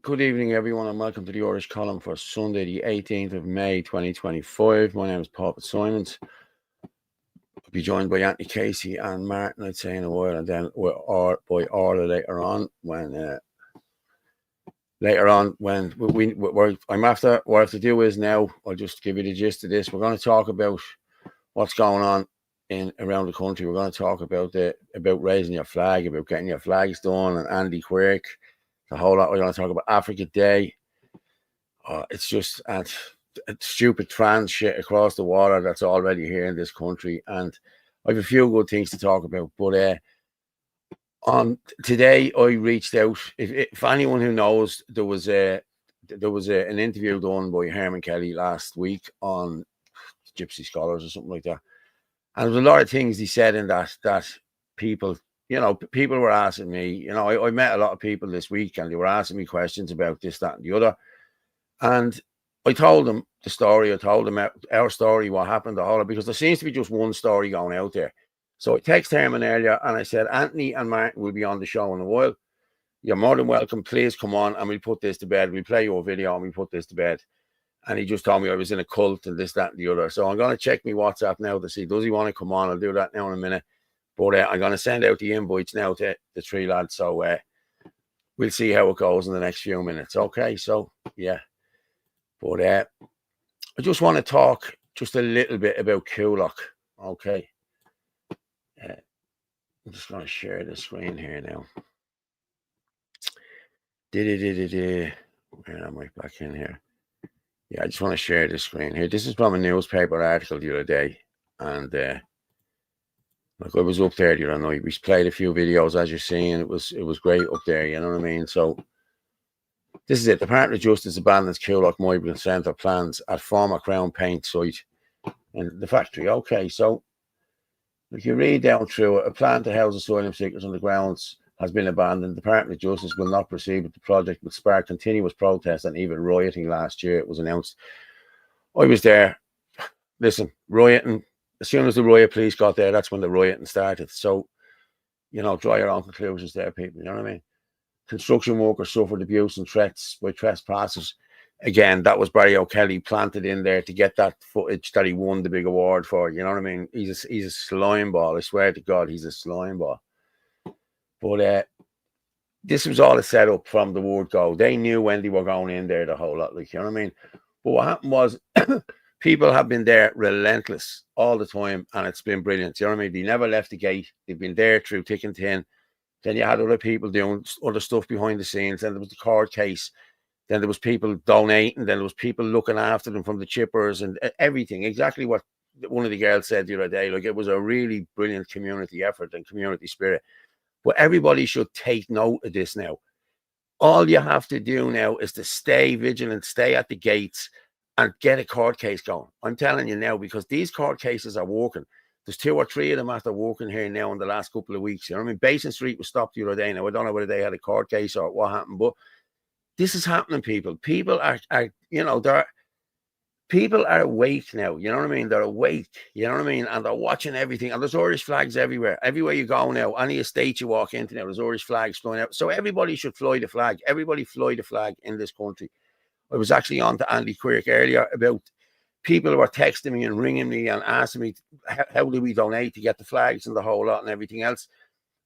Good evening, everyone, and welcome to the Irish column for Sunday, the 18th of May, 2025. My name is Paul Fitzsimons. I'll be joined by Anthony Casey and Martin, I'd say, in a while, and then by Orla later on. When I'm after, what I have to do is now, I'll just give you the gist of this. We're going to talk about what's going on around the country. We're going to talk about raising your flag, about getting your flags done, and Andy Quirk. The whole lot. We're going to talk about Africa Day. It's just stupid trans shit across the water that's already here in this country, and I have a few good things to talk about. But on today, I reached out. If anyone who knows, there was an interview done by Herman Kelly last week on Gypsy Scholars or something like that, and there was a lot of things he said in that people. People were asking me, I met a lot of people this week and they were asking me questions about this, that, and the other. And I told them the story. I told them our story, what happened, the whole, because there seems to be just one story going out there. So I texted Herman earlier and I said, Anthony and Martin will be on the show in a while. You're more than welcome. Please come on and we'll put this to bed. We'll play your video and we'll put this to bed. And he just told me I was in a cult and this, that, and the other. So I'm going to check my WhatsApp now to see, does he want to come on? I'll do that now in a minute. But I'm going to send out the invites now to the three lads. So we'll see how it goes in the next few minutes. Okay, so yeah. But I just want to talk just a little bit about Coolock. Okay. I'm just going to share the screen here now. Where am I back in here? Yeah, I just want to share the screen here. This is from a newspaper article the other day. And like I was up there the other night. We played a few videos, as you're seeing. It was great up there, you know what I mean? So this is it. The Department of Justice abandons Coolock Migrant Centre plans at former Crown Paint site in the factory. Okay, so if you read down through it, a plan to house asylum seekers on the grounds has been abandoned. The Department of Justice will not proceed with the project, but sparked continuous protests and even rioting last year. It was announced. I was there. Listen, rioting. As soon as the riot police got there, that's when the rioting started. So, draw your own conclusions there, people. You know what I mean? Construction workers suffered abuse and threats by trespassers. Again, that was Barry O'Kelly planted in there to get that footage that he won the big award for. You know what I mean? He's a slime ball. I swear to God, he's a slime ball. But this was all a setup from the word go. They knew when they were going in there the whole lot. Like, you know what I mean? But what happened was people have been there relentless all the time, and it's been brilliant. You know what I mean? They never left the gate. They've been there through thick and thin. Then you had other people doing other stuff behind the scenes. Then there was the court case. Then there was people donating. Then there was people looking after them from the chippers and everything. Exactly what one of the girls said the other day. Like, it was a really brilliant community effort and community spirit. But everybody should take note of this now. All you have to do now is to stay vigilant, stay at the gates, and get a court case going. I'm telling you now, because these court cases are working. There's 2 or 3 of them after working here now in the last couple of weeks. You know what I mean? Basin Street was stopped the other day. Now, I don't know whether they had a court case or what happened, but this is happening, people. People are people are awake now. You know what I mean? They're awake. You know what I mean? And they're watching everything. And there's Irish flags everywhere. Everywhere you go now, any estate you walk into now, there's Irish flags flying out. So everybody should fly the flag. Everybody fly the flag in this country. I was actually on to Andy Quirk earlier about people who were texting me and ringing me and asking me, how do we donate to get the flags and the whole lot and everything else?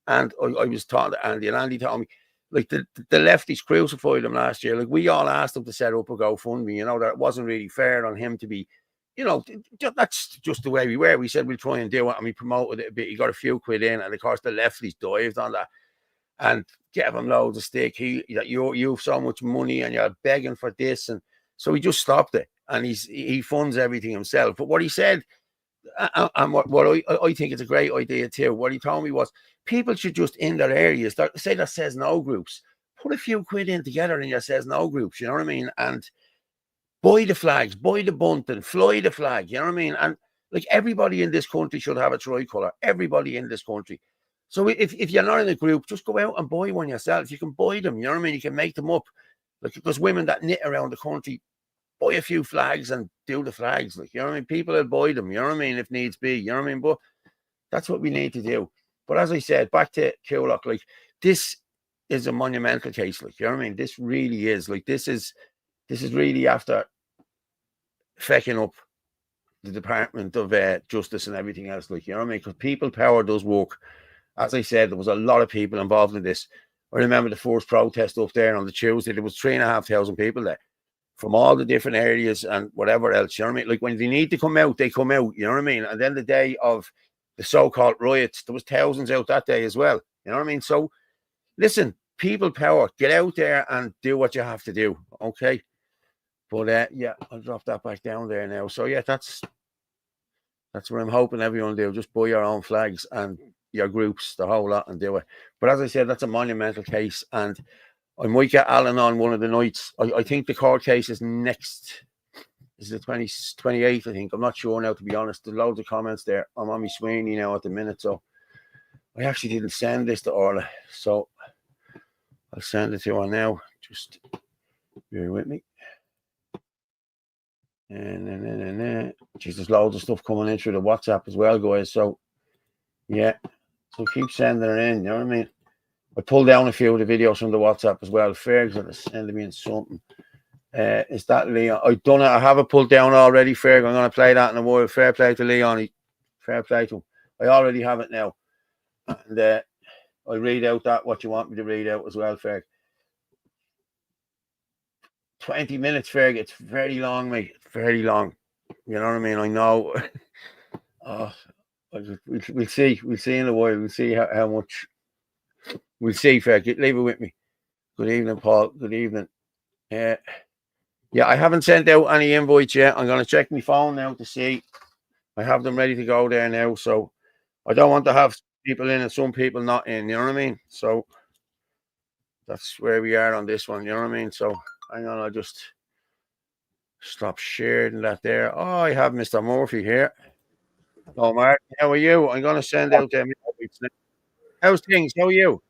And I was talking to Andy, and Andy told me, like, the lefties crucified him last year. Like, we all asked him to set up a GoFundMe, that it wasn't really fair on him to be, that's just the way we were. We said we'll try and do it, and we promoted it a bit. He got a few quid in, and of course the lefties dived on that and gave him loads of stick. You've so much money and you're begging for this, and so he just stopped it, and he funds everything himself. But what he said, and what I think is a great idea too, what he told me was, people should just, in their areas, say that says no groups, put a few quid in together in your says no groups, you know what I mean? And buy the flags, buy the bunting, fly the flag, you know what I mean? And like, everybody in this country should have a tricolour. Everybody in this country. So if you're not in a group, just go out and buy one yourself. You can buy them, you know what I mean? You can make them up. Like, there's women that knit around the country. Buy a few flags and do the flags. Like, you know what I mean? People will buy them, you know what I mean, if needs be, you know what I mean? But that's what we need to do. But as I said, back to Coolock, like, this is a monumental case. Like, you know what I mean? This really is. Like, this is really after fecking up the Department of Justice and everything else. Like, you know what I mean? Because people power does work. As I said, there was a lot of people involved in this. I remember the first protest up there on the Tuesday. There was 3,500 people there from all the different areas and whatever else. You know what I mean? Like, when they need to come out, they come out. You know what I mean? And then the day of the so-called riots, there was thousands out that day as well. You know what I mean? So, listen, people power. Get out there and do what you have to do. Okay. But yeah, I'll drop that back down there now. So yeah, that's what I'm hoping everyone do. Just buy your own flags and your groups, the whole lot, and do it. But as I said, that's a monumental case, and I might get Alan on one of the nights. I think the court case is next. Is the 28th, I think. I'm not sure now, to be honest. There's loads of comments there. I'm on my Sweeney now at the minute, so I actually didn't send this to Orla, so I'll send it to her now. Just bear with me. And geez, there's loads of stuff coming in through the WhatsApp as well, guys. So yeah, so keep sending it in. You know what I mean? I pulled down a few of the videos from the WhatsApp as well. Ferg's gonna send me in something. Is that Leon? I've done it. I have it pulled down already, Ferg. I'm gonna play that in a while. Fair play to Leon. Fair play to him. I already have it now, and I read out that what you want me to read out as well, Ferg. 20 minutes, Ferg. It's very long, mate. It's very long. You know what I mean? I know. We'll see. We'll see in a while. We'll see how much. We'll see, Ferg. Leave it with me. Good evening, Paul. Good evening. Yeah, I haven't sent out any invites yet. I'm going to check my phone now to see. I have them ready to go there now. So I don't want to have people in and some people not in. You know what I mean? So that's where we are on this one. You know what I mean? So hang on, I'll just stop sharing that there. Oh, I have Mr. Murphy here. Oh, Mark, how are you? I'm going to send out them. How's things? How are you?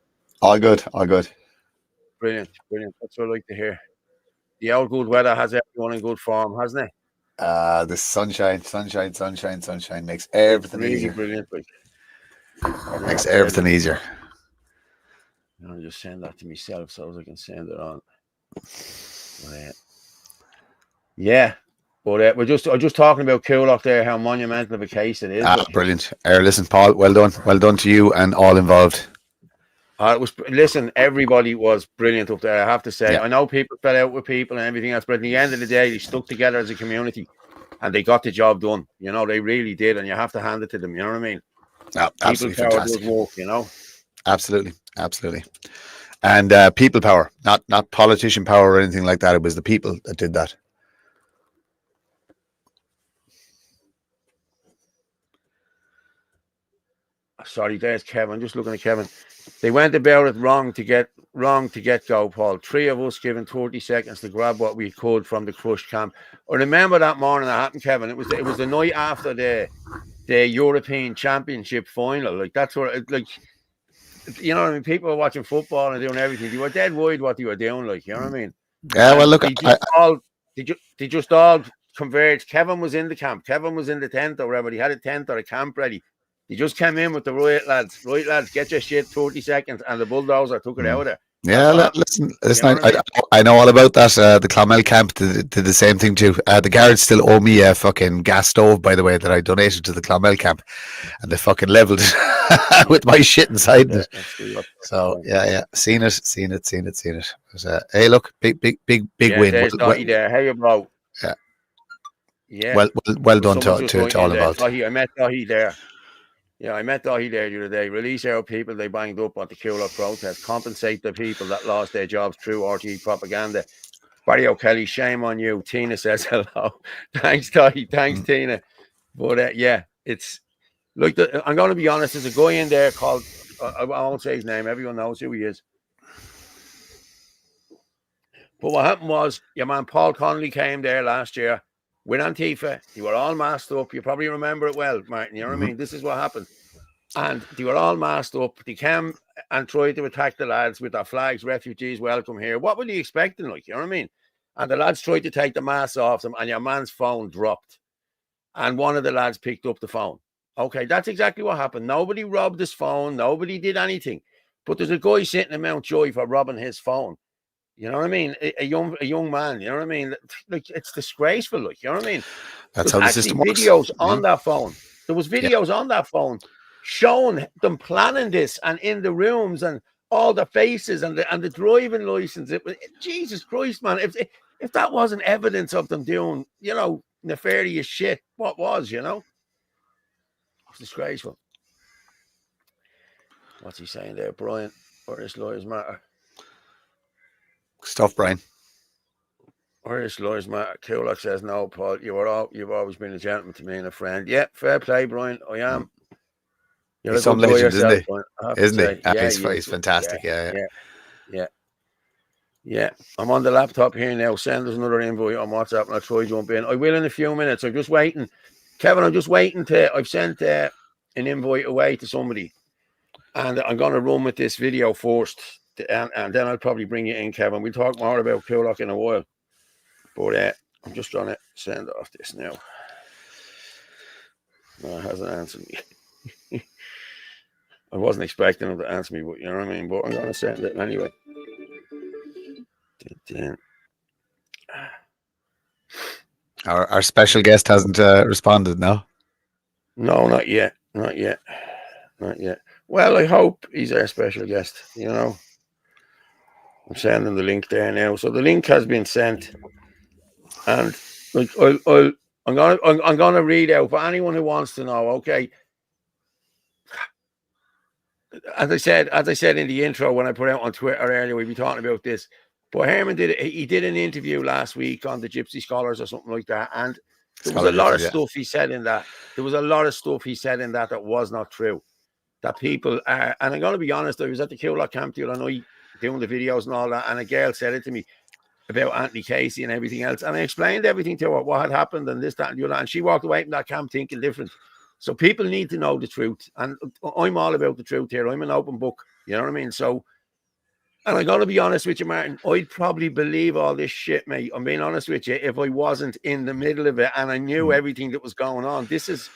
All good, all good. Brilliant, brilliant. That's what I like to hear. The old good weather has everyone in good form, hasn't it? The sunshine makes everything really easier. Brilliant. Makes everything easier. I'll just send that to myself so I can send it on. Yeah, but we're just talking about Coolock there, how monumental of a case it is. Brilliant. Listen, Paul, well done to you and all involved. Listen, everybody was brilliant up there, I have to say. Yeah. I know people fell out with people and everything else, but at the end of the day, they stuck together as a community and they got the job done. You know, they really did, and you have to hand it to them. You know what I mean? Absolutely people power fantastic. Does work, you know. Absolutely. And people power, not politician power or anything like that. It was the people that did that. Sorry, there's Kevin. Just looking at Kevin. They went about it wrong to get go, Paul. 3 of us given 30 seconds to grab what we could from the crushed camp. I remember that morning that happened, Kevin. It was the night after the European Championship final. Like, that's what you know what I mean? People were watching football and doing everything. They were dead worried what they were doing, like, you know what I mean? Yeah, well, look, they just all converged. Kevin was in the camp. Kevin was in the tent or whatever. He had a tent or a camp ready. He just came in with the right lads, get your shit, 30 seconds, and the bulldozer took it out of there. Yeah, listen, I know all about that. The Clonmel camp did the same thing too. The guards still owe me a fucking gas stove, by the way, that I donated to the Clonmel camp, and they fucking leveled it with my shit inside it. So yeah, seen it. But, hey, look, big win. There's Dottie there. Hey, bro. Yeah. Well done to all involved. I met Dottie there. Yeah, I met Dottie there the other day. Release our people they banged up at the Coolock protest. Compensate the people that lost their jobs through RTE propaganda. Barry O'Kelly, shame on you. Tina says hello. Thanks, Dottie. Thanks, Tina. But yeah, it's like I'm going to be honest. There's a guy in there called I won't say his name. Everyone knows who he is. But what happened was your man Paul Connolly came there last year with Antifa. They were all masked up. You probably remember it well, Martin. You know what I mean? This is what happened. And they were all masked up. They came and tried to attack the lads with their flags, refugees, welcome here. What were they expecting, like? You know what I mean? And the lads tried to take the masks off them, and your man's phone dropped. And one of the lads picked up the phone. Okay, that's exactly what happened. Nobody robbed his phone. Nobody did anything. But there's a guy sitting in Mountjoy for robbing his phone. You know what I mean? A young man. You know what I mean? Like, it's disgraceful. Like, you know what I mean? That's There's how the actually system works. videos on that phone. There was Yeah. videos on that phone showing them planning this, and in the rooms, and all the faces, and the driving license. Jesus Christ, man! If that wasn't evidence of them doing, you know, nefarious shit, what was? You know, it's disgraceful. What's he saying there, Brian? Irish lawyers matter. Stuff, Brian. Irish lawyers matter. Kulak says no, Paul. You've always been a gentleman to me and a friend. Yeah, fair play, Brian. I am. You're He's a some good boy legend, yourself, isn't he? Brian, I have to Isn't he? say. Yeah, He's fantastic. Yeah. I'm on the laptop here now. Send us another invite on WhatsApp and I'll try to jump in. I will in a few minutes. I'm just waiting. Kevin, I'm just waiting I've sent an invite away to somebody. And I'm going to run with this video first. And then I'll probably bring you in, Kevin. We'll talk more about Kulak in a while. But I'm just trying to send off this now. No, it hasn't answered me. I wasn't expecting him to answer me, but you know what I mean? But I'm going to send it anyway. Our special guest hasn't responded, no? No, not yet. Well, I hope he's our special guest, you know. I'm sending the link there now. So the link has been sent. And like I'm gonna read out for anyone who wants to know, okay. As I said in the intro when I put out on Twitter earlier, we'd be talking about this. But Herman did an interview last week on the Gypsy Scholars or something like that, and there was a lot of stuff he said in that. There was a lot of stuff he said in that was not true. That people are, and I'm going to be honest, I was at the Kulak camp the other night doing the videos and all that, and a girl said it to me about Anthony Casey and everything else, and I explained everything to her, what had happened and this, that, and the other, and she walked away from that camp thinking different. So people need to know the truth, and I'm all about the truth here. I'm an open book, you know what I mean? So, and I got to be honest with you, Martin, I'd probably believe all this shit, mate. I'm being honest with you, if I wasn't in the middle of it and I knew everything that was going on. This is,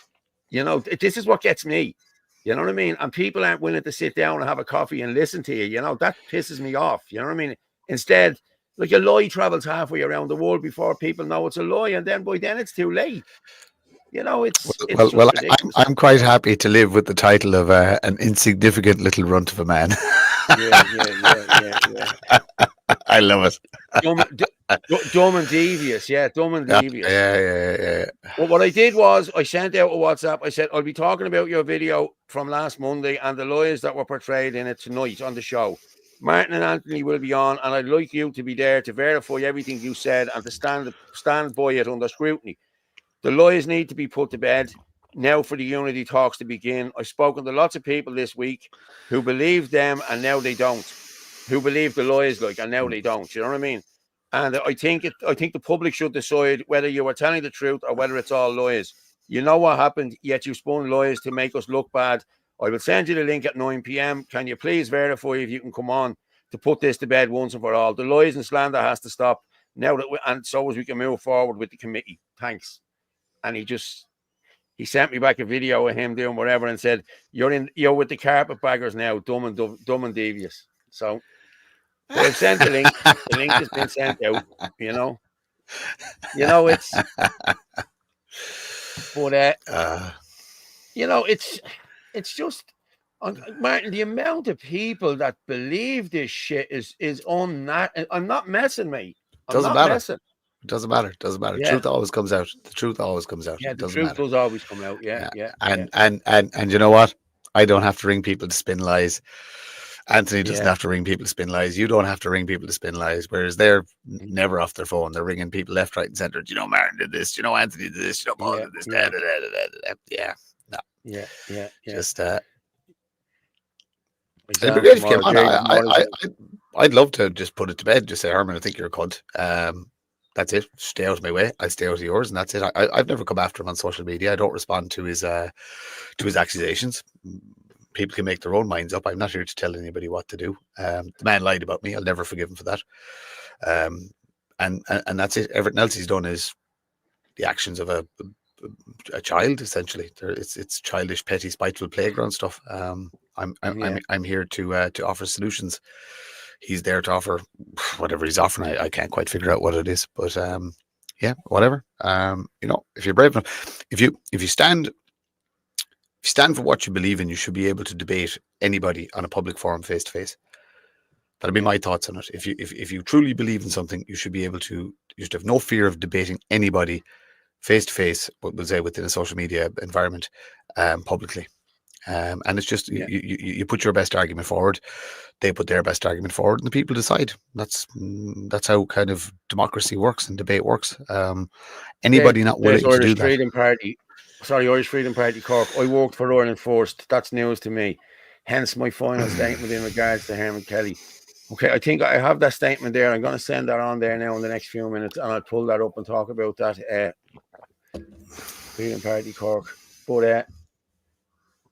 you know, this is what gets me. You know what I mean? And people aren't willing to sit down and have a coffee and listen to you. You know, that pisses me off. You know what I mean? Instead, like, a lie travels halfway around the world before people know it's a lie, and then by then it's too late. You know, it's I'm quite happy to live with the title of an insignificant little runt of a man. Yeah. I love it. Dumb and devious. Yeah, dumb and devious. Yeah. Well, what I did was I sent out a WhatsApp. I said, I'll be talking about your video from last Monday and the lies that were portrayed in it tonight on the show. Martin and Anthony will be on, and I'd like you to be there to verify everything you said and to stand by it under scrutiny. The lies need to be put to bed now for the unity talks to begin. I've spoken to lots of people this week who believe them and now they don't. Who believe the lies, like, and now they don't. You know what I mean? And I think the public should decide whether you are telling the truth or whether it's all lies. You know what happened, yet you spun lies to make us look bad. I will send you the link at 9 p.m. Can you please verify if you can come on to put this to bed once and for all? The lies and slander has to stop now, and so as we can move forward with the committee. Thanks. And he sent me back a video of him doing whatever and said, you're with the carpetbaggers now, dumb and devious. So I've sent the link. The link has been sent out, you know. It's but it's just, Martin, the amount of people that believe this shit is unnatural. I'm not messing, mate. Doesn't matter. Doesn't matter. Yeah. Truth always comes out. The truth always comes out. Yeah, the truth does always come out. Yeah. And you know what? I don't have to ring people to spin lies. Anthony doesn't have to ring people to spin lies. You don't have to ring people to spin lies. Whereas they're never off their phone. They're ringing people left, right, and center. Do you know Martin did this? Do you know Anthony did this? Do you know Paul did this? Yeah. No. Yeah. Just it'd be great if you came on. I'd love to just put it to bed. Just say, Herman, I think you're a cunt. That's it. Stay out of my way. I'll stay out of yours, and that's it. I've never come after him on social media. I don't respond to his accusations. People can make their own minds up. I'm not here to tell anybody what to do. The man lied about me. I'll never forgive him for that. And that's it. Everything else he's done is the actions of a a child essentially. It's childish, petty, spiteful playground stuff. I'm here to offer solutions. He's there to offer whatever he's offering. I can't quite figure out what it is, but yeah, whatever. If you're brave enough, if you stand for what you believe in, you should be able to debate anybody on a public forum face to face. That'd be my thoughts on it. If you truly believe in something, you should be able to. You should have no fear of debating anybody face to face. We'll say within a social media environment, publicly. And it's just you put your best argument forward, they put their best argument forward, and the people decide. That's how kind of democracy works and debate works. Anybody not willing to do that. Irish Freedom Party Cork. I worked for Ireland First. That's news to me. Hence my final statement in regards to Herman Kelly. Okay, I think I have that statement there. I'm going to send that on there now in the next few minutes, and I'll pull that up and talk about that. Freedom Party Cork. But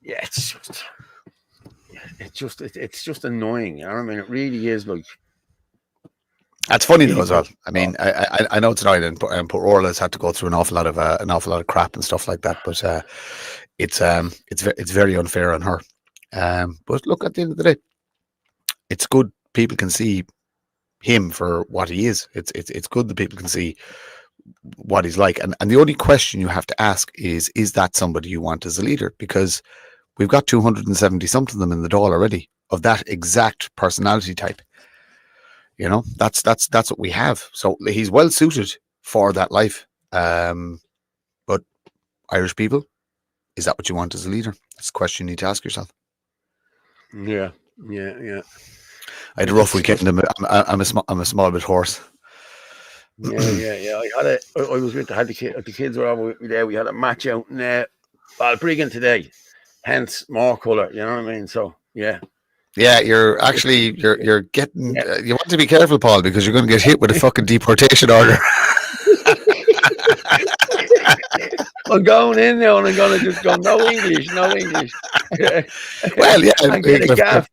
yeah, it's just annoying. You know what I mean? It really is. Like, that's funny though as well. I mean, I know it's annoying, and poor Orla has had to go through an awful lot of crap and stuff like that. But it's very unfair on her. But look, at the end of the day, it's good people can see him for what he is. It's good that people can see what he's like. And the only question you have to ask is that somebody you want as a leader? Because we've got 270 something of them in the Dáil already of that exact personality type. You know, that's what we have. So he's well suited for that life. But Irish people, is that what you want as a leader? That's a question you need to ask yourself. Yeah. I had a rough weekend. I'm a small bit hoarse. Yeah. I was with the kids were over with me there. We had a match out in Balbriggan today. Hence more colour. You know what I mean? So yeah. Yeah, you're getting. You want to be careful, Paul, because you're going to get hit with a fucking deportation order. I'm going in there and I'm going to just go no English. Well, yeah, and get a gaff.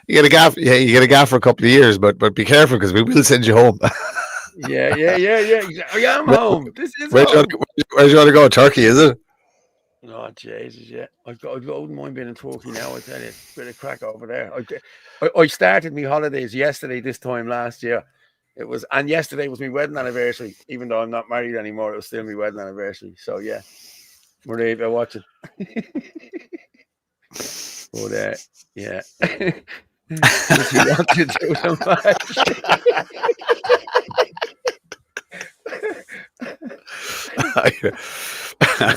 You get a gaff. Yeah, you get a gaff for a couple of years, but be careful because we will send you home. Yeah. I am home. This is where home. Where do you want to go? Turkey, is it? Oh Jesus, yeah. I wouldn't mind being in Turkey now. I tell you, bit of crack over there. I started my holidays yesterday. This time last year, and yesterday was my wedding anniversary. Even though I'm not married anymore, it was still my wedding anniversary. So yeah, Marie, you're watching. But yeah. If you want to do the match.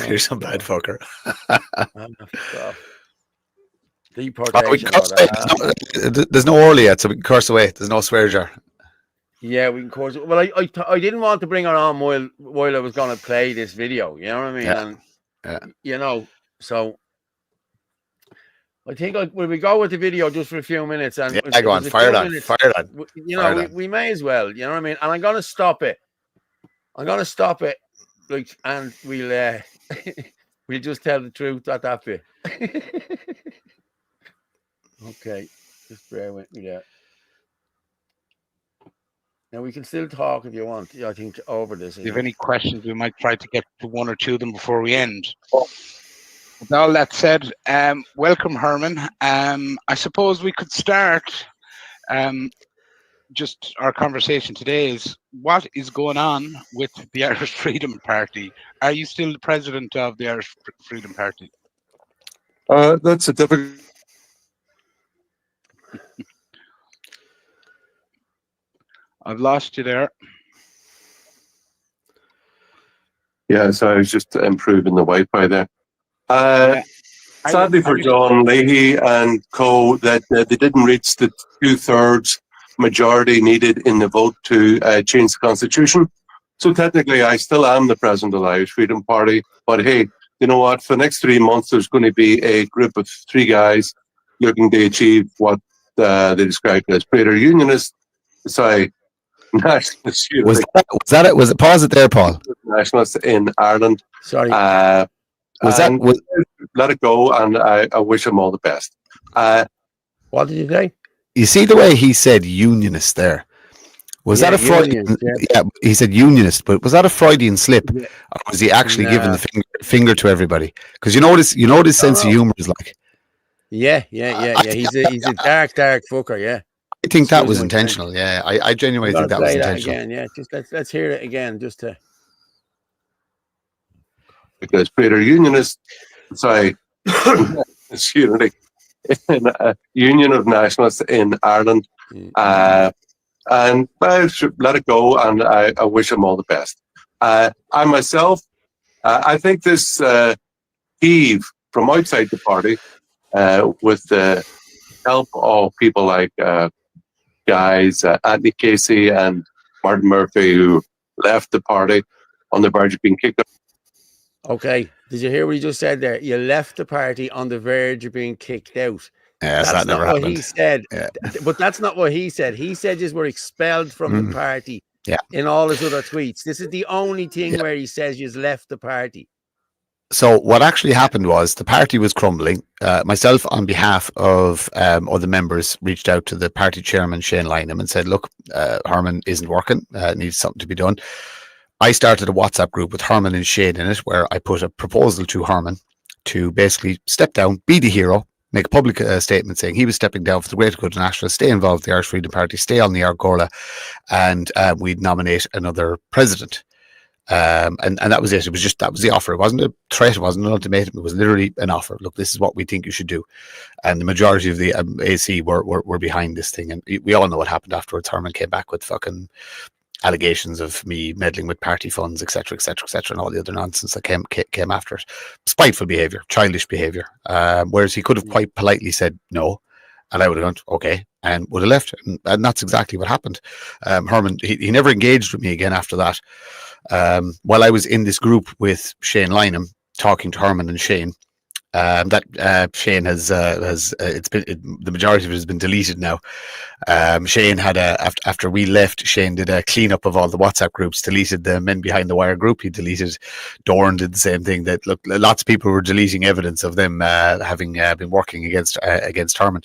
You're some bad fucker. Deportation. There's no Orly yet, so we can curse away. There's no swear jar. Yeah, we can curse. Well, I didn't want to bring her on while I was going to play this video. You know what I mean? Yeah. And you know, so I think will we go with the video just for a few minutes? And yeah, go on, fire that. You know, we may as well. You know what I mean? And I'm going to stop it. Like, and we'll we'll just tell the truth at that bit. Okay, just bear with me there. Now we can still talk if you want. I think over this. If you have any questions, we might try to get to one or two of them before we end. With all that said, welcome, Herman. I suppose we could start. Just our conversation today is what is going on with the Irish Freedom Party? Are you still the president of the Irish Freedom Party? That's a difficult. I've lost you there. Yeah, so I was just improving the Wi-Fi there. Sadly for John Leahy and co, that they didn't reach the 2/3 majority needed in the vote to change the constitution. So technically, I still am the president of the Irish Freedom Party. But hey, you know what? For the next 3 months, there's going to be a group of 3 guys looking to achieve what they described as greater unionists. Sorry, nationalists. Was that it? Was it? Pause it there, Paul. Nationalists in Ireland. Sorry. Let it go, and I wish them all the best. What did you say? You see the way he said unionist there. Was Yeah, that a Freudian? unions, yeah. Yeah, he said unionist, but was that a Freudian slip, Yeah. or was he actually giving Nah. the finger to everybody? Because you know this sense of know. humor is like. Yeah. I He's a dark fucker. Yeah. I think that Excuse was my French. intentional. Yeah, I I'm genuinely gonna think that was play that intentional. again. Yeah, just let's hear it again, just to. Because Peter, unionist, sorry, it's unity in a Union of Nationalists in Ireland. And I should let it go, and I wish him all the best. I myself, I think this heave from outside the party, with the help of people like guys, Anthony Casey and Martin Murphy, who left the party on the verge of being kicked out. Okay, did you hear what he just said there? You left the party on the verge of being kicked out. Yes, That's that never not what happened. he said. Yeah. But that's not what he said. He said you were expelled from the party. Yeah. In all his other tweets. This is the only thing where he says you've left the party. So what actually happened was the party was crumbling. Myself, on behalf of other members, reached out to the party chairman, Shane Lynham, and said, look, Herman isn't working. Needs something to be done. I started a WhatsApp group with Herman and Shane in it, where I put a proposal to Herman to basically step down, be the hero, make a public statement saying he was stepping down for the greater good of nationalists, stay involved with the Irish Freedom Party, stay on the Argorla, and we'd nominate another president. And that was it. That was the offer. It wasn't a threat. It wasn't an ultimatum. It was literally an offer. Look, this is what we think you should do. And the majority of the AC were behind this thing. And we all know what happened afterwards. Herman came back with fucking allegations of me meddling with party funds, etc., and all the other nonsense that came after it. Spiteful behaviour, childish behaviour. Whereas he could have quite politely said no, and I would have gone, okay, and would have left. And that's exactly what happened. Herman, he never engaged with me again after that. While I was in this group with Shane Lynham, talking to Herman and Shane, Shane has the majority of it has been deleted now. Shane had after we left, Shane did a cleanup of all the WhatsApp groups, deleted the Men Behind the Wire group. He deleted Dorn, did the same thing. That look, lots of people were deleting evidence of them having been working against Herman.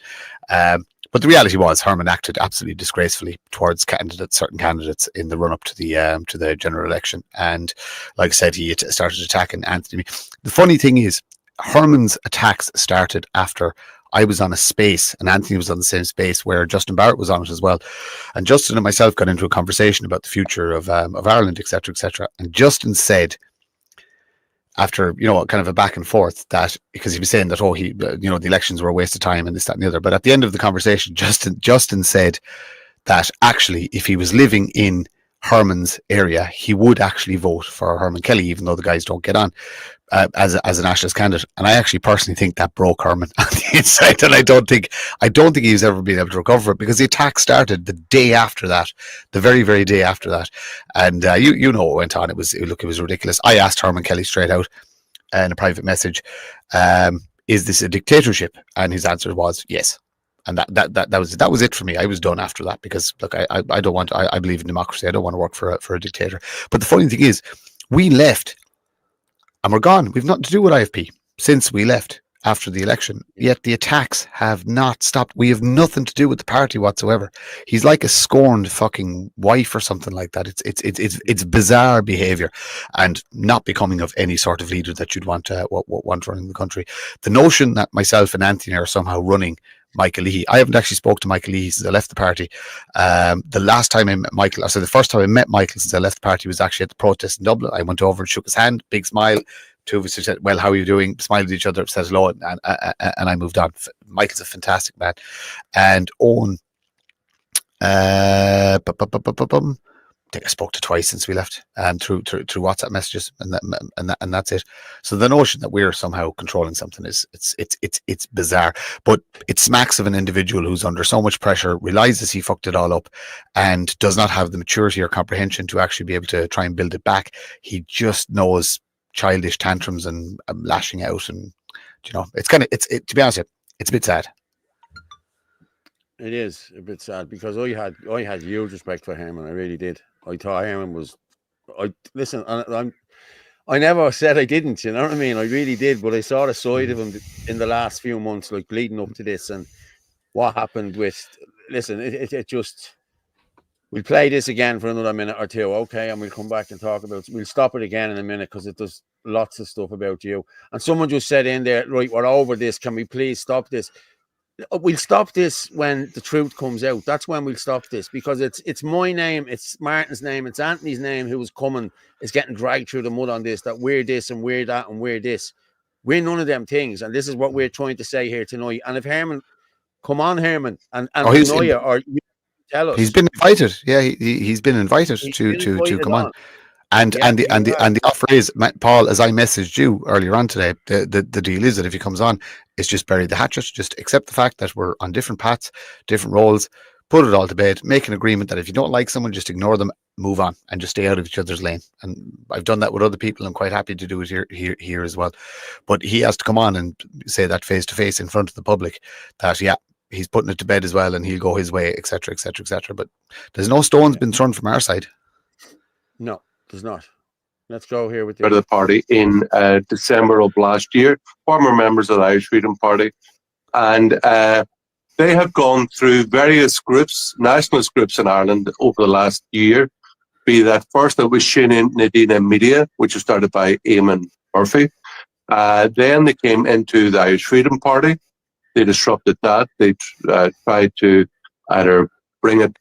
But the reality was Herman acted absolutely disgracefully towards certain candidates in the run up to the general election. And like I said, he started attacking Anthony. The funny thing is, Herman's attacks started after I was on a space, and Anthony was on the same space where Justin Barrett was on it as well. And Justin and myself got into a conversation about the future of Ireland, etc. And Justin said, after kind of a back and forth, that because he was saying that the elections were a waste of time and this, that, and the other. But at the end of the conversation, Justin said that actually, if he was living in Herman's area, he would actually vote for Herman Kelly, even though the guys don't get on as a nationalist candidate. And I actually personally think that broke Herman on the inside, and I don't think he's ever been able to recover it, because the attack started the day after that, the very, very day after that. And you know what went on. It was ridiculous. I asked Herman Kelly straight out in a private message, is this a dictatorship? And his answer was yes. And that was it for me. I was done after that, because look, I don't want. I believe in democracy. I don't want to work for a dictator. But the funny thing is, we left, and we're gone. We've nothing to do with IFP since we left after the election. Yet the attacks have not stopped. We have nothing to do with the party whatsoever. He's like a scorned fucking wife or something like that. It's bizarre behaviour, and not becoming of any sort of leader that you'd want running the country. The notion that myself and Anthony are somehow running Michael Leahy. I haven't actually spoke to Michael Leahy since I left the party. The last time I met Michael, the first time I met Michael since I left the party was actually at the protest in Dublin. I went over and shook his hand, big smile. Two of us said, well, how are you doing? Smiled at each other, said hello, and I moved on. Michael's a fantastic man. And Owen, I think I spoke to twice since we left, through WhatsApp messages, and that's it. So the notion that we're somehow controlling something it's bizarre, but it smacks of an individual who's under so much pressure, realizes he fucked it all up, and does not have the maturity or comprehension to actually be able to try and build it back. He just knows childish tantrums and lashing out, and it's kind of to be honest, it's a bit sad. It is a bit sad, because I had huge respect for Herman. I really did. I thought Herman was. I never said I didn't. You know what I mean? I really did, but I saw the side of him in the last few months, like leading up to this, and what happened with. Listen, it just. We'll play this again for another minute or two, okay? And we'll come back and talk about. We'll stop it again in a minute because it does lots of stuff about you. And someone just said in there, right, we're over this. Can we please stop this? We'll stop this when the truth comes out. That's when we'll stop this, because it's my name, it's Martin's name, it's Anthony's name who was coming, is getting dragged through the mud on this, that we're this and we're that and we're this. We're none of them things. And this is what we're trying to say here tonight. And if Herman, come on, Herman, and deny it, or you tell us. He's been invited. Yeah, he's been invited to come on. And the offer is, Paul, as I messaged you earlier on today, the deal is that if he comes on, it's just bury the hatchet, just accept the fact that we're on different paths, different roles, put it all to bed, make an agreement that if you don't like someone, just ignore them, move on, and just stay out of each other's lane. And I've done that with other people. I'm quite happy to do it here as well. But he has to come on and say that face to face in front of the public that, yeah, he's putting it to bed as well, and he'll go his way, etc., etc., etc. But there's no stones been thrown from our side. No, there's not. Let's go here with the party in December of last year, former members of the Irish Freedom Party, and they have gone through various groups, nationalist groups in Ireland over the last year. Be that first, it was Shinadina Media, which was started by Eamon Murphy. Then they came into the Irish Freedom Party. They disrupted that. They tried to either bring it.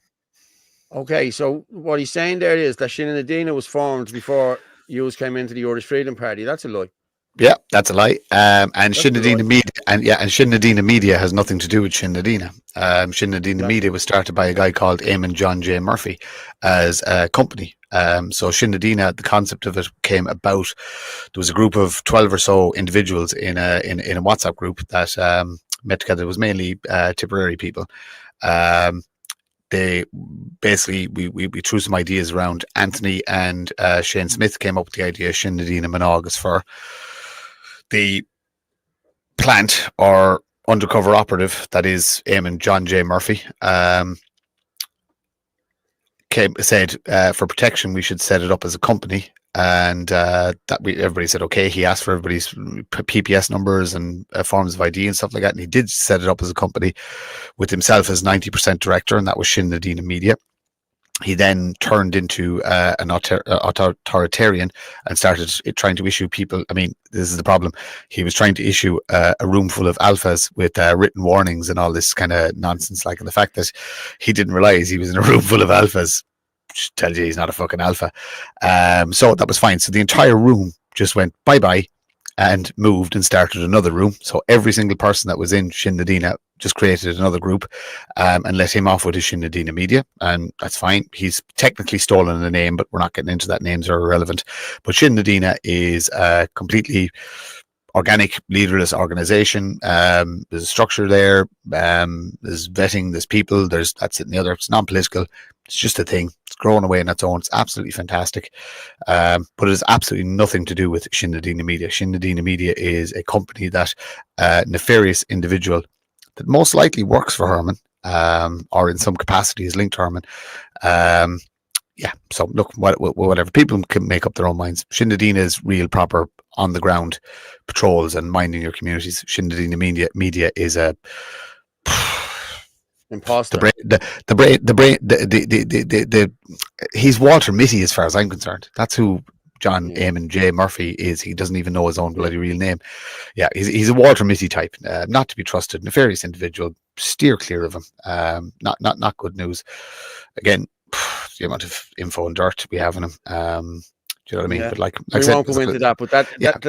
Okay, so what he's saying there is that Shinadina was formed before you came into the Irish Freedom Party. That's a lie. Yeah, that's a lie. And Shinadina Media, and Shinadina Media has nothing to do with Shinadina. Shinadina Media was started by a guy called Eamon John J. Murphy as a company. So Shinadina, the concept of it came about. There was a group of 12 or so individuals in a WhatsApp group that met together. It was mainly Tipperary people. They basically, we threw some ideas around. Anthony and Shane Smith came up with the idea of Shinadina Minogue for the plant or undercover operative that is Eamon John J. Murphy. Said for protection we should set it up as a company, and everybody said okay. He asked for everybody's PPS numbers and forms of ID and stuff like that, and he did set it up as a company with himself as 90% director, and that was Shinadina Media. He then turned into an authoritarian and started trying to issue people. I mean, this is the problem. He was trying to issue a room full of alphas with written warnings and all this kind of nonsense. Like, and the fact that he didn't realize he was in a room full of alphas tells you he's not a fucking alpha. So that was fine. So the entire room just went bye-bye and moved and started another room. So every single person that was in Shinadina just created another group and let him off with his Shinadina Media, and that's fine. He's technically stolen a name, but we're not getting into that. Names are irrelevant. But Shinadina is a completely organic, leaderless organization. There's a structure there. There's vetting. There's people. There's that's it and the other. It's non-political. It's just a thing. It's growing away on its own. It's absolutely fantastic. But it has absolutely nothing to do with Shinadina Media. Shinadina Media is a company that nefarious individual that most likely works for Herman or in some capacity is linked to Herman. Yeah, so look, whatever. People can make up their own minds. Shinadina is real, proper, on the ground patrols and minding your communities. Shinadina Media is a imposter. He's Walter Mitty as far as I'm concerned. That's who John Eamon J. Murphy is. He doesn't even know his own bloody real name. Yeah, he's a Walter Mitty type, not to be trusted, nefarious individual. Steer clear of him. Not good news. Again, the amount of info and dirt we have on him. Do you know what I mean? Yeah. But like we won't go into that. But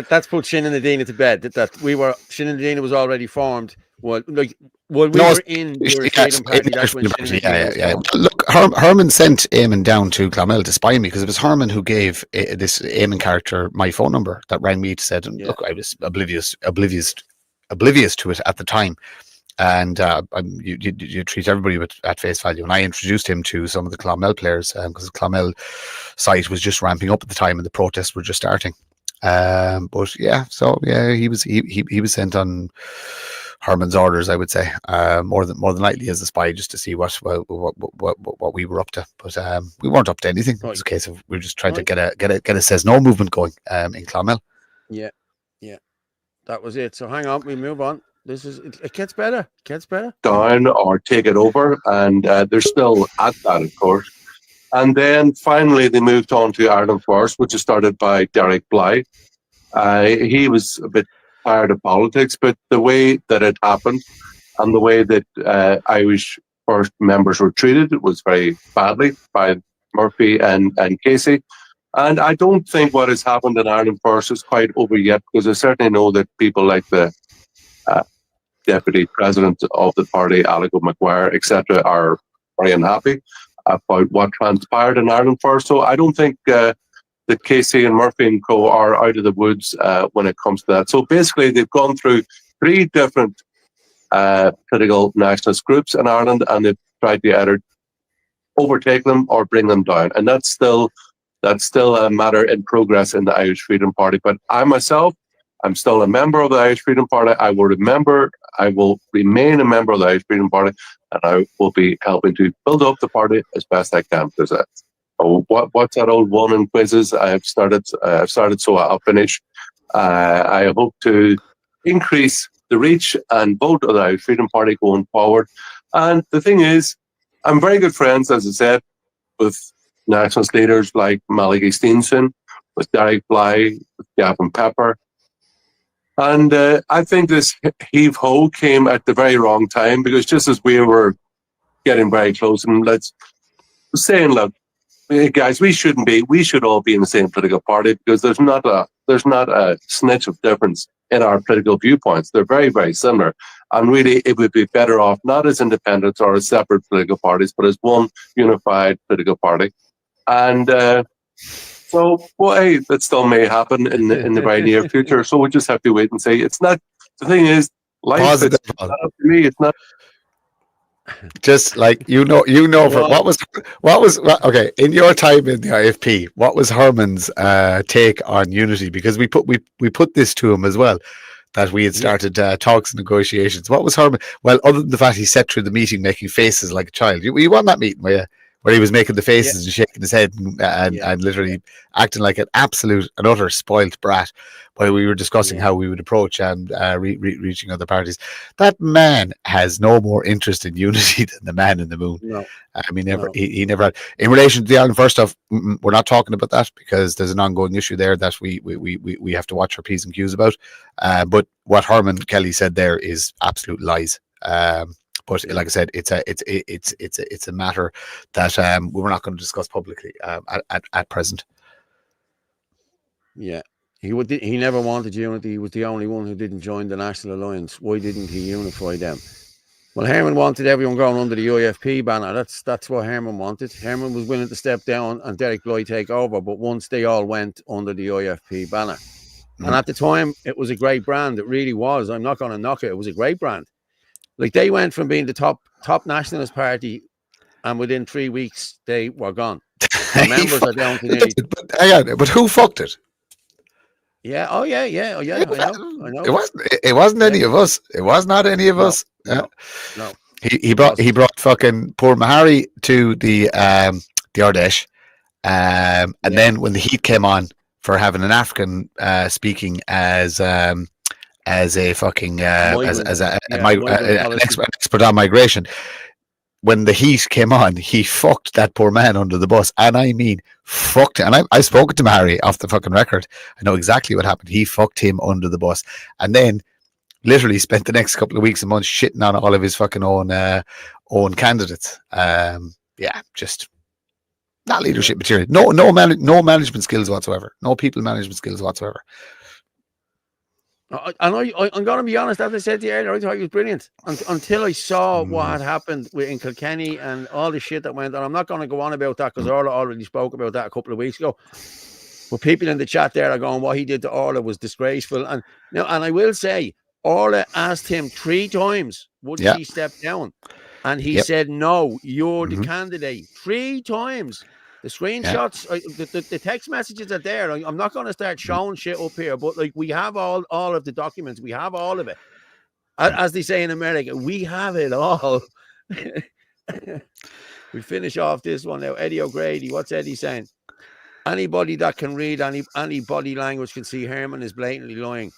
that's put Shinadina to bed. Shinadina was already formed. Well, we were in the Freedom Party. That's when Shinadina was formed. Look, Herman sent Eamon down to Clonmel to spy me because it was Herman who gave this Eamon character my phone number that rang me to said, look, I was oblivious to it at the time. And you treat everybody at face value. And I introduced him to some of the Clonmel players because the Clonmel site was just ramping up at the time and the protests were just starting. But yeah, so yeah, he was sent on Herman's orders, I would say, more than likely as a spy, just to see what we were up to. But we weren't up to anything. It was a case of we were just trying to get a says no movement going in Clonmel. Yeah, that was it. So hang on, we move on. It gets better. Down or take it over, and they're still at that, of course. And then finally they moved on to Ireland First, which is started by Derek Bly. He was a bit tired of politics, but the way that it happened and the way that Irish First members were treated was very badly by Murphy and Casey. And I don't think what has happened in Ireland First is quite over yet, because I certainly know that people like the deputy president of the party, Alec Maguire, etc., are very unhappy about what transpired in Ireland First. So I don't think that Casey and Murphy and co are out of the woods when it comes to that. So basically, they've gone through 3 different political nationalist groups in Ireland, and they've tried to either overtake them or bring them down. And that's still a matter in progress in the Irish Freedom Party. But I myself, I'm still a member of the Irish Freedom Party. I will remain a member of the Irish Freedom Party, and I will be helping to build up the party as best I can. Because what's that old one in quizzes? I've started, so I'll finish. I hope to increase the reach and vote of the Irish Freedom Party going forward. And the thing is, I'm very good friends, as I said, with nationalist leaders like Malachy Steenson, with Derek Bly, with Gavin Pepper. And I think this heave-ho came at the very wrong time, because just as we were getting very close, and saying, look, guys, we should all be in the same political party, because there's not a snitch of difference in our political viewpoints. They're very, very similar. And really, it would be better off not as independents or as separate political parties, but as one unified political party. And so, hey, that still may happen in the very near future. So we just have to wait and see. It's not. The thing is, life. It's not up to me. It's not. Just like what was okay in your time in the IFP, what was Herman's take on unity? Because we put this to him as well, that we had started talks and negotiations. What was Herman? Well, other than the fact he sat through the meeting making faces like a child. You won that meeting where he was making the faces and shaking his head and literally acting like an utter spoilt brat while we were discussing how we would approach and reaching other parties. That man has no more interest in unity than the man in the moon. No. I mean, he never had. In relation to the Ireland First stuff, we're not talking about that, because there's an ongoing issue there that we have to watch our P's and Q's about. But what Herman Kelly said there is absolute lies. But like I said, it's a matter that we're not going to discuss publicly at present. Yeah, he never wanted unity. He was the only one who didn't join the National Alliance. Why didn't he unify them? Well, Herman wanted everyone going under the IFP banner. That's what Herman wanted. Herman was willing to step down and Derek Bly take over. But once they all went under the IFP banner, and at the time it was a great brand. It really was. I'm not going to knock it. It was a great brand. Like, they went from being the top nationalist party, and within 3 weeks they were gone. The members are down to nearly. But who fucked it? Yeah. Oh yeah. I know. It wasn't any of us. It was not any of us. No. He brought fucking poor Mahari to the Ardèche, and then when the heat came on for having an African speaking as a fucking an expert on migration. When the heat came on, he fucked that poor man under the bus, and I mean fucked. And I've spoken to Harry off the fucking record. I know exactly what happened. He fucked him under the bus, and then literally spent the next couple of weeks and months shitting on all of his fucking own candidates. Just not leadership material. No management skills whatsoever. No people management skills whatsoever. I'm going to be honest, as I said to you earlier, I thought he was brilliant until I saw what had happened in Kilkenny and all the shit that went on. I'm not going to go on about that, because Orla already spoke about that a couple of weeks ago. But people in the chat there are going, what he did to Orla was disgraceful. And I will say, Orla asked him 3 times, would he step down? And he said, no, you're the candidate. 3 times. The screenshots, the text messages are there. I'm not going to start showing shit up here, but like, we have all of the documents. We have all of it. As they say in America, we have it all. We finish off this one now. Eddie O'Grady, what's Eddie saying? Anybody that can read any body language can see Herman is blatantly lying.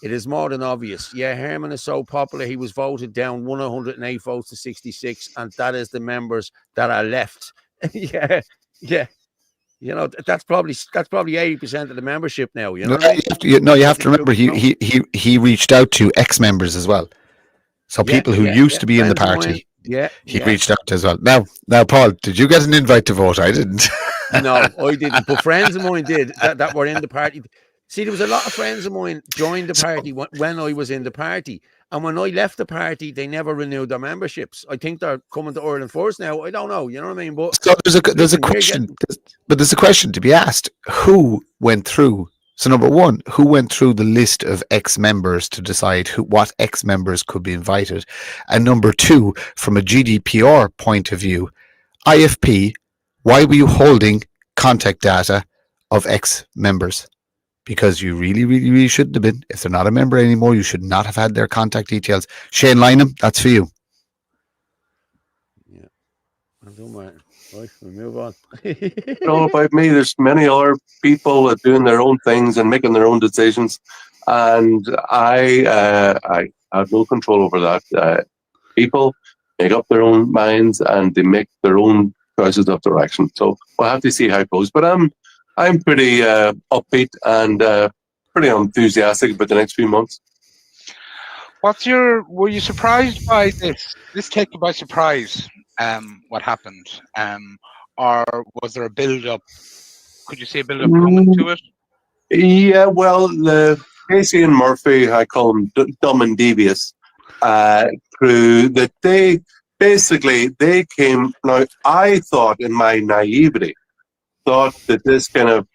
It is more than obvious. Yeah, Herman is so popular, he was voted down 108 votes to 66, and that is the members that are left. Yeah. You know, that's probably 80% of the membership now. You know No, what I mean? you have to remember he reached out to ex-members as well. So people who used to be in the party, he reached out to as well. Now, Paul, did you get an invite to vote? I didn't. No, I didn't. But friends of mine did that were in the party. See, there was a lot of friends of mine joined the party when I was in the party. And when I left the party, they never renewed their memberships. I think they're coming to Ireland first now. I don't know. You know what I mean? But so there's a question. But there's a question to be asked. Who went through? So number one, who went through the list of ex-members to decide what ex-members could be invited? And number two, from a GDPR point of view, IFP, why were you holding contact data of ex-members? Because you really, really, really shouldn't have been. If they're not a member anymore, you should not have had their contact details. Shane Lynham, that's for you. Yeah. I don't mind. Right, we'll move on. It's all about me. There's many other people that doing their own things and making their own decisions. And I have no control over that. People make up their own minds and they make their own choices of direction. So we'll have to see how it goes. But I'm pretty upbeat and pretty enthusiastic about the next few months. Were you surprised by this? This take you by surprise, what happened? Or was there a build-up? Could you see a build-up coming to it? Yeah, well, Casey and Murphy, I call them dumb and devious, through that they came. Now, I thought in my naivety, thought that this kind of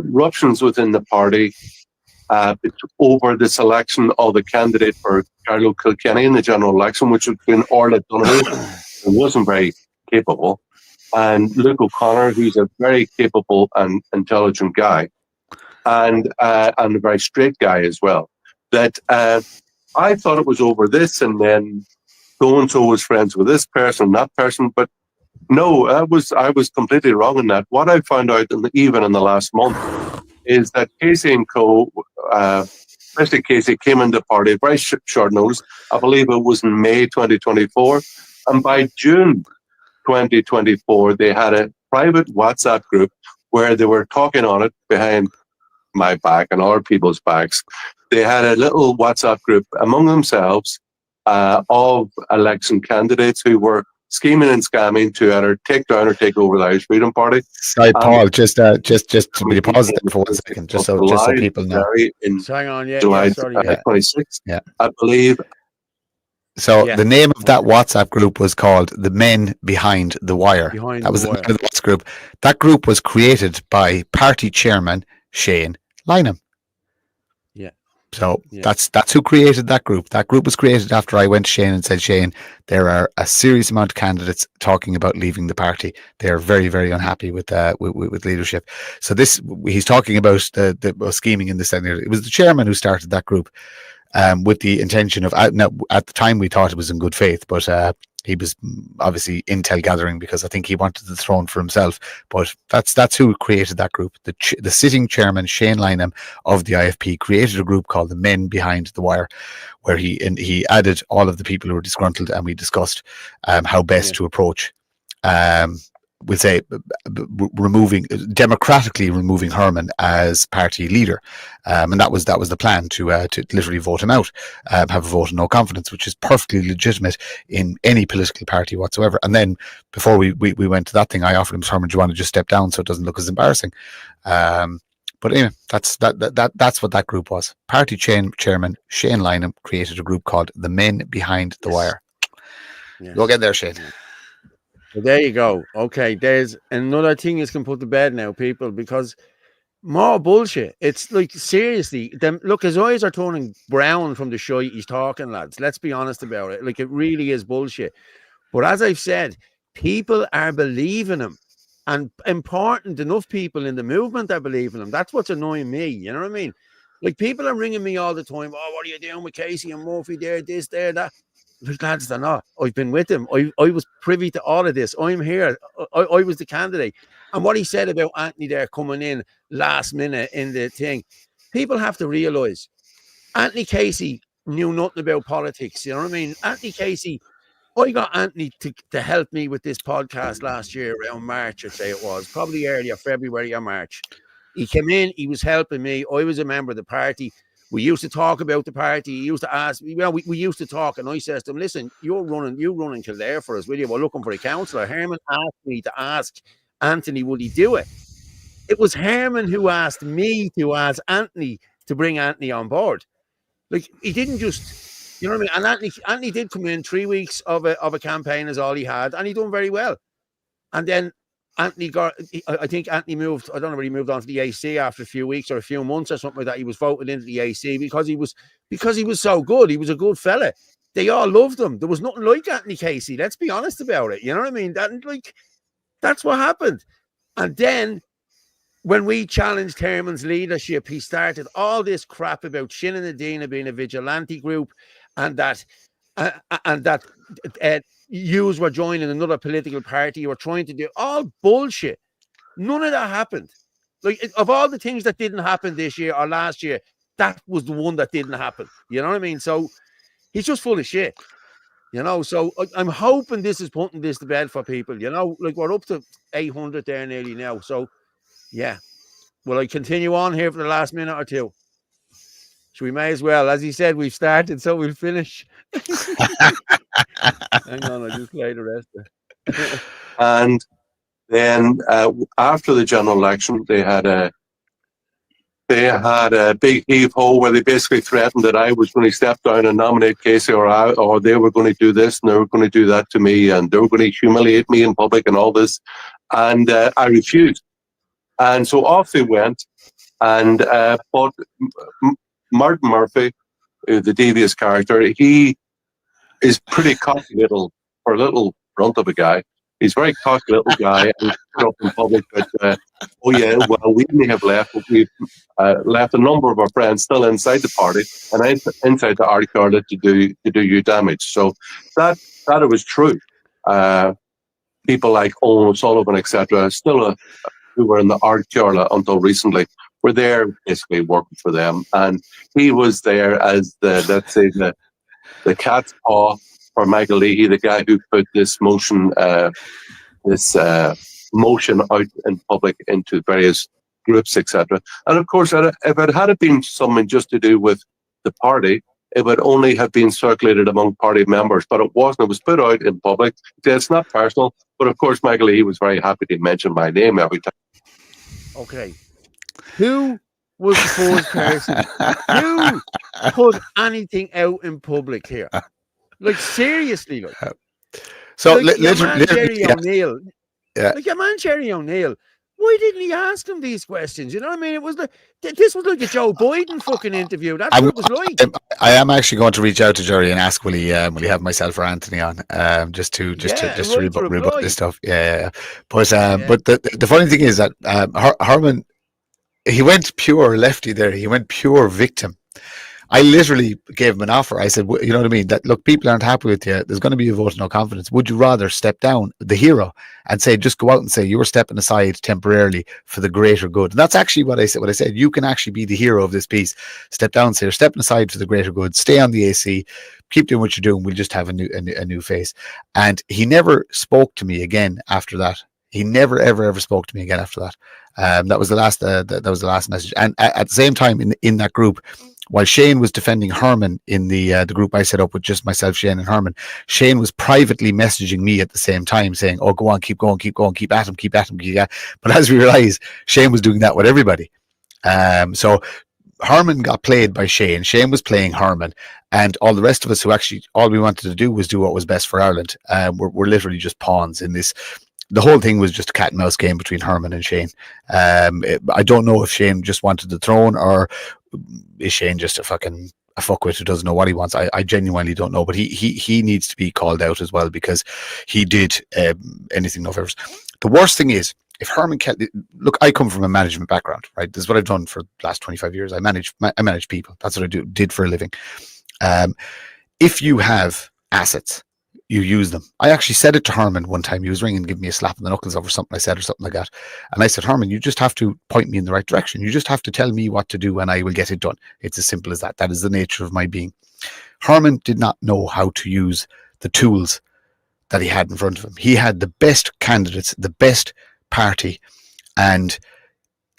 ruptions within the party over the selection of the candidate for Carlo Kilkenny in the general election, which had been Orla Donoghue, who wasn't very capable, and Luke O'Connor, who's a very capable and intelligent guy, and a very straight guy as well. That I thought it was over this, and then so-and-so was friends with this person, that person, but no, I was completely wrong in that. What I found out even in the last month is that Casey and Co, especially Casey, came into the party at very short notice. I believe it was in May 2024. And by June 2024, they had a private WhatsApp group where they were talking on it behind my back and other people's backs. They had a little WhatsApp group among themselves of election candidates who were scheming and scamming to either take down or take over the Irish Freedom Party. Sorry, Paul, just will you pause there for 1 second, just so people know. Hang on, July 26th, I believe. So the name of that WhatsApp group was called The Men Behind the Wire. That was the name of the WhatsApp group. That group was created by party chairman Shane Lynham. Yeah. So that's who created that group. That group was created after I went to Shane and said, Shane, there are a serious amount of candidates talking about leaving the party. They are very, very unhappy with leadership. So he's talking about the scheming in the Senate. It was the chairman who started that group with the intention of, at the time we thought it was in good faith, but he was obviously intel gathering because I think he wanted the throne for himself. But that's who created that group. The sitting chairman, Shane Lynham of the IFP, created a group called the Men Behind the Wire, where he added all of the people who were disgruntled, and we discussed how best to approach we'll say democratically removing Herman as party leader, and that was the plan, to literally vote him out, have a vote of no confidence, which is perfectly legitimate in any political party whatsoever. And then before we went to that thing, I offered him, Herman, do you want to just step down so it doesn't look as embarrassing? But anyway, that's what that group was. Party chairman Shane Lynham created a group called the Men Behind the Wire. Yes. Go get there, Shane. Well, there you go. Okay, there's another thing you can put to bed now, people, because more bullshit. It's like, seriously, look, his eyes are turning brown from the shite he's talking, lads. Let's be honest about it. Like, it really is bullshit. But as I've said, people are believing him, and important enough people in the movement are believing him. That's what's annoying me. You know what I mean? Like, people are ringing me all the time. Oh, what are you doing with Casey and Murphy there, this, there, that? Like, lads, they're not. I've been with him. I was privy to all of this. I'm here. I was the candidate. And what he said about Anthony there coming in last minute in the thing, people have to realise Anthony Casey knew nothing about politics. You know what I mean? Anthony Casey I got Anthony to help me with this podcast last year around March, I'd say it was, probably earlier February or March. He came in, he was helping me. I was a member of the party. We used to talk about the party. He used to ask me, well, we used to talk, and I says to him, listen, you're running Kildare for us, will you? We're looking for a councillor. Herman asked me to ask Anthony, would he do it? It was Herman who asked me to ask Anthony to bring Anthony on board. Like, he didn't just, you know what I mean? And Anthony did come in 3 weeks of a campaign is all he had, and he done very well. And then Anthony I think Anthony moved, I don't know whether he moved on to the AC after a few weeks or a few months or something like that. He was voted into the AC because he was so good. He was a good fella. They all loved him. There was nothing like Anthony Casey. Let's be honest about it. You know what I mean? That's what happened. And then when we challenged Herman's leadership, he started all this crap about Shinadina being a vigilante group, and that yous were joining another political party. You were trying to do all bullshit. None of that happened. Like, of all the things that didn't happen this year or last year, that was the one that didn't happen. You know what I mean? So he's just full of shit. You know, so I'm hoping this is putting this to bed for people. You know, like, we're up to 800 there nearly now. So, yeah. Will I continue on here for the last minute or two? So we may as well. As he said, we've started, so we'll finish. Hang on, I'll just play the rest of it. And then after the general election, they had a big heave-ho where they basically threatened that I was going to step down and nominate Casey, or they were going to do this and they were going to do that to me, and they were going to humiliate me in public and all this. And I refused. And so off they went. And but Martin Murphy, the devious character, he is pretty cocky little runt of a guy. He's a very cocky little guy, and he's put up in public that, oh yeah, well, we may have left, but we've left a number of our friends still inside the party and inside the Art Garda to do you damage. So that it was true. People like Owen O'Sullivan, etc., who were in the Art Garda until recently, were there basically working for them, and he was there as the cat's paw for Michael Leahy, the guy who put this motion out in public into various groups, etc. And of course, if it had been something just to do with the party, it would only have been circulated among party members, but it wasn't. It was put out in public. It's not personal, but of course, Michael Leahy was very happy to mention my name every time. Okay. Who was the first person who put anything out in public here? Like, seriously, like. So like your man Jerry yeah. O'Neill. Yeah. Like your man Jerry O'Neill. Why didn't he ask him these questions? You know what I mean? It was this was like a Joe Biden fucking interview. That's what it was like. I am actually going to reach out to Jerry and ask will he have myself or Anthony on just to rebut this stuff. Yeah. But the funny thing is that Herman, he went pure lefty there. He went pure victim. I literally gave him an offer. I said, you know what I mean? That look, people aren't happy with you. There's going to be a vote of no confidence. Would you rather step down, the hero, and say, just go out and say you were stepping aside temporarily for the greater good? And that's actually what I said. What I said, you can actually be the hero of this piece. Step down and say you're stepping aside for the greater good. Stay on the AC. Keep doing what you're doing. We'll just have a new face. And he never spoke to me again after that. He never ever spoke to me again after that. That was the last. That was the last message. And at the same time, in that group, while Shane was defending Herman in the group I set up with just myself, Shane and Herman, Shane was privately messaging me at the same time saying, oh, go on, keep going, keep at him. But as we realized, Shane was doing that with everybody. So Herman got played by Shane. Shane was playing Herman, and all the rest of us who actually, all we wanted to do was do what was best for Ireland. We're literally just pawns in this. The whole thing was just a cat and mouse game between Herman and Shane. I don't know if Shane just wanted the throne, or is Shane just a fuckwit who doesn't know what he wants. I genuinely don't know, but he needs to be called out as well, because he did anything no favors. The worst thing is, if Herman look, I come from a management background, right? This is what I've done for the last 25 years. I manage people. That's what I did for a living. If you have assets, you use them. I actually said it to Herman one time. He was ringing and giving me a slap in the knuckles over something I said or something like that. And I said, Herman, you just have to point me in the right direction. You just have to tell me what to do and I will get it done. It's as simple as that. That is the nature of my being. Herman did not know how to use the tools that he had in front of him. He had the best candidates, the best party, and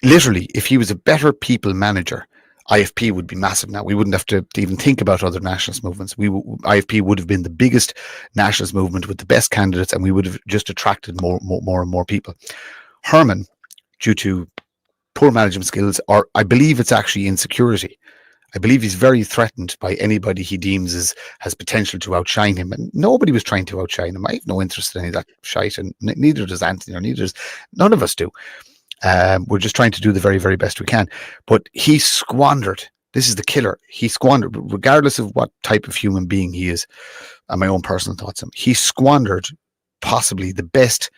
literally, if he was a better people manager, IFP would be massive now. We wouldn't have to even think about other nationalist movements. IFP would have been the biggest nationalist movement with the best candidates, and we would have just attracted more and more people. Herman, due to poor management skills, or I believe it's actually insecurity. I believe he's very threatened by anybody he deems has potential to outshine him. And nobody was trying to outshine him. I have no interest in any of that shite, and neither does Anthony, or none of us do. We're just trying to do the very, very best we can. But he squandered. This is the killer. He squandered, regardless of what type of human being he is, and my own personal thoughts on him. He squandered possibly the best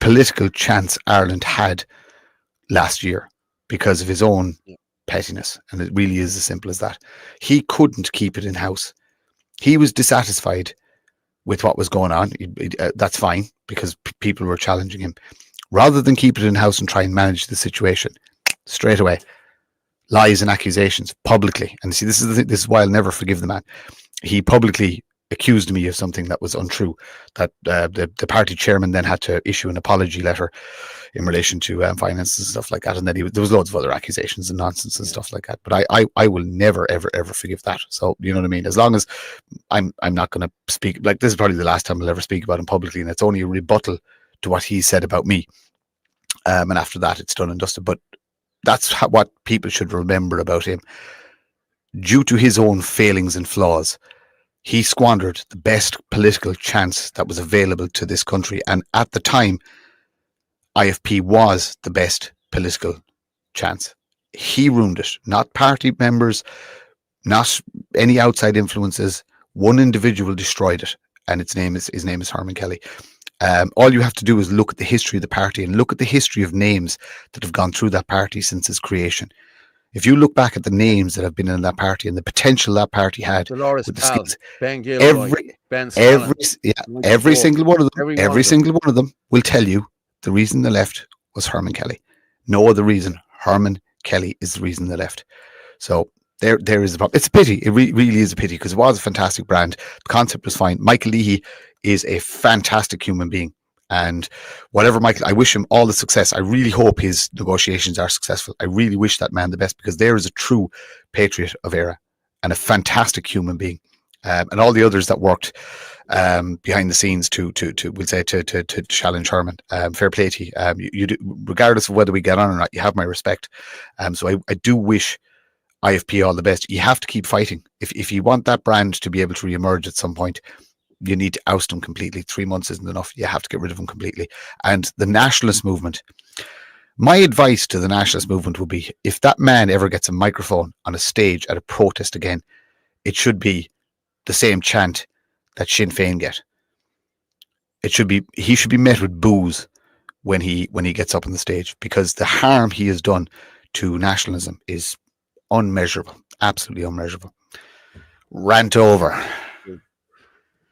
political chance Ireland had last year because of his own pettiness. And it really is as simple as that. He couldn't keep it in house. He was dissatisfied with what was going on. That's fine, because people were challenging him. Rather than keep it in house and try and manage the situation, straight away, lies and accusations publicly. And see, this is why I'll never forgive the man. He publicly accused me of something that was untrue. That the party chairman then had to issue an apology letter in relation to finances and stuff like that. And then there was loads of other accusations and nonsense and stuff like that. But I will never ever forgive that. So you know what I mean. As long as I'm not going to speak, like, this is probably the last time I'll ever speak about him publicly, and it's only a rebuttal to what he said about me. And after that, it's done and dusted. But that's what people should remember about him. Due to his own failings and flaws, he squandered the best political chance that was available to this country. And at the time, IFP was the best political chance. He ruined it. Not party members, not any outside influences. One individual destroyed it, and his name is Herman Kelly. All you have to do is look at the history of the party and look at the history of names that have gone through that party since its creation. If you look back at the names that have been in that party and the potential that party had, Dolores with the Powell, skills, Ben Gilroy, Ben Scanlon, every single one of them will tell you the reason they left was Herman Kelly. No other reason. Herman Kelly is the reason they left. So there is the problem. It's a pity. It really is a pity, because it was a fantastic brand. The concept was fine. Michael Leahy is a fantastic human being. And whatever Michael, I wish him all the success. I really hope his negotiations are successful. I really wish that man the best, because there is a true patriot of ERA and a fantastic human being. And all the others that worked behind the scenes to challenge Herman. Fair play to you. You do, regardless of whether we get on or not, you have my respect. So I do wish IFP all the best. You have to keep fighting. If you want that brand to be able to reemerge at some point, you need to oust him completely. 3 months isn't enough. You have to get rid of him completely. And the nationalist movement, my advice to the nationalist movement would be, if that man ever gets a microphone on a stage at a protest again, it should be the same chant that Sinn Féin get. He should be met with boos when he gets up on the stage, because the harm he has done to nationalism is unmeasurable, absolutely unmeasurable. Rant over.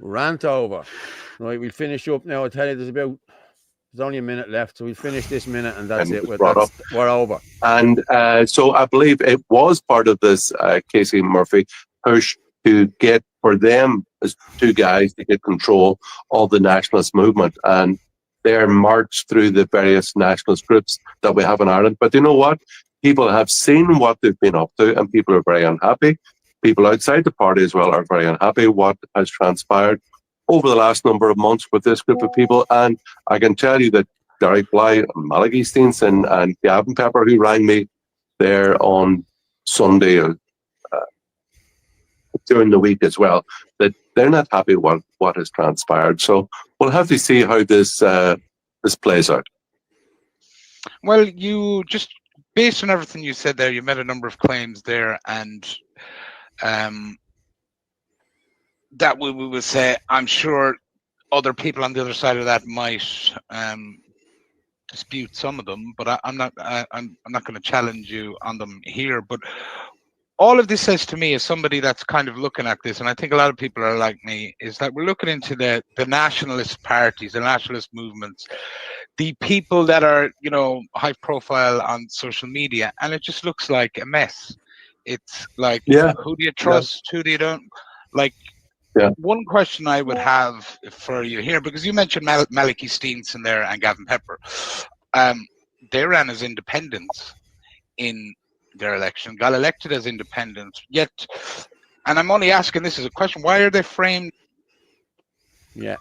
Right, we'll finish up now. I tell you, there's only a minute left, so we'll finish this minute, and that's it. We're over. And so I believe it was part of this Casey Murphy push to get, for them as two guys, to get control of the nationalist movement and their march through the various nationalist groups that we have in Ireland. But you know what? People have seen what they've been up to, and people are very unhappy. People outside the party as well are very unhappy what has transpired over the last number of months with this group of people. And I can tell you that Derek Bly, Malachy Steenson and Gavin Pepper, who rang me there on Sunday during the week as well, that they're not happy with what has transpired. So we'll have to see how this plays out. Well, you just, based on everything you said there, you made a number of claims there, and that we will say, I'm sure other people on the other side of that might dispute some of them, but I'm not going to challenge you on them here. But all of this says to me, as somebody that's kind of looking at this, and I think a lot of people are like me, is that we're looking into the nationalist parties, the nationalist movements, the people that are, high profile on social media, and it just looks like a mess. It's like, who do you trust? Who do you don't? Like, One question I would have for you here, because you mentioned Malachy Steenson there and Gavin Pepper. They ran as independents in their election, got elected as independents, yet, and I'm only asking this as a question, why are they framed? Yeah.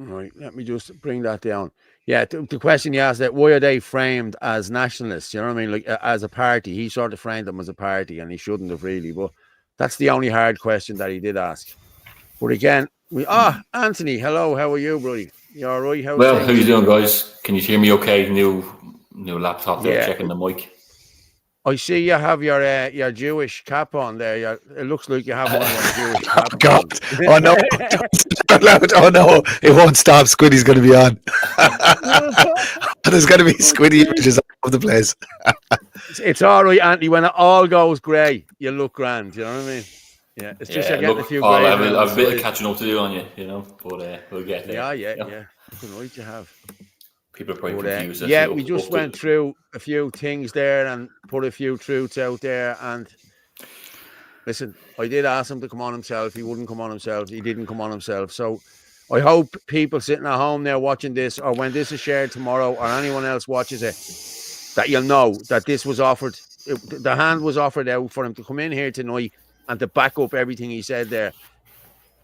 All right, let me just bring that down. Yeah, the question you asked, that why are they framed as nationalists? You know what I mean? Like as a party, he sort of framed them as a party, and he shouldn't have really. But that's the only hard question that he did ask. But again, Anthony, hello, how are you, buddy? You all right? How you doing, guys? Can you hear me okay? New laptop there, checking the mic. I see you have your Jewish cap on there. It looks like you have one of them Jewish caps. Oh God! Oh no! Oh no! It won't stop. Squiddy's going to be on. There's going to be Squiddy images all over the place. It's all right, Anthony. When it all goes grey, you look grand. You know what I mean? Yeah, it's just you're getting a few. I have a bit of catching up to do on you, you know, but we'll get there. Yeah. Good night you have. People are probably confused. We just went through a few things there and put a few truths out there. And listen, I did ask him to come on himself. He wouldn't come on himself. He didn't come on himself. So I hope people sitting at home there watching this, or when this is shared tomorrow, or anyone else watches it, that you'll know that this was offered. The hand was offered out for him to come in here tonight and to back up everything he said there.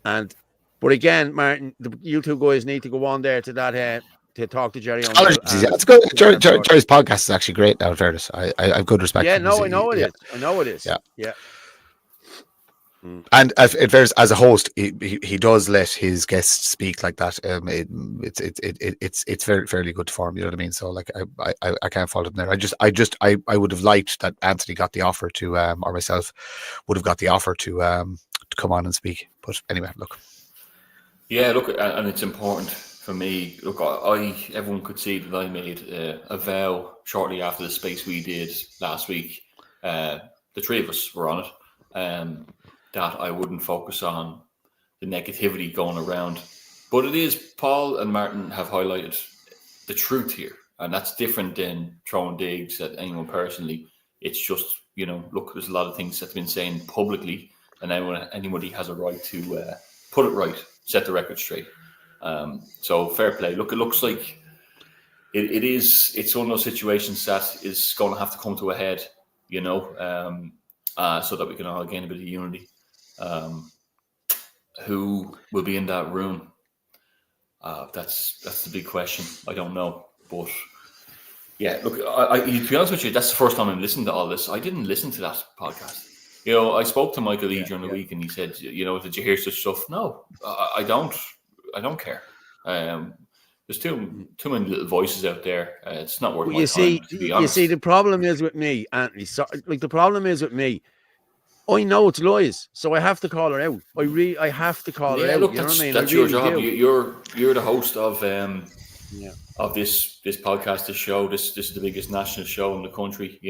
But again, Martin, you two guys need to go on there to that to talk to Jerry. That's good. Jerry's podcast is actually great now, Curtis. I have good respect. Yeah, no, I know it is. I know it is. Yeah. And it varies as a host. He does let his guests speak like that. It's very fairly good form. You know what I mean? So like I can't fault him there. I would have liked that Anthony got the offer to or myself would have got the offer to come on and speak. But anyway, look. Yeah, look, and it's important for me. Look, everyone could see that I made a vow shortly after the space we did last week. The three of us were on it. That I wouldn't focus on the negativity going around. But it is, Paul and Martin have highlighted the truth here. And that's different than throwing digs at anyone personally. It's just, look, there's a lot of things that's been saying publicly, and anybody has a right to put it right, set the record straight. So fair play. Look, it looks like it's one of those situations that is going to have to come to a head, so that we can all gain a bit of unity. Who will be in that room? That's the big question. I don't know, but yeah. Look, to be honest with you, that's the first time I'm listening to all this. I didn't listen to that podcast. I spoke to Michael Lee during the week, and he said, did you hear such stuff? No, I don't. I don't care. There's too many little voices out there. It's not worth my time, to be honest. You see, the problem is with me, Anthony. So, the problem is with me. I know it's lies, so I have to call her out. I have to call her out. Look, that's your job. You're the host of this podcast, this show. This is the biggest national show in the country.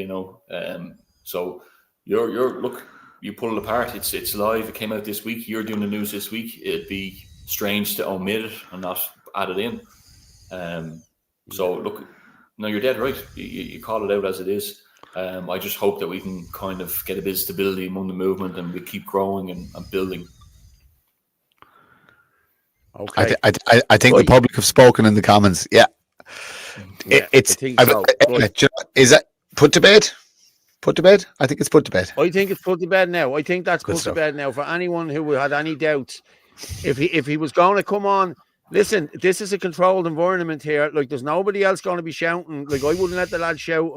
So you're look. You pull it apart. It's live. It came out this week. You're doing the news this week. It'd be strange to omit it and not add it in. So look, no, you're dead right. You call it out as it is. I just hope that we can kind of get a bit of stability among the movement and we keep growing and building. Okay. I think the public have spoken in the comments. Yeah. Is that put to bed? Put to bed? I think it's put to bed. I think it's put to bed now. I think that's put to bed now. For anyone who had any doubts, if he was going to come on, listen, this is a controlled environment here. Like, there's nobody else going to be shouting. Like, I wouldn't let the lad shout.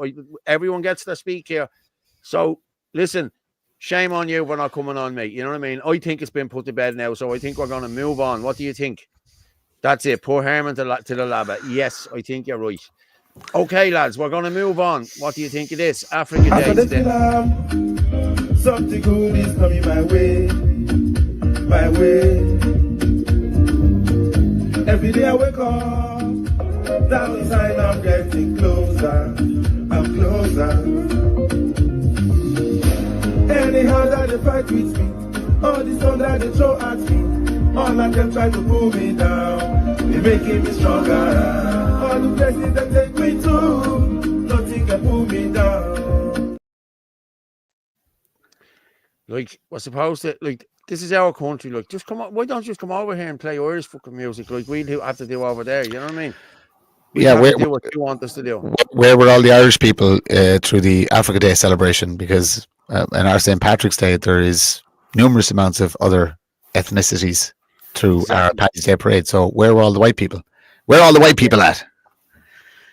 Everyone gets to speak here. So, listen, shame on you for not coming on, mate. You know what I mean? I think it's been put to bed now, so I think we're going to move on. What do you think? That's it. Poor Herman to the lab. Yes, I think you're right. Okay, lads, we're going to move on. What do you think of this? Africa Day today. Something good is coming my way. My way. Every day I wake up, down inside I'm getting closer, I'm closer. Anyhow that they fight with me, all the stone that they throw at me, all of them try to pull me down, they making me stronger. All the places that take me to, nothing can pull me down. Like, we're supposed to, like, this is our country. Like, just come on. Why don't you just come over here and play Irish fucking music like we have to do over there? You know what I mean? We Yeah, have to do what you want us to do. where were all the Irish people through the Africa Day celebration? Because in our St. Patrick's Day, there is numerous amounts of other ethnicities through our Paddy's Day parade. So where were all the white people? Where are all the white people at?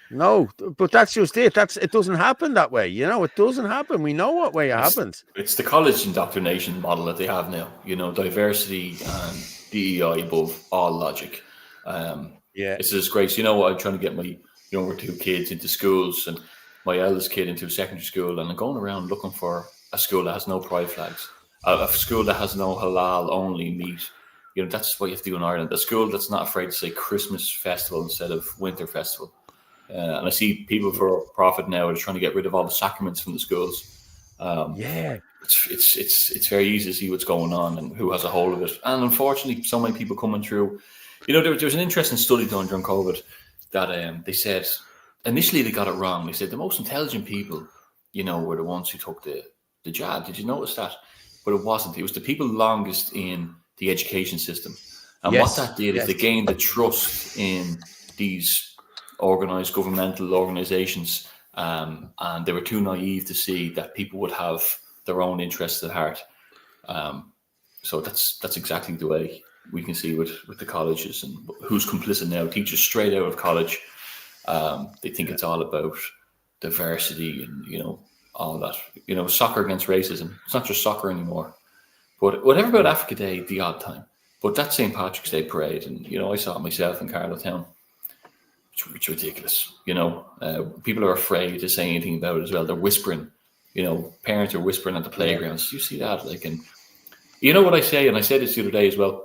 No, but that's just it. It doesn't happen that way. You know, it doesn't happen. We know what way it happens. It's the college indoctrination model that they have now. You know, diversity and DEI above all logic. It's a disgrace. You know what? I'm trying to get my younger two kids into schools and my eldest kid into a secondary school, and I'm going around looking for a school that has no pride flags, a school that has no halal only meat. You know, that's what you have to do in Ireland. A school that's not afraid to say Christmas festival instead of winter festival. And I see people for profit now are trying to get rid of all the sacraments from the schools. It's very easy to see what's going on and who has a hold of it. And unfortunately, so many people coming through. You know, there was an interesting study done during COVID that they said initially they got it wrong. They said the most intelligent people, you know, were the ones who took the jab. Did you notice that? But it wasn't. It was the people longest in the education system. And what that did is they gained the trust in these organized governmental organizations, and they were too naive to see that people would have their own interests at heart. So that's exactly the way we can see with the colleges and who's complicit now. Teachers straight out of college, they think it's all about diversity and, you know, all that. You know, soccer against racism. It's not just soccer anymore. But whatever about Africa Day, the odd time. But that St. Patrick's Day parade, and, you know, I saw it myself in Carlow. It's ridiculous. You know, people are afraid to say anything about it as well. They're whispering. You know, parents are whispering at the playgrounds. You see that? Like, and you know what I say, and I said this the other day as well.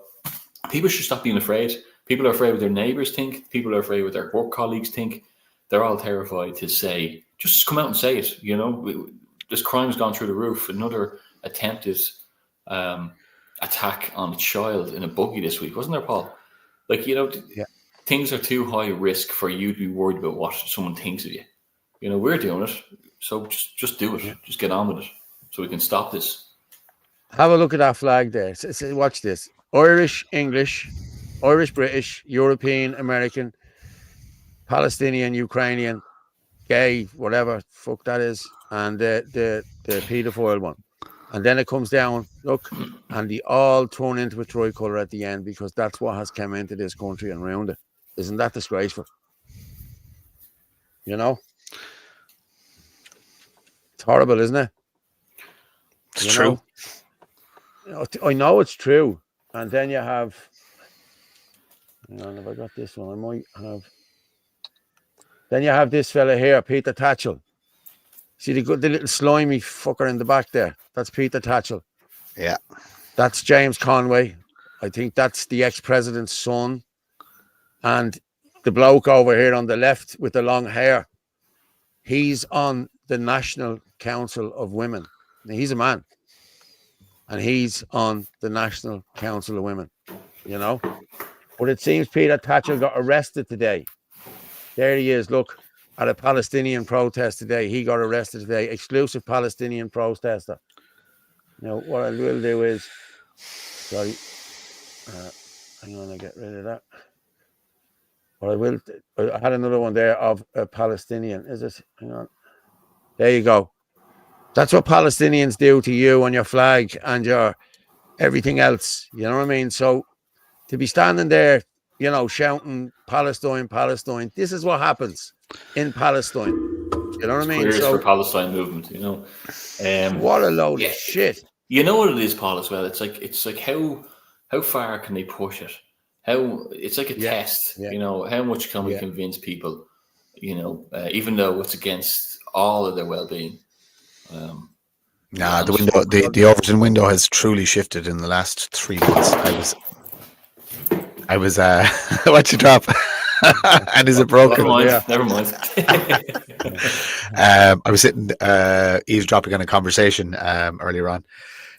People should stop being afraid. People are afraid what their neighbours think. People are afraid what their work colleagues think. They're all terrified to say, just come out and say it. You know, this crime's gone through the roof. Another attempted attack on a child in a buggy this week, wasn't there, Paul? Like, you know, things are too high risk for you to be worried about what someone thinks of you. You know, we're doing it, so just do it. Just get on with it, so we can stop this. Have a look at that flag there. Watch this: Irish, English, Irish, British, European, American, Palestinian, Ukrainian, gay, whatever fuck that is, and the paedophile one. And then it comes down, look, and they all turn into a tricolour at the end because that's what has come into this country and ruined it. Isn't that disgraceful? You know? It's horrible, isn't it? It's true. I know it's true. And then you have, hang on, have I got this one? I might have. Then you have this fella here, Peter Tatchell. See the little slimy fucker in the back there? That's Peter Tatchell. Yeah. That's James Conway. I think that's the ex-president's son. And the bloke over here on the left with the long hair, he's on the National Council of Women. Now, he's a man. And he's on the National Council of Women, you know? But it seems Peter Tatchell got arrested today. There he is, look. At a Palestinian protest today. He got arrested today. Exclusive Palestinian protester. Now, what I will do is, sorry, hang on, I'll get rid of that. I had another one there of a Palestinian. Is it? Hang on. There you go. That's what Palestinians do to you on your flag and your everything else. You know what I mean? So to be standing there, you know, shouting Palestine, Palestine, this is what happens in Palestine. You know what I mean? So for Palestine movement, you know. What a load of shit. You know what it is, Paul, as well. It's like how far can they push it? It's like a test. You know, how much can we convince people? You know, even though it's against all of their well-being. The Overton window has truly shifted in the last 3 months. I was what you drop? And is it broken? Never mind. I was sitting eavesdropping on a conversation earlier on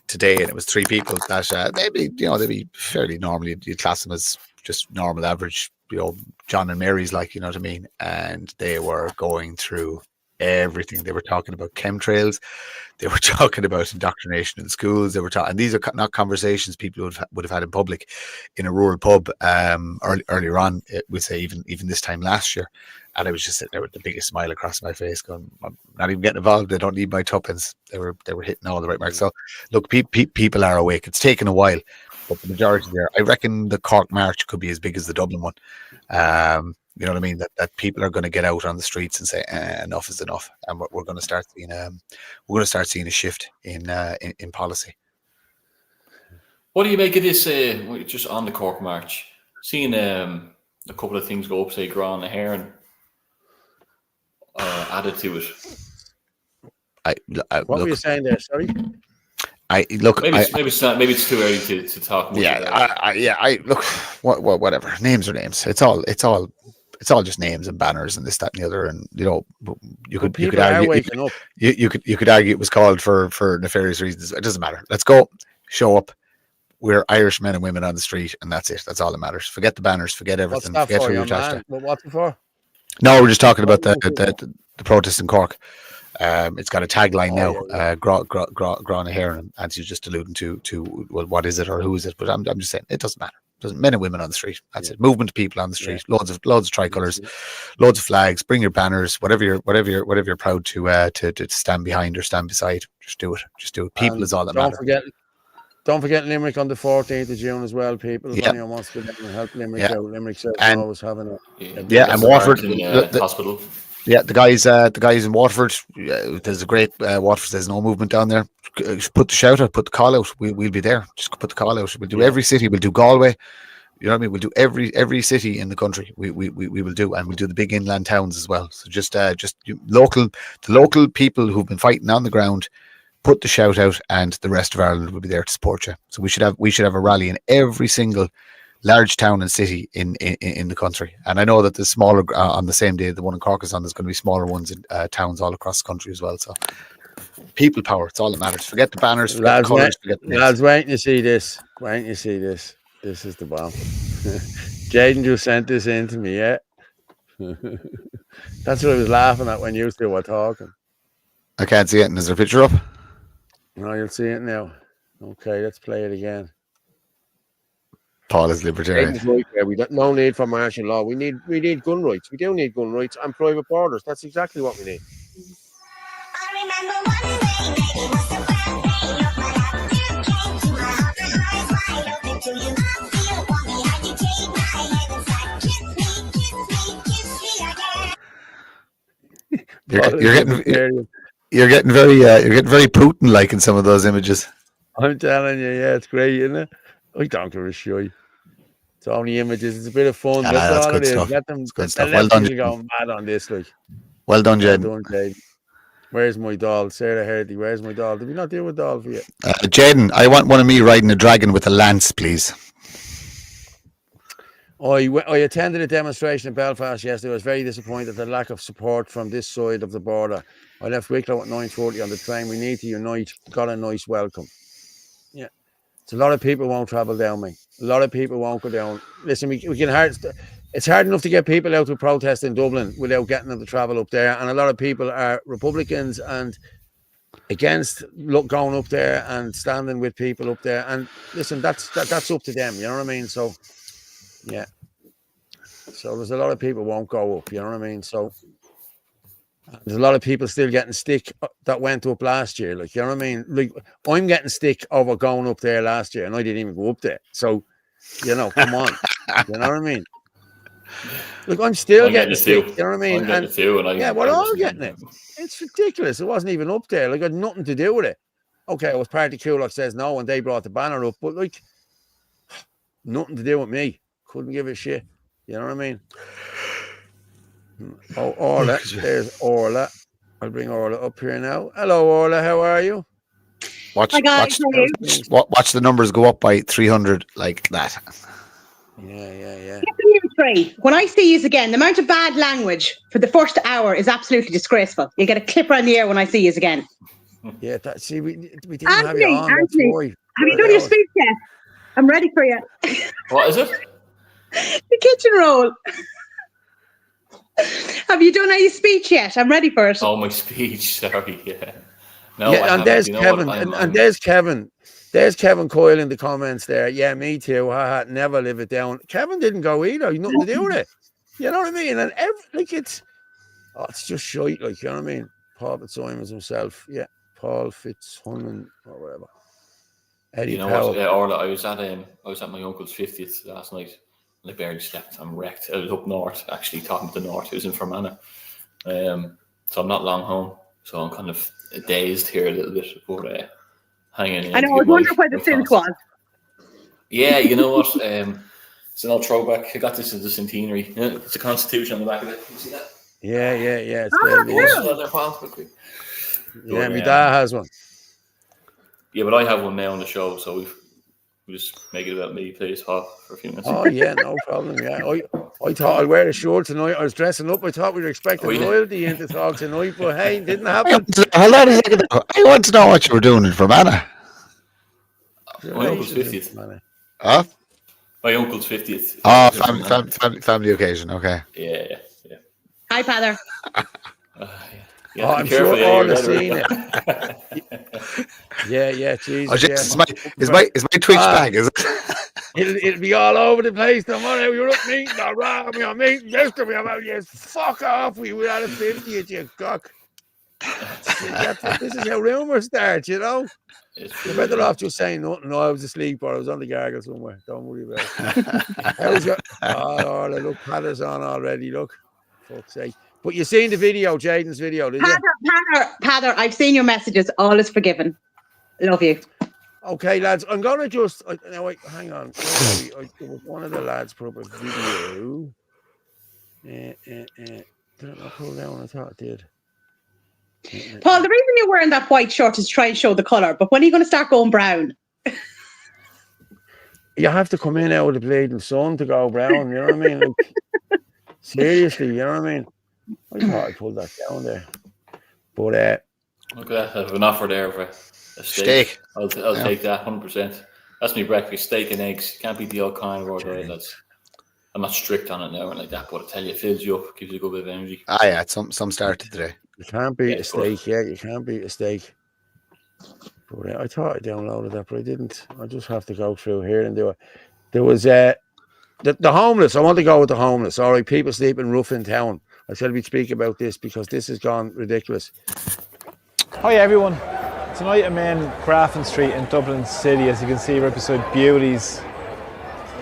today, and it was 3 people that they'd be fairly normally, you'd class them as just normal average, you know, John and Mary's, like, you know what I mean, and they were going through everything. They were talking about chemtrails. They were talking about indoctrination in schools. They were talking, and these are not conversations people would have had in public in a rural pub earlier on. We say even this time last year, and I was just sitting there with the biggest smile across my face, going, "I'm not even getting involved. They don't need my tuppence." They were hitting all the right marks. So look, people are awake. It's taken a while, but the majority there. I reckon the Cork March could be as big as the Dublin one. You know what I mean? That people are going to get out on the streets and say enough is enough, and we're going to start seeing a shift in policy. What do you make of this? Just on the Cork March, seeing a couple of things go up, say Gran and Herman added to it. What were you saying there? Sorry. Maybe it's too early to talk. Look, whatever. Names are names. It's all just names and banners and this, that, and the other. And you could argue it was called for nefarious reasons. It doesn't matter. Let's go. Show up. We're Irish men and women on the street, and that's it. That's all that matters. Forget the banners. Forget everything. What's that forget for, who you're attached to. What's it for? No, we're just talking about the protest in Cork. It's got a tagline now, Gran Herman, and you're just alluding to well, what is it or who is it? But I'm just saying it doesn't matter. Men and women on the street. That's it. Movement of people on the street. Loads of tricolours, loads of flags. Bring your banners. Whatever you're proud to stand behind or stand beside. Just do it. Just do it. People is all that matters. Don't forget Limerick on the 14th of June as well, people. If anyone wants to help Limerick out, Limerick's always having and Waterford hospital. Yeah, the guys in Waterford. There's a great Waterford. There's no movement down there. Put the shout out, put the call out. We'll be there. Just put the call out. We'll do every city. We'll do Galway. You know what I mean? We'll do every city in the country. We will do, and we'll do the big inland towns as well. So the local people who've been fighting on the ground. Put the shout out, and the rest of Ireland will be there to support you. So we should have a rally in every single large town and city in the country. And I know that the smaller on the same day the one in Cork is on, there's going to be smaller ones in towns all across the country as well. So people power, it's all that matters. Forget the banners, forget the colours, forget the names. Lads, wait to see this. Wait to see this. This is the bomb. Jaden just sent this in to me. Yeah, that's what I was laughing at when you two were talking. I can't see it. And is there a picture up? No, you'll see it now. Okay, let's play it again. Paul is libertarian. Right there. We got no need for martial law. We need gun rights. We do need gun rights and private borders. That's exactly what we need. I remember one day, maybe was the first day of my life. You came to my heart, my eyes wide open to you. I feel warm behind you, take my hand inside. Kiss me again. You're getting very Putin-like in some of those images. I'm telling you, yeah, it's great, isn't it? I don't give a shit. It's only images. It's a bit of fun. That's all it is. Stuff. Let them well done. Go mad on this. Well done, Jaden. Where's my doll? Sarah Hardy, where's my doll? Did we not deal with doll for you? Jaden, I want one of me riding a dragon with a lance, please. I attended a demonstration in Belfast yesterday. I was very disappointed at the lack of support from this side of the border. I left Wicklow at 9:40 on the train. We need to unite. Got a nice welcome. Yeah. It's a lot of people won't travel down, mate. A lot of people won't go down. Listen, we can it's hard enough to get people out to protest in Dublin without getting them to travel up there. And a lot of people are Republicans and against going up there and standing with people up there. And listen, that's up to them. You know what I mean? So, yeah. So there's a lot of people won't go up. You know what I mean? So there's a lot of people still getting stick that went up last year. Like, you know what I mean? Like, I'm getting stick over going up there last year, and I didn't even go up there. So, you know, come on. You know what I mean? Look, I'm still getting stick. You know what I mean? We're all getting it. It's ridiculous. It wasn't even up there. Like, I had nothing to do with it. Okay, it was Party Cool says no, and they brought the banner up, but like, nothing to do with me. Couldn't give a shit. You know what I mean? Oh, Orla. There's Orla. I'll bring Orla up here now. Hello, Orla. How are you? Watch the numbers go up by 300 like that. Yeah. When I see you again, the amount of bad language for the first hour is absolutely disgraceful. You get a clip around the ear when I see you again. Yeah, we didn't have you on. Anthony, have you done your speech yet? I'm ready for you. What is it? The kitchen roll. Have you done any speech yet? I'm ready for it. Oh, my speech. Sorry. Yeah. No, I Yeah, and haven't. there's You know Kevin, what? and there's Kevin. There's Kevin Coyle in the comments there. Yeah, me too. Haha, never live it down. Kevin didn't go either. He's nothing to do with it. You know what I mean? And it's just shite. Like, you know what I mean? Paul Fitzsimons himself. Yeah, Paul Fitzsimons or whatever. Eddie You know Powell. what? Orla, I was at my uncle's 50th last night, and I barely slept. I'm wrecked. I was up north, actually talking to the north. It was in Fermanagh. So I'm not long home. So I'm kind of dazed here a little bit, but hanging in. I know. I was wondering where the synth was. Yeah, you know what? It's an old throwback. I got this as a centenary. Yeah, it's a constitution on the back of it. Can you see that? Yeah. It's But, my dad has one. Yeah, but I have one now on the show, so we just make it about me, please, for a few minutes. Oh yeah, no problem. Yeah, I thought I'd wear a shirt tonight. I was dressing up. I thought we were expecting royalty in to talk tonight, but hey, it didn't happen. Hold on a second. I want to know what you were doing in Fermanagh. My uncle's 50th. Huh? My uncle's 50th. Oh, family occasion. Okay. Yeah. Hi, Father. Yeah, I'm sure all have seen it. Yeah, Jesus. Oh, Jesus, is my Twitch bag? Is it? It'll be all over the place. No matter you're up meeting or wrong, you're meeting yesterday about you. Fuck off. We were at a 50th, you cock. This is how rumours start, you know. You're better off just saying nothing. No, I was asleep or I was on the gargle somewhere. Don't worry about it. How's your... Oh, look, Patter's on already. Look, fuck's sake. But you've seen the video, Jaden's video, did you? Pather, I've seen your messages. All is forgiven. Love you. Okay, lads, I'm going to just... Now, wait, hang on. One of the lads put up a video. Did it not pull down? I thought it did. Paul, the reason you're wearing that white shirt is to try and show the colour, but when are you going to start going brown? You have to come in out of the bleeding sun to go brown, you know what I mean? Like, seriously, you know what I mean? I thought I pulled that down there. But look at that. I have an offer there for a steak. I'll take that 100%. That's my breakfast, steak and eggs. Can't beat the old carnivore diet, lads. I'm not strict on it now and like that, but I tell you, it fills you up, gives you a good bit of energy. Ah, yeah, some started today. You can't beat a steak. Yeah, you can't beat a steak. But I thought I downloaded that, but I didn't. I just have to go through here and do it. There was the homeless. I want to go with the homeless. All right, people sleeping rough in town. I said we'd speak about this because this has gone ridiculous. Hi everyone. Tonight I'm in Grafton Street in Dublin City, as you can see, right beside Beauty's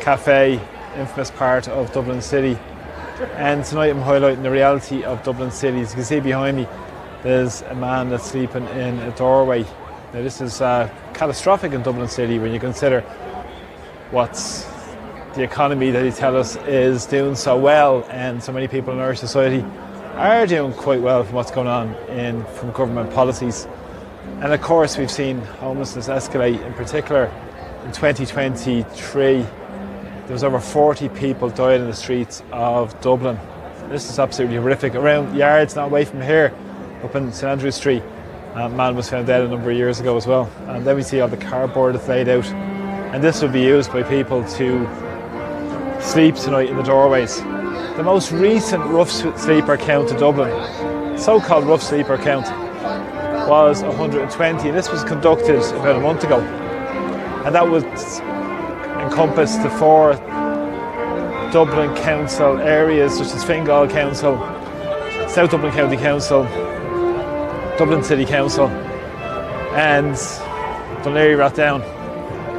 Cafe, infamous part of Dublin City. And tonight I'm highlighting the reality of Dublin City. As you can see behind me, there's a man that's sleeping in a doorway. Now this is catastrophic in Dublin City when you consider what's the economy that they tell us is doing so well, and so many people in our society are doing quite well from what's going on from government policies. And of course we've seen homelessness escalate. In particular in 2023 there was over 40 people died in the streets of Dublin. This is absolutely horrific. Around yards not away from here, up in St Andrew Street, a man was found dead a number of years ago as well. And then we see all the cardboard that's laid out, and this would be used by people to sleep tonight in the doorways. The most recent rough sleeper count in Dublin, so-called rough sleeper count, was 120, and this was conducted about a month ago, and that would encompass the 4 Dublin Council areas such as Fingal Council, South Dublin County Council, Dublin City Council and Dunleary Rathdown.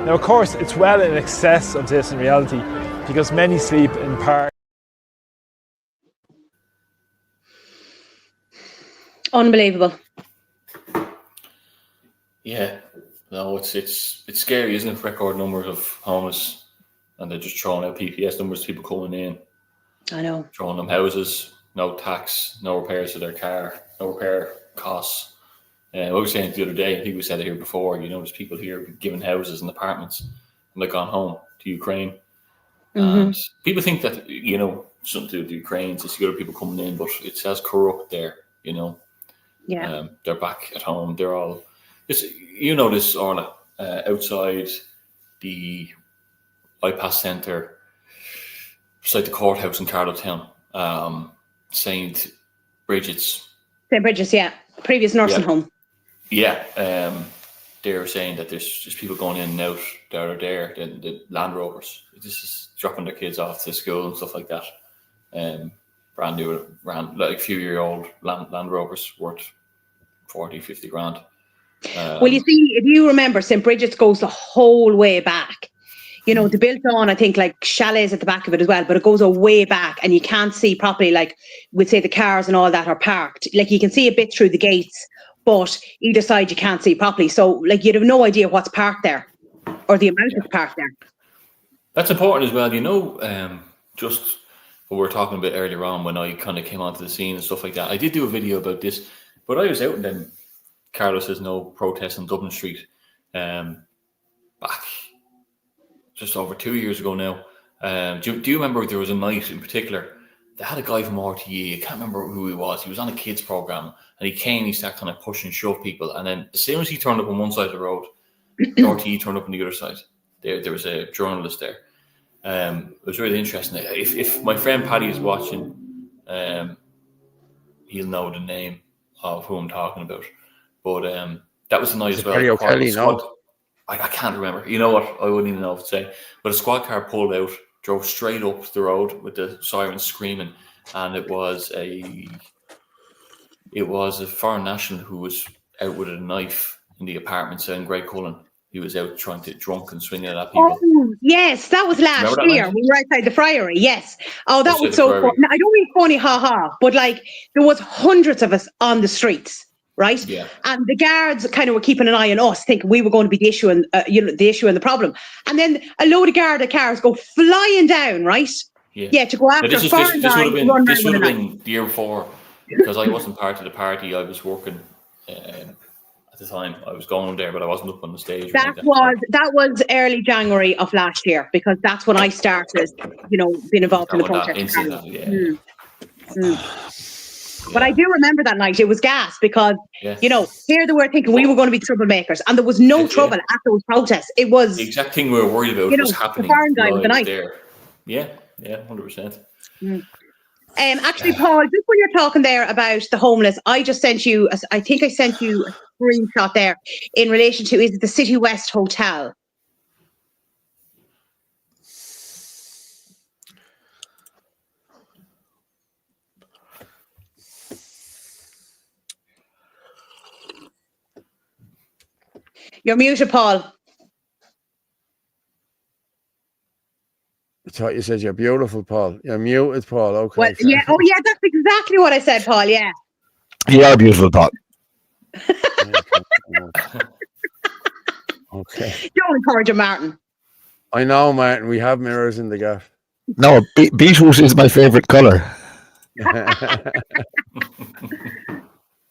Now of course it's well in excess of this in reality, because many sleep in parks. Unbelievable. Yeah, no, it's scary, isn't it? Record numbers of homeless, and they're just throwing out PPS numbers, people coming in. I know. Throwing them houses, no tax, no repairs to their car, no repair costs. I was saying the other day, I think we said it here before, you know, there's people here given houses and apartments, and they've gone home to Ukraine. And people think that, you know, something to do with the Ukrainians, it's the other people coming in, but it's as corrupt there, you know. Yeah. They're back at home. They're all, you know this, Orla, outside the bypass centre, beside the courthouse in Carlow Town. St. Bridget's. St. Bridget's, yeah. Previous nursing home. Yeah, they were saying that there's just people going in and out there, the Land Rovers, just dropping their kids off to school and stuff like that. Brand new, like few-year-old Land Rovers worth 40, 50 grand. Well, you see, if you remember, St. Bridget's goes the whole way back. You know, they built on, I think, like chalets at the back of it as well, but it goes a way back and you can't see properly, like, we'd say the cars and all that are parked. Like, you can see a bit through the gates, but either side you can't see properly. So, like, you'd have no idea what's parked there or the amount that's parked there. That's important as well. You know, just what we were talking about earlier on when I kind of came onto the scene and stuff like that. I did do a video about this, but I was out and then Carlos says no protest on Dublin Street back just over 2 years ago now. Do you remember there was a night in particular? They had a guy from RTE. I can't remember who he was. He was on a kids program, and he came. He started kind of push and shove people, and then as soon as he turned up on one side of the road, RTE turned up on the other side. There was a journalist there. It was really interesting. If my friend Paddy is watching, he'll know the name of who I'm talking about. But that was a night as well. I can't remember. You know what? I wouldn't even know what to say. But a squad car pulled out, drove straight up the road with the sirens screaming, and it was a foreign national who was out with a knife in the apartments in Great Cullen. He was out trying to drunk and swinging at people. Oh, yes, that was last year. We were outside the Friary, yes. Oh, that was so funny. I don't mean funny, but like there was hundreds of us on the streets, right? Yeah. And the guards kind of were keeping an eye on us, thinking we were going to be the issue and the issue and the problem. And then a load of Garda cars go flying down, right? Yeah, to go after this would have been the year before, because I wasn't part of the party. I was working at the time. I was going there, but I wasn't up on the stage. That was early January of last year, because that's when I started, being involved in the protest. But I do remember that night. It was gas because, here they were thinking we were going to be troublemakers, and there was no trouble at those protests. It was the exact thing we were worried about was happening. The foreign guy with the knife. There. Yeah, 100%. Actually, Paul, just when you're talking there about the homeless, I just sent you, I think I sent you a screenshot there in relation to, is it the City West Hotel? You're muted, Paul. I thought you said you're beautiful, Paul. You're muted, Paul. Okay. Well, yeah. Oh, yeah. That's exactly what I said, Paul. Yeah. You are beautiful, Paul. Okay. Don't encourage him, Martin. I know, Martin. We have mirrors in the gaff. No, beetroot is my favourite colour.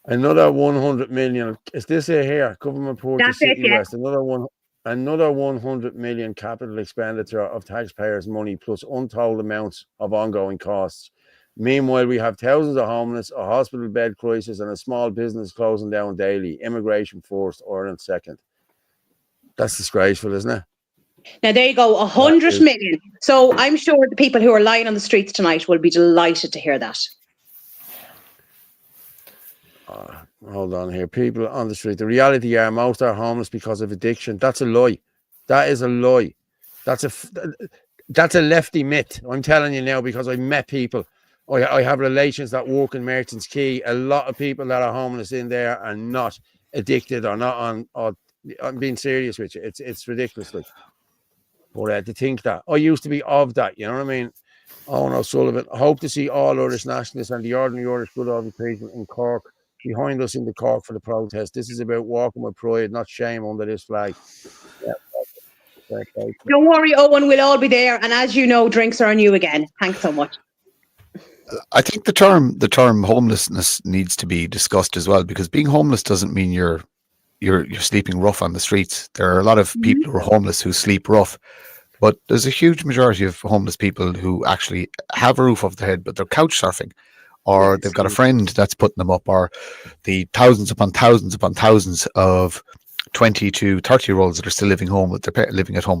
Another 100 million. Is this it here? Government report to City West. Another 100 million capital expenditure of taxpayers' money plus untold amounts of ongoing costs. Meanwhile, we have thousands of homeless, a hospital bed crisis, and a small business closing down daily. Immigration first, Ireland second. That's disgraceful, isn't it? Now, there you go, 100 million. So I'm sure the people who are lying on the streets tonight will be delighted to hear that. Hold on here. People on the street. The reality are most are homeless because of addiction. That's a lie. That is a lie. That's a lefty myth. I'm telling you now, because I've met people. I have relations that work in Merchants Quay. A lot of people that are homeless in there are not addicted or not on. I'm being serious with you. It's ridiculous. But to think that I used to be of that, you know what I mean? Owen Sullivan. I hope to see all Irish nationalists and the ordinary Irish good old people in Cork behind us in the Cork for the protest. This is about walking with pride, not shame, under this flag. Yeah. Don't worry, Owen, we'll all be there. And as you know, drinks are on you again. Thanks so much. I think the term homelessness needs to be discussed as well, because being homeless doesn't mean you're sleeping rough on the streets. There are a lot of people who are homeless who sleep rough, but there's a huge majority of homeless people who actually have a roof over their head, but they're couch surfing, or they've got a friend that's putting them up, or the thousands upon thousands of 20 to 30-year-olds that are still living at home with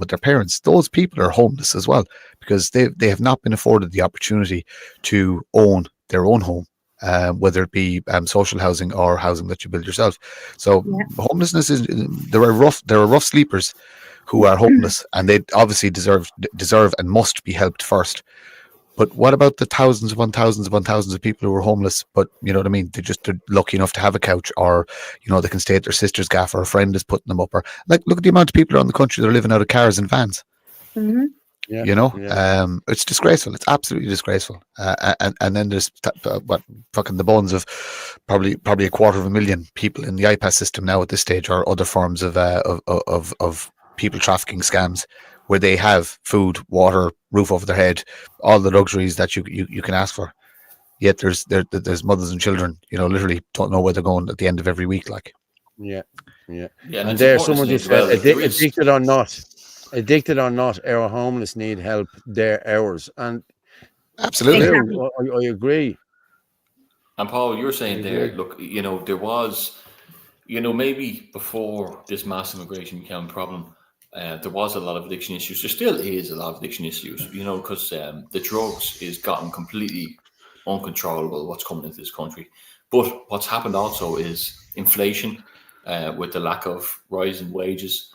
their parents. Those people are homeless as well, because they have not been afforded the opportunity to own their own home, whether it be social housing or housing that you build yourself. So homelessness is, there are rough sleepers who are homeless, and they obviously deserve and must be helped first. But what about the thousands upon thousands upon thousands of people who are homeless, but you know what I mean? They're lucky enough to have a couch, or you know, they can stay at their sister's gaff, or a friend is putting them up, or like, look at the amount of people around the country that are living out of cars and vans. Mm-hmm. Yeah, you know, yeah. It's disgraceful. It's absolutely disgraceful. And then there's the bones of probably 250,000 people in the iPass system now at this stage, or other forms of people trafficking scams, where they have food, water, roof over their head, all the luxuries that you can ask for. Yet there's mothers and children, you know, literally don't know where they're going at the end of every week. Like, yeah. And there's someone just just said, addicted or not, our homeless need help. They're ours, and absolutely, I agree. And Paul, you're saying there, look, you know, there was, you know, maybe before this mass immigration camp problem, there was a lot of addiction issues. There still is a lot of addiction issues, you know, because the drugs is gotten completely uncontrollable, what's coming into this country. But what's happened also is inflation, with the lack of rising wages.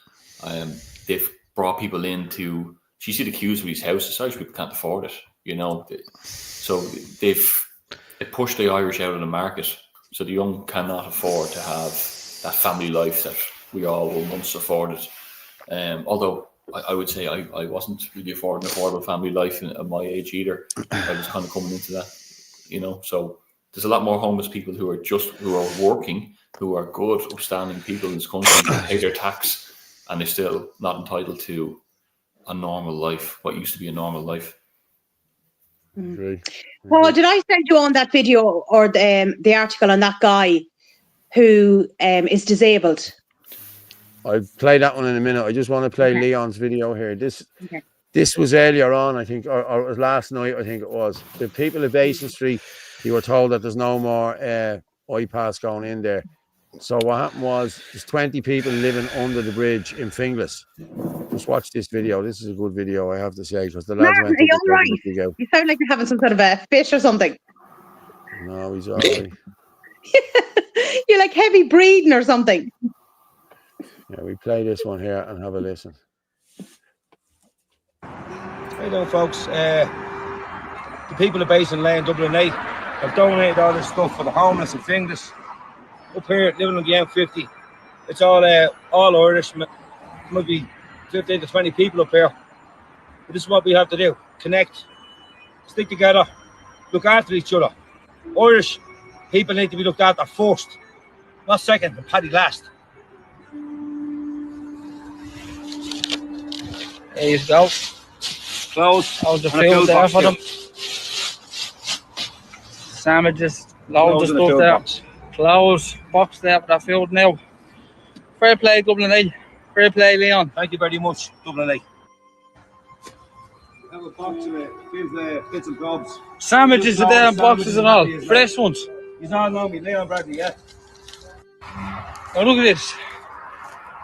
They've brought people in to, you see the queues for these houses, Irish people can't afford it, you know. So they pushed the Irish out of the market, so the young cannot afford to have that family life that we all once afforded. Although I would say I wasn't really affording an affordable family life at my age either. I was kind of coming into that, you know. So there's a lot more homeless people who are working, who are good, upstanding people in this country, who pay their tax, and they're still not entitled to a normal life, what used to be a normal life. Paul, did I send you on that video or the article on that guy who is disabled? I'll play that one in a minute. I just want to play Leon's video here. This was earlier on, I think, or it was last night, I think it was. The people of Basin Street, you were told that there's no more iPass going in there. So what happened was, there's 20 people living under the bridge in Finglas. Just watch this video. This is a good video, I have to say, because the lads went. Are you all right? You sound like you're having some sort of a fish or something. No, he's all right. You're like heavy breathing or something. Yeah, we play this one here and have a listen. How you doing, folks? The people of Basin Lane, Dublin 8, have donated all this stuff for the homeless and Finglas. Up here, living on the M50. It's all Irish. Might be 15 to 20 people up here. But this is what we have to do. Connect. Stick together. Look after each other. Irish people need to be looked after first. Not second, and Paddy last. There you go. Clothes. How's the food there for them? Sandwiches. Loads of stuff there. Clothes. Box there for the food now. Fair play, Dublin 8. Fair play, Leon. Thank you very much, Dublin 8. Have a box of it. Give bits and bobs. Sandwiches are there in boxes and all. Fresh ones. He's not know me, Leon Bradley, yeah. Now look at this.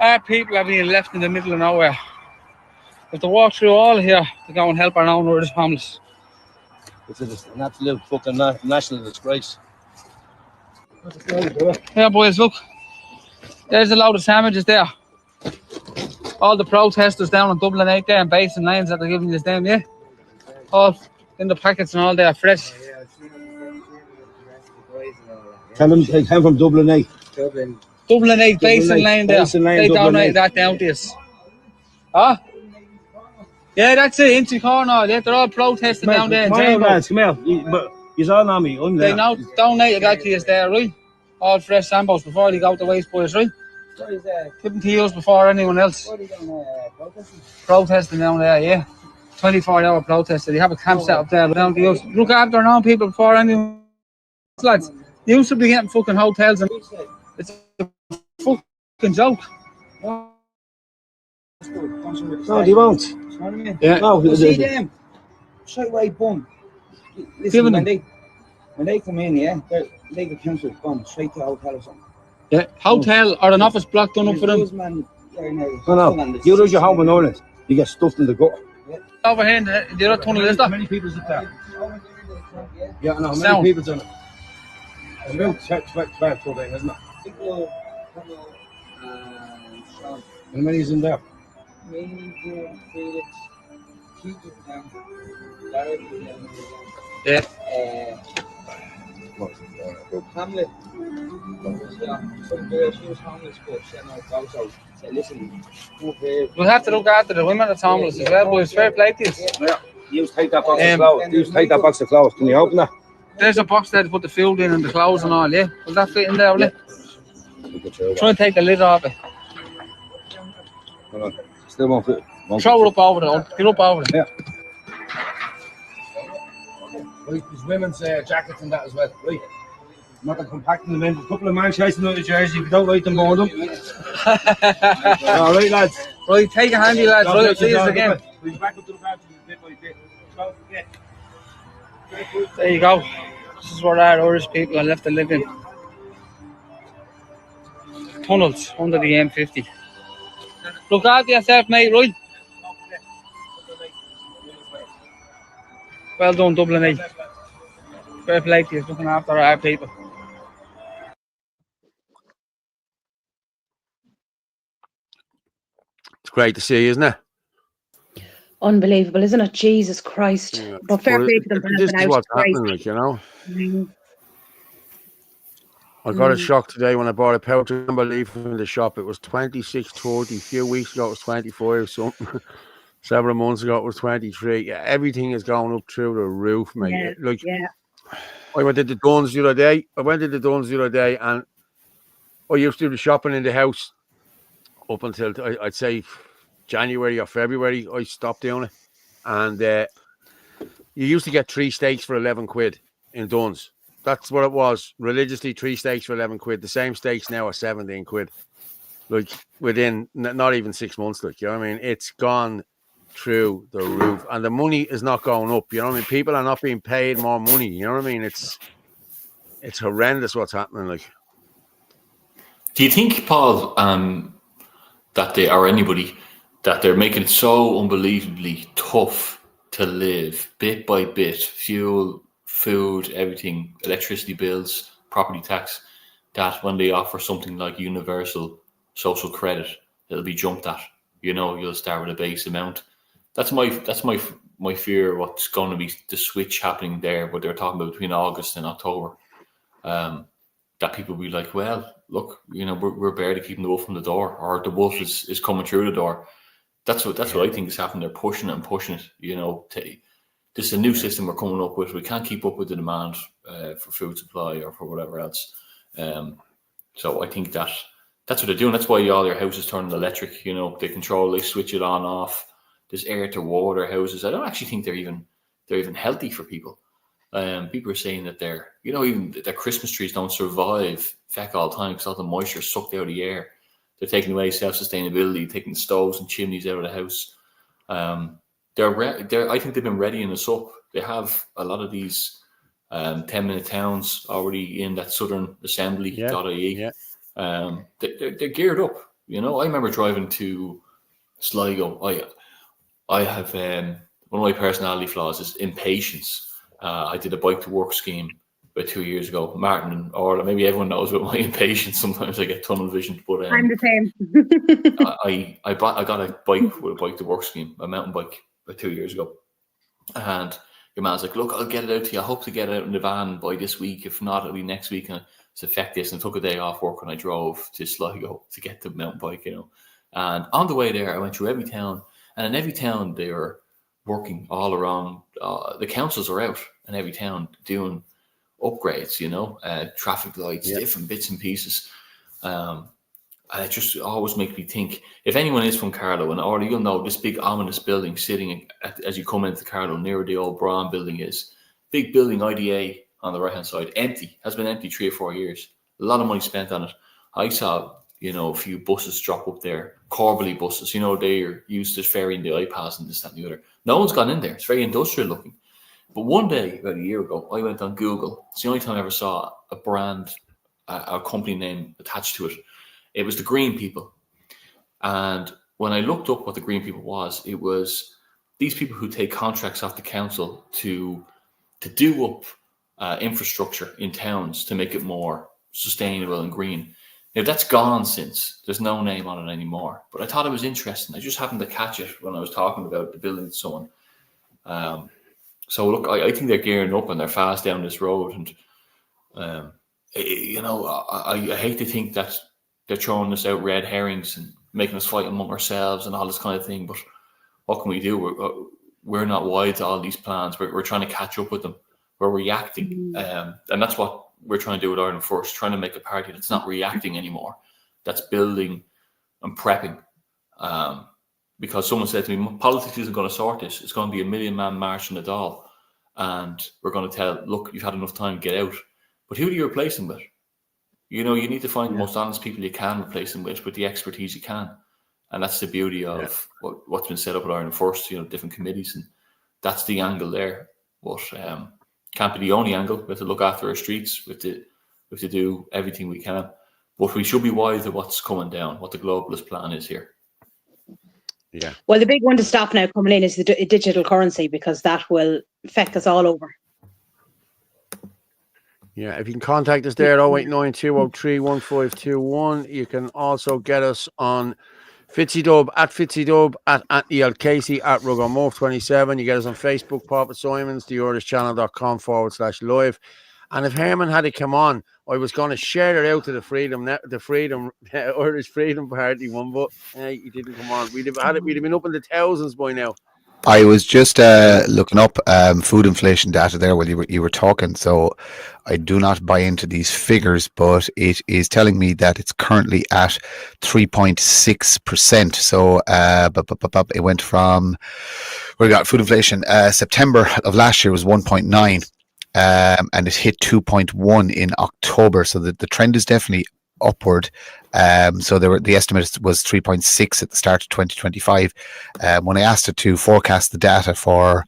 Our people are being left in the middle of nowhere. If they walk through all here to go and help our own Irish homeless. It's an absolute fucking national disgrace. Yeah, boys, look. There's a load of sandwiches there. All the protesters down in Dublin 8 there and Basin Lanes that they're giving this down, yeah? All in the packets and all there, fresh. Tell them they come from Dublin 8. Dublin 8, Basin Lane there. They donated that down to us. Huh? Yeah, that's it, Incy Corner. They're all protesting down there. Come on, lads, come here. But you all know me. They now donated that to us there, right? All fresh sambos before they go to waste, boys, right? Give them to you before anyone else. Protesting down there, yeah. 24-hour protest. They have a camp set up there. Down to you. Look after our own people before anyone else, lads. You used to be getting fucking hotels and it's a fucking joke. No, they won't. Yeah. No, see them. Straight away, boom. Listen, when they come in, yeah, they get council, boom, straight to a hotel or something. Yeah, hotel or an office block done up for them. No. You lose your home in Ireland, you get stuffed in the gutter. Yeah. Over here in the other tunnel, is there? Many people up there. Yeah, I know. How many Sound. people's on it? It's about 12, 14, isn't it? How many is in there? Yeah. Hamlet. Some girl, she was homeless, but she had no clothes, so said, listen, come here. We'll have to look after the women that's homeless as well, boys. Fair play to you. Yeah. You take that box of clothes. You take that box of clothes. Can you open that? There's a box there to put the food in and the clothes and all, yeah? Will that fit in there, will it? Try and take the lid off it. Hold on. Still won't fit. Throw it up over there. Get up over there. Yeah. Right, there's women's jackets and that as well. Right. Not compacting them in. A couple of man chasing out the jersey. If you don't like them, burn them. All right, lads. Right, take a handy, lads. Right, I'll see you again. We'll back up to the bathroom bit by bit. Don't forget. There you go. This is where our Irish people are left to live in. Tunnels under the M50. Look after yourself, mate, right? Well done, Dublin 8. Fair play to you, looking after our people. It's great to see, isn't it? Unbelievable, isn't it? Jesus Christ. Yeah. But fair play to them for This helping is out. what's It's great. happening, like, you know. Mm. I got a shock today when I bought a pouch of leaf in the shop. It was 26.30. A few weeks ago, it was 25 something. Several months ago, it was 23. Yeah, everything is going up through the roof, mate. Yeah, Like, yeah. I went into Dunn's the other day. And I used to do the shopping in the house up until, I'd say, January or February. I stopped doing it. And you used to get 3 steaks for 11 quid in Dunn's. That's what it was. Religiously, 3 steaks for 11 quid. The same steaks now are 17 quid. Like, within not even 6 months, like, you know what I mean? It's gone through the roof. And the money is not going up, you know what I mean? People are not being paid more money, you know what I mean? It's horrendous what's happening, like. Do you think, Paul, that they, or anybody, that they're making it so unbelievably tough to live, bit by bit, fuel, food, everything, electricity bills, property tax, that when they offer something like universal social credit, it'll be jumped at? You know, you'll start with a base amount. That's my fear. What's going to be the switch happening there? What they're talking about between August and October, that people will be like, well, look, you know, we're barely keeping the wolf from the door, or the wolf is coming through the door. That's what I think is happening. They're pushing it. You know, this is a new system we're coming up with. We can't keep up with the demand for food supply or for whatever else. So I think that's what they're doing. That's why all their houses turn electric. You know, they switch it on, off. There's air to water houses. I don't actually think they're even healthy for people. People are saying that even their Christmas trees don't survive feck all the time because all the moisture is sucked out of the air. They're taking away self-sustainability, taking stoves and chimneys out of the house. I think they've been readying us up. They have a lot of these 10-minute towns already in that Southern Assembly.ie. Yeah. They're geared up. You know, I remember driving to Sligo. I have one of my personality flaws is impatience. I did a bike to work scheme about 2 years ago. Martin, or maybe everyone knows about my impatience. Sometimes I get tunnel vision, but I'm the same. I got a bike with a bike to work scheme, a mountain bike, about 2 years ago. And your man's like, look, I'll get it out to you. I hope to get it out in the van by this week. If not, it'll be next week. And it's affect this. And I took a day off work and I drove to Sligo to get the mountain bike, you know. And on the way there, I went through every town. And in every town, they were working all around. The councils are out in every town doing upgrades, you know, traffic lights, different bits and pieces. And it just always makes me think, if anyone is from Carlow, and or you'll know this big ominous building sitting as you come into Carlow, near where the old Braun building is, big building, IDA on the right-hand side, empty, has been empty 3 or 4 years. A lot of money spent on it. I saw, you know, a few buses drop up there, Corbally buses, you know, they're used as ferrying the iPads and this, that, and the other. No one's gone in there. It's very industrial looking. But one day, about a year ago, I went on Google. It's the only time I ever saw a brand, a company name attached to it. It was the Green People. And when I looked up what the Green People was, it was these people who take contracts off the council to do up infrastructure in towns to make it more sustainable and green. Now, that's gone since. There's no name on it anymore. But I thought it was interesting. I just happened to catch it when I was talking about the building to someone. So, look, I think they're gearing up and they're fast down this road. And, I hate to think that they're throwing us out red herrings and making us fight among ourselves and all this kind of thing. But what can we do? We're not wise to all these plans. We're trying to catch up with them. We're reacting. And that's what we're trying to do with Ireland First, trying to make a party that's not reacting anymore, that's building and prepping. Because someone said to me, politics isn't going to sort this. It's going to be a 1 million man march in the Dáil. And we're going to tell, look, you've had enough time, get out. But who do you replace them with? You need to find the most honest people you can replace them with the expertise you can. And that's the beauty of what's been set up at Ireland First, different committees. And that's the angle there. But can't be the only angle. We have to look after our streets. We have to do everything we can. But we should be wise of what's coming down, what the globalist plan is here. Yeah. Well, the big one to stop now coming in is the digital currency, because that will affect us all over. Yeah, if you can contact us there at 0892031521. You can also get us on FitzyDub at FitzyDub at ONeal Casey at RugOnMorph27. You get us on Facebook, Papa Simons, theirishchannel.com/live. And if Herman had to come on, I was going to share it out to the Irish Freedom Party one, but he didn't come on. We'd have been up in the thousands by now. I was just looking up food inflation data there while you were talking, so I do not buy into these figures, but it is telling me that it's currently at 3.6%. So it went from, we got food inflation, September of last year was 1.9, and it hit 2.1 in October. So the trend is definitely upward. So the estimate was 3.6 at the start of 2025. When I asked it to forecast the data for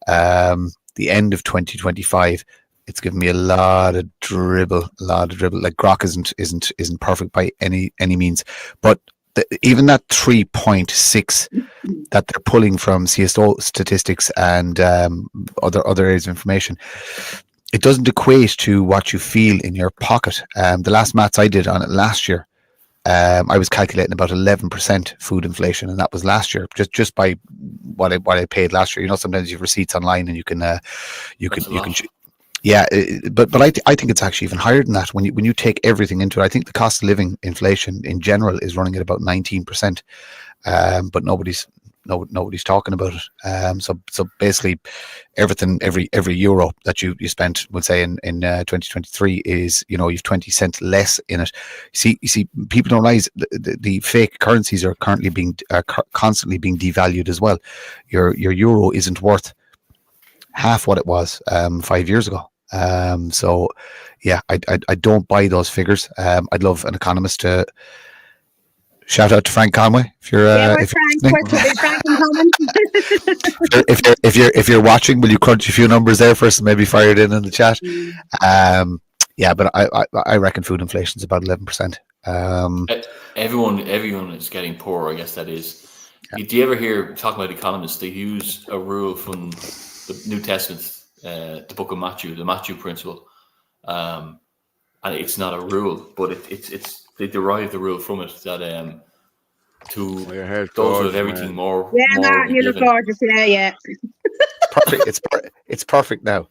the end of 2025, it's given me a lot of dribble. Like Grok isn't perfect by any means, but even that 3.6 that they're pulling from CSO statistics and other areas of information, it doesn't equate to what you feel in your pocket. The last maths I did on it last year, I was calculating about 11% food inflation, and that was last year, just by what I paid last year. Sometimes you have receipts online, and you can. Yeah, but I think it's actually even higher than that when you take everything into it. I think the cost of living inflation in general is running at about 19%, but nobody's talking about it. So basically, everything, every euro that you spent, we'll say in 2023 is you've 20 cents less in it. You see, people don't realize the fake currencies are currently constantly being devalued as well. Your euro isn't worth half what it was 5 years ago. So yeah, I don't buy those figures. I'd love an economist to shout out to Frank Conway if you're if you're watching. Will you crunch a few numbers there first and maybe fire it in the chat? Yeah, but I reckon food inflation is about 11%. Everyone is getting poorer. I guess that is. Yeah. Do you ever hear talking about economists? They use a rule from the New Testament, the book of Matthew, the Matthew principle, and it's not a rule, but it's they derive the rule from it that to those who have everything more. Yeah, more Martin, you look gorgeous. Yeah. Perfect. It's perfect now.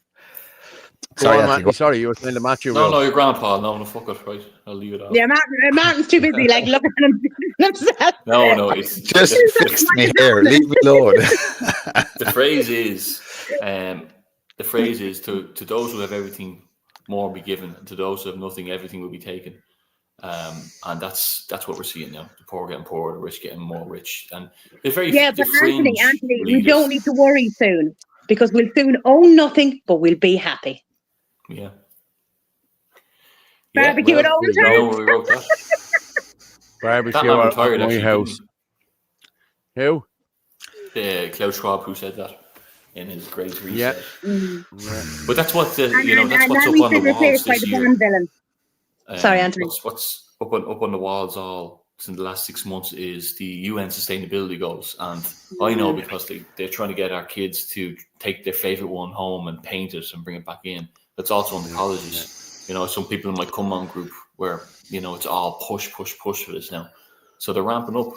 Sorry, you were saying the Matthew rule. No, your grandpa. No, fuck it. Right, I'll leave it off. Yeah, Martin's too busy like looking at himself. No, it's just fix me here. Leave me alone. The phrase is to those who have everything, more will be given, and to those who have nothing, everything will be taken. And that's what we're seeing now. The poor getting poorer, the rich getting more rich, and they're very but Anthony, we don't need to worry soon, because we'll soon own nothing, but we'll be happy. Yeah. Barbecue at all the time. We wrote that. Barbecue at my house. Who? Klaus Schwab, who said that in his great reset. Yeah. But that's what that's what's up on the walls this year. Sorry, Anthony. What's up on the walls all in the last 6 months is the UN sustainability goals, and I know because they're trying to get our kids to take their favorite one home and paint it and bring it back in. that's also in the colleges. You know, some people in my come on group where, you know, it's all push for this now. So they're ramping up.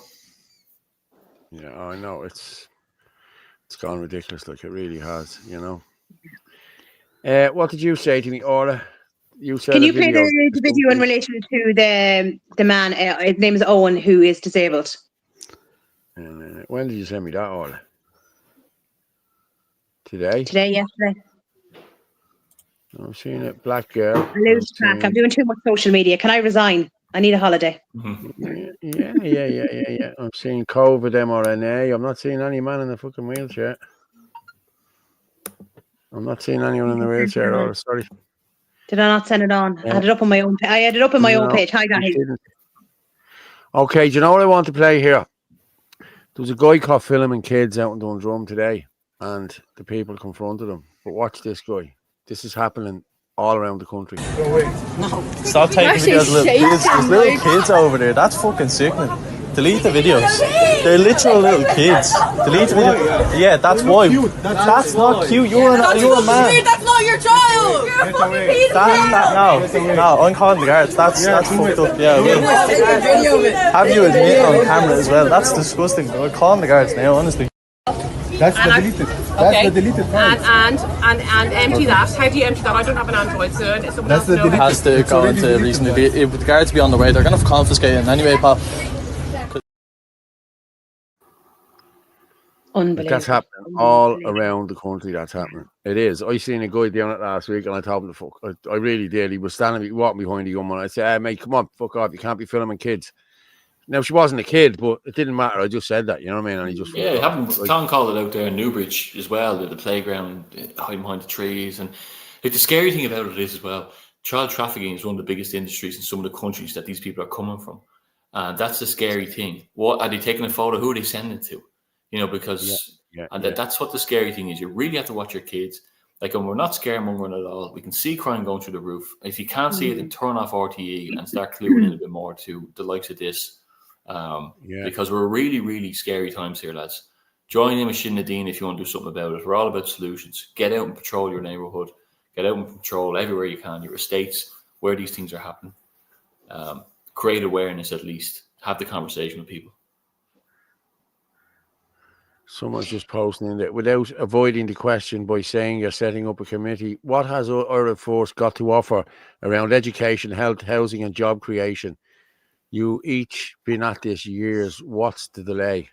Yeah, I know. It's gone ridiculous, like it really has, you know. What did you say to me, Orla? You said Can a you play video. the video in relation to the man? His name is Owen, who is disabled. When did you send me that, Orla? Today? Today, yesterday. I'm seeing it. Black girl. I lose track. I'm doing too much social media. Can I resign? I need a holiday. Yeah. I'm seeing COVID mRNA. I'm not seeing any man in the fucking wheelchair. I'm not seeing anyone in the wheelchair. Orla, sorry. Did I not send it on? I had it up on my own. I had it up on my own page. Hi, guys. Okay, do you know what I want to play here? There was a guy caught filming kids out in Dundrum today, and the people confronted him. But watch this guy. This is happening all around the country. Stop taking videos of little kids. There's little kids over there. That's fucking sickening. Delete the videos. They're literal little kids. Delete the video. Yeah, that's why. That's not cute. You're a man. That's not your child. You're a fucking pedophile. No, I'm calling the guards. That's fucked up. Yeah, have you admit on camera as well? That's disgusting. I'm calling the guards now, honestly. That's the deleted. That's the deleted file. And empty that. How do you empty that? I don't have an Android, so someone else knows. It has to go into reasonably. If the guards be on the way, they're going to confiscate it anyway, pal. Unbelievable. That's happening all around the country. That's happening. It is. I seen a guy doing it last week, and I told him to fuck. I really did. He was walking behind the woman. I said, "Hey, mate, come on, fuck off. You can't be filming kids." Now, she wasn't a kid, but it didn't matter. I just said that, you know what I mean? And he just Tom called it out there in Newbridge as well, the playground, hiding behind the trees. And like, the scary thing about it is as well, child trafficking is one of the biggest industries in some of the countries that these people are coming from. And that's the scary thing. What are they taking a photo? Who are they sending it to? You know, because that's what the scary thing is. You really have to watch your kids. Like, and we're not scaremongering at all. We can see crime going through the roof. If you can't see it, then turn off RTE and start cluing in a bit more to the likes of this. Because we're really, really scary times here, lads. Join in with Shinadina if you want to do something about it. We're all about solutions. Get out and patrol your neighborhood. Get out and patrol everywhere you can, your estates, where these things are happening. Create awareness, at least. Have the conversation with people. Someone's just posting in there, without avoiding the question by saying you're setting up a committee, what has Ireland Force got to offer around education, health, housing and job creation? You each been at this years. What's the delay?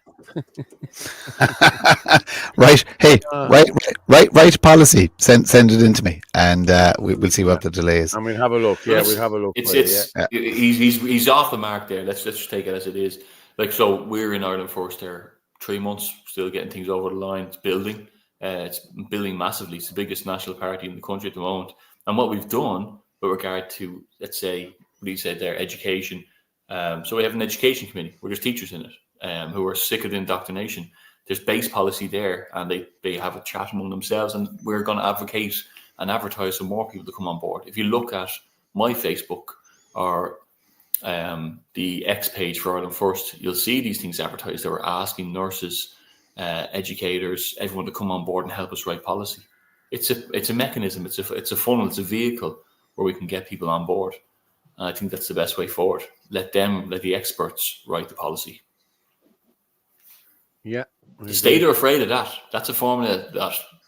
Right. Hey, right policy. Send it in to me, and we'll see what the delay is. And we'll have a look. Yeah, we'll have a look. He's off the mark there. Let's just take it as it is. Like, so we're in Ireland Force there 3 months, still getting things over the line. It's building. It's building massively. It's the biggest national party in the country at the moment. And what we've done with regard to, let's say, what you said there, education. So we have an education committee where there's teachers in it who are sick of the indoctrination. There's base policy there, and they have a chat among themselves, and we're going to advocate and advertise for more people to come on board. If you look at my Facebook or the X page for Ireland First, you'll see these things advertised. They were asking nurses, educators, everyone to come on board and help us write policy. It's a mechanism. It's a funnel. It's a vehicle where we can get people on board. And I think that's the best way forward. Let the experts write the policy. Yeah. The state are afraid of that. That's a formula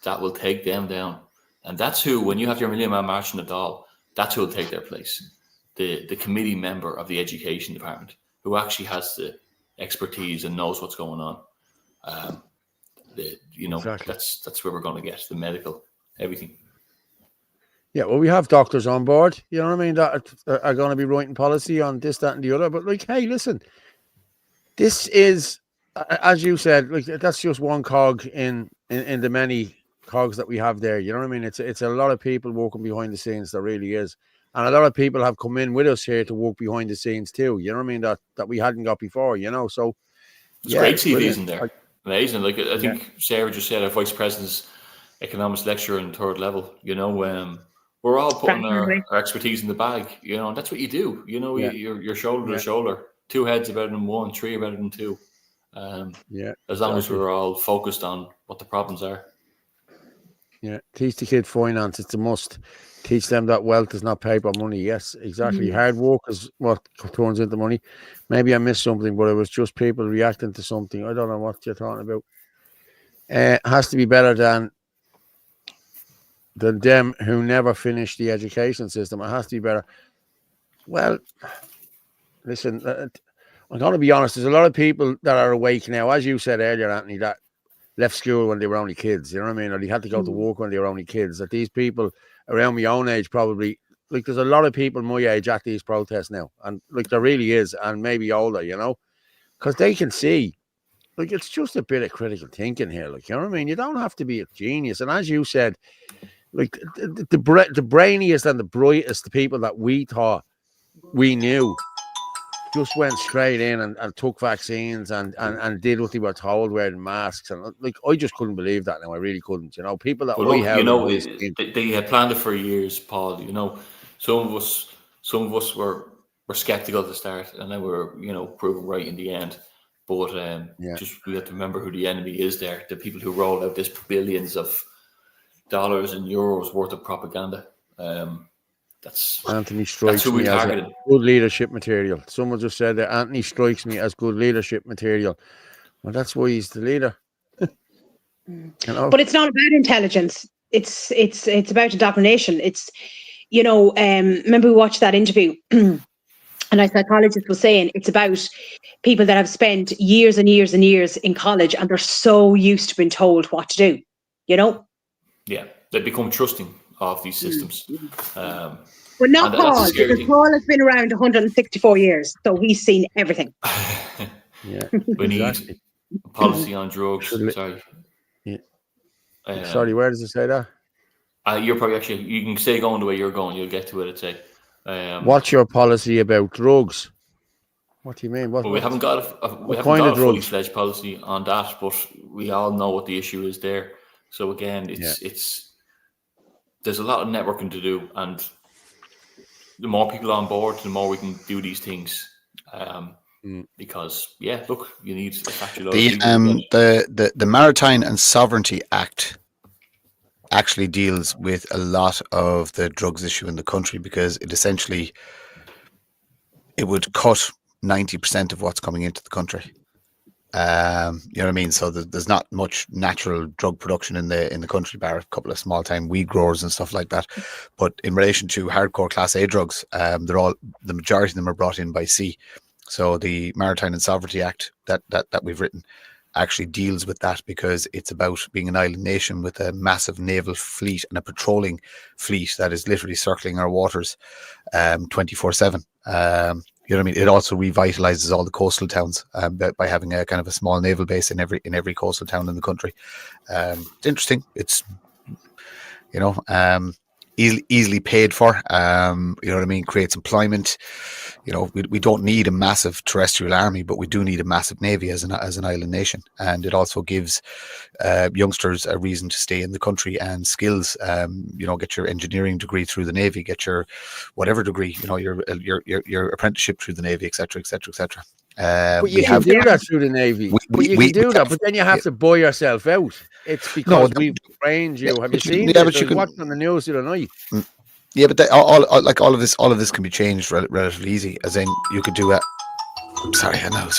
that will take them down. And that's who, when you have your Million Man March in the Dáil, that's who will take their place. The committee member of the education department, who actually has the expertise and knows what's going on. Exactly. That's where we're going to get the medical, everything. Yeah, well, we have doctors on board, you know what I mean, that are going to be writing policy on this, that, and the other. But, like, hey, listen, this is, as you said, like, that's just one cog in the many cogs that we have there. You know what I mean? It's a lot of people working behind the scenes. There really is, and a lot of people have come in with us here to work behind the scenes too. You know what I mean? That we hadn't got before. You know, so it's great CVs in there. Amazing. Like, I think Sarah just said, our vice president's economics lecturer in third level. You know, we're all putting our expertise in the bag, you know, and that's what you do. You know, you're shoulder to shoulder. 2 heads are better than 1, 3 are better than 2. As long as we're all focused on what the problems are. Yeah, teach the kid finance. It's a must. Teach them that wealth is not paper money. Yes, exactly. Hard work is what turns into money. Maybe I missed something, but it was just people reacting to something. I don't know what you're talking about. Has to be better than them who never finished the education system. It has to be better. Well, listen, I'm going to be honest. There's a lot of people that are awake now, as you said earlier, Anthony, that left school when they were only kids. You know what I mean? Or they had to go to work when they were only kids. That these people around my own age probably, like, there's a lot of people my age at these protests now. And, like, there really is. And maybe older, you know? Because they can see, like, it's just a bit of critical thinking here. Like, you know what I mean? You don't have to be a genius. And as you said, like, the brainiest and the brightest, the people that we thought we knew, just went straight in and took vaccines and did what they were told, wearing masks. And, like, I just couldn't believe that now. I really couldn't. You know, people that they had planned it for years, Paul. You know, some of us were skeptical at the start, and then we were, you know, proven right in the end. But just we have to remember who the enemy is there. The people who roll out this billions of dollars and euros worth of propaganda. Anthony strikes me as good leadership material. Someone just said that Anthony strikes me as good leadership material. Well, that's why he's the leader. You know? But it's not about intelligence. It's about indoctrination. It's, you know, remember we watched that interview and a psychologist was saying it's about people that have spent years and years and years in college and they're so used to being told what to do, you know? Yeah, they become trusting of these systems. But not Paul, because Paul has been around 164 years, so he's seen everything. Yeah, we need policy on drugs. Sorry. Yeah. Sorry, where does it say that? You're probably you can stay going the way you're going. You'll get to it. I'd say. What's your policy about drugs? What do you mean? We haven't got a fully fledged policy on that, but we all know what the issue is there. So again, it's there's a lot of networking to do, and the more people on board, the more we can do these things. Because look, you need the Maritime and Sovereignty Act actually deals with a lot of the drugs issue in the country, because it would cut 90% of what's coming into the country. You know what I mean? So there's not much natural drug production in the country, bar a couple of small time weed growers and stuff like that. But in relation to hardcore Class A drugs, the majority of them are brought in by sea. So the Maritime and Sovereignty Act that we've written actually deals with that, because it's about being an island nation with a massive naval fleet and a patrolling fleet that is literally circling our waters 24/7. You know what I mean? It also revitalizes all the coastal towns by having a kind of a small naval base in every coastal town in the country. It's interesting. It's, you know, easily paid for. You know what I mean? Creates employment. You know, we don't need a massive terrestrial army, but we do need a massive navy as an island nation. And it also gives youngsters a reason to stay in the country and skills. You know, get your engineering degree through the navy, get your whatever degree. You know, your apprenticeship through the navy, etc., etc., etc. But you can do that through the navy. You can do that, but then you have to buy yourself out. It's because we've trained you. Have you seen it? But you can watch on the news the other night. Yeah, but all of this can be changed relatively easy. As in, you could do it. Sorry, I know.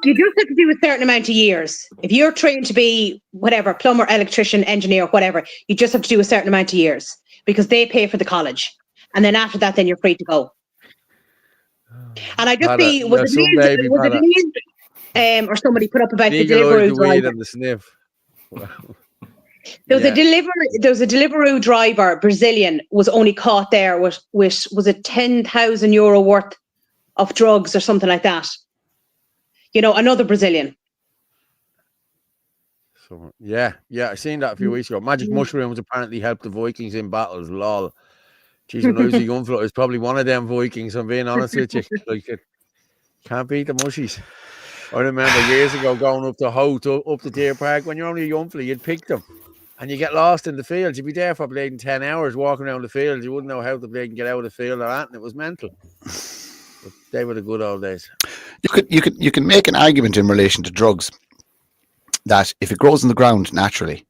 You just have to do a certain amount of years. If you're trained to be whatever, plumber, electrician, engineer, whatever, you just have to do a certain amount of years, because they pay for the college, and then after that, then you're free to go. And I just see was it news, or somebody put up about the Deliveroo driver and the sniff. There was a Deliveroo driver, Brazilian, was only caught there with was it €10,000 worth of drugs or something like that. You know, another Brazilian. So yeah, I seen that a few weeks ago. Magic mushrooms apparently helped the Vikings in battles. Lol. Jeez, when I was a young fella, it's probably one of them Vikings. I'm being honest with you. Like, it can't beat the mushies. I remember years ago going up the Deer Park. When you're only a young fella, you'd pick them. And you get lost in the fields. You'd be there for 10 hours walking around the fields. You wouldn't know how to get out of the field or anything. It was mental. But they were the good old days. You can make an argument in relation to drugs that if it grows in the ground naturally,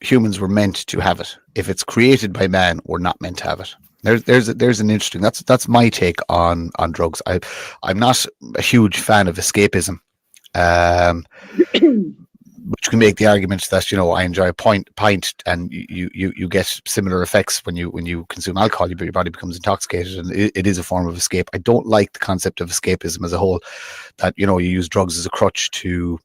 humans were meant to have it. If it's created by man, we're not meant to have it. There's an interesting. That's my take on drugs. I'm not a huge fan of escapism. But you can make the argument that, you know, I enjoy a pint and you get similar effects when you consume alcohol. Your body becomes intoxicated, and it is a form of escape. I don't like the concept of escapism as a whole, that, you know, you use drugs as a crutch to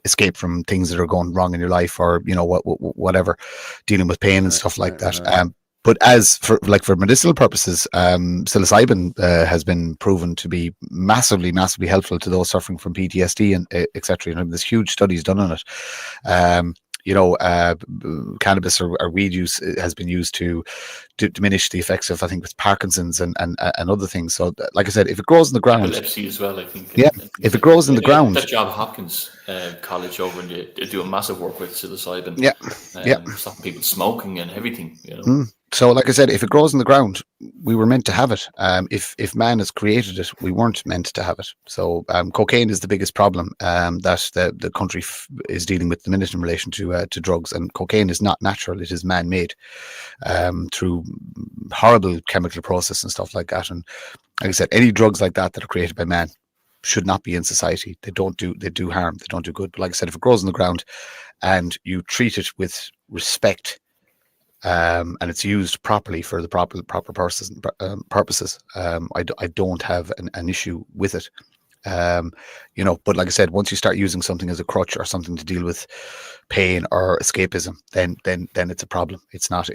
escape from things that are going wrong in your life, or, you know, whatever, dealing with pain and stuff like that. But as for medicinal purposes, psilocybin has been proven to be massively helpful to those suffering from PTSD and etc. You know, there's huge studies done on it. You know, cannabis or weed use has been used to diminish the effects of, I think, with Parkinson's and other things. So, like I said, if it grows in the ground, epilepsy as well, I think. Yeah, if it grows in the ground. That Johns Hopkins College over in they do a massive work with psilocybin. Stopping people smoking and everything. You know. So, like I said, if it grows in the ground, we were meant to have it. If man has created it, we weren't meant to have it. So, cocaine is the biggest problem that the country is dealing with at the minute in relation to drugs. And cocaine is not natural; it is man-made through horrible chemical process and stuff like that. And like I said, any drugs like that are created by man should not be in society. They do harm. They don't do good. But like I said, if it grows in the ground and you treat it with respect, and it's used properly for the proper purposes, I don't have an issue with it. You know, but like I said, once you start using something as a crutch or something to deal with pain or escapism, then it's a problem. It's not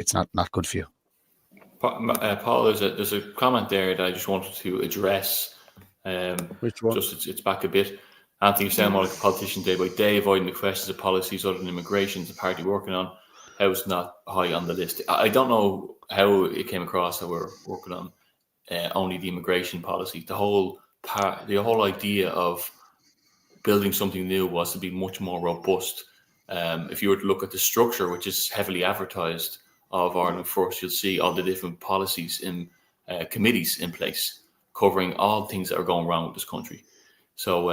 good for you. Paul, there's a comment there that I just wanted to address. Which one? Just it's back a bit. Anthony, you sound more like a politician day by day, avoiding the questions of policies other than immigration. The party working on. How it's not high on the list. I don't know how it came across that we're working on only the immigration policy. The whole idea of building something new was to be much more robust. If you were to look at the structure, which is heavily advertised, of Ireland First, you'll see all the different policies in committees in place covering all things that are going wrong with this country. So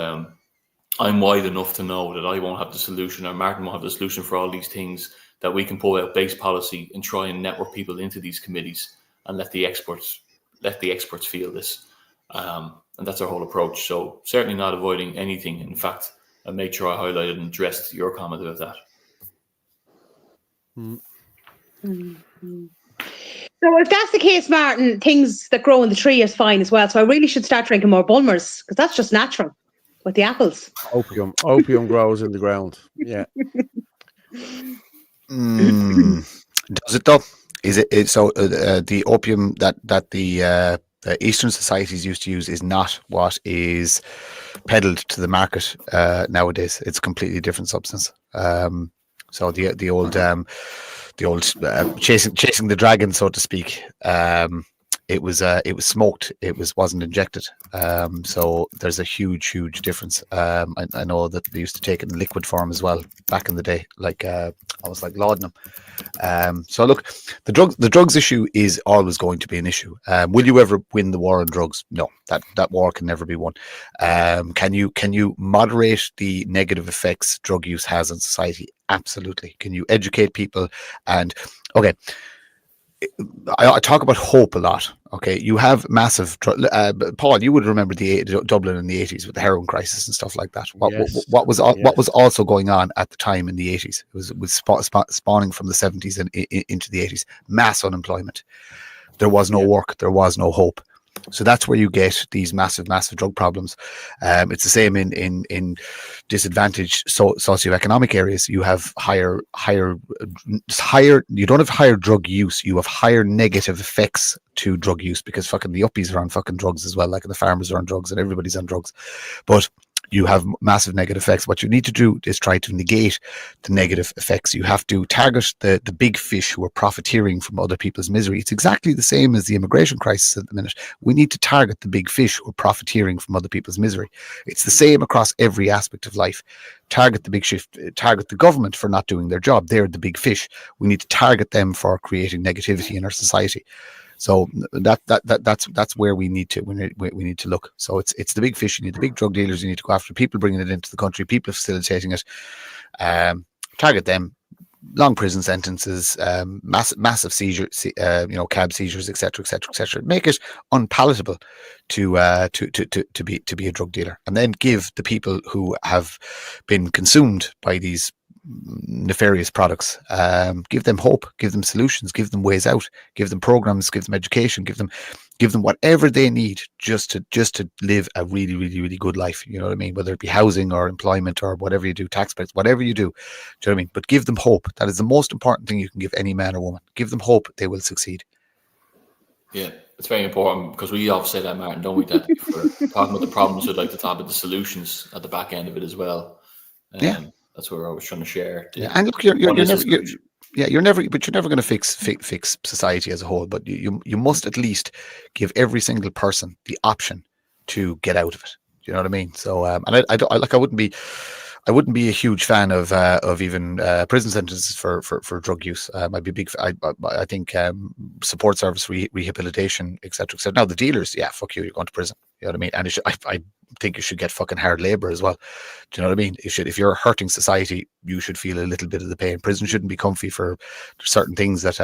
I'm wide enough to know that I won't have the solution, or Martin won't have the solution for all these things, that we can pull out base policy and try and network people into these committees and let the experts feel this. And that's our whole approach. So certainly not avoiding anything. In fact, I made sure I highlighted and addressed your comment about that. So if that's the case, Martin, things that grow in the tree is fine as well. So I really should start drinking more Bulmers, because that's just natural with the apples. Opium grows in the ground. Yeah. Does it though? Is it so? The opium that the Eastern societies used to use is not what is peddled to the market nowadays. It's a completely different substance. So the old chasing the dragon, so to speak. It was smoked. It wasn't injected. So there's a huge difference. I know that they used to take it in liquid form as well back in the day, like almost like laudanum. So look, the drugs issue is always going to be an issue. Will you ever win the war on drugs? No, that war can never be won. Can you moderate the negative effects drug use has on society? Absolutely. Can you educate people? And okay, I talk about hope a lot. Okay, you have massive. Paul, you would remember Dublin in the 80s with the heroin crisis and stuff like that. What was also going on at the time in the 80s? It was spawning from the 70s and into the 80s. Mass unemployment. There was no work. There was no hope. So that's where you get these massive drug problems. It's the same in disadvantaged socioeconomic areas. You have higher. You don't have higher drug use. You have higher negative effects to drug use, because fucking the uppies are on fucking drugs as well. Like the farmers are on drugs and everybody's on drugs, but you have massive negative effects. What you need to do is try to negate the negative effects. You have to target the big fish who are profiteering from other people's misery. It's exactly the same as the immigration crisis at the minute. We need to target the big fish who are profiteering from other people's misery. It's the same across every aspect of life. Target the big shift, target the government for not doing their job. They're the big fish. We need to target them for creating negativity in our society. So that's where we need to look. So it's the big fish. You need the big drug dealers. You need to go after people bringing it into the country, people facilitating it. Target them, long prison sentences, massive seizures, cab seizures, etc., etc., etc. Make it unpalatable to be a drug dealer, and then give the people who have been consumed by these nefarious products, give them hope, give them solutions, give them ways out, give them programs, give them education, give them whatever they need just to live a really, really, really good life. You know what I mean? Whether it be housing or employment or whatever you do, tax breaks, whatever you do. Do you know what I mean? But give them hope. That is the most important thing you can give any man or woman. Give them hope they will succeed. Yeah, it's very important, because we often say that, Martin, don't we? That if we're talking about the problems, we'd like to talk about the solutions at the back end of it as well. That's what we're always trying to share. And look, you're never going to fix society as a whole, but you must at least give every single person the option to get out of it. Do you know what I mean? So, and I wouldn't be a huge fan of even prison sentences for drug use. I'd be big. I think support service, rehabilitation, etc. Now the dealers, fuck you, you're going to prison. You know what I mean? And I think you should get fucking hard labor as well. Do you know what I mean? If you're hurting society, you should feel a little bit of the pain. Prison shouldn't be comfy for certain things that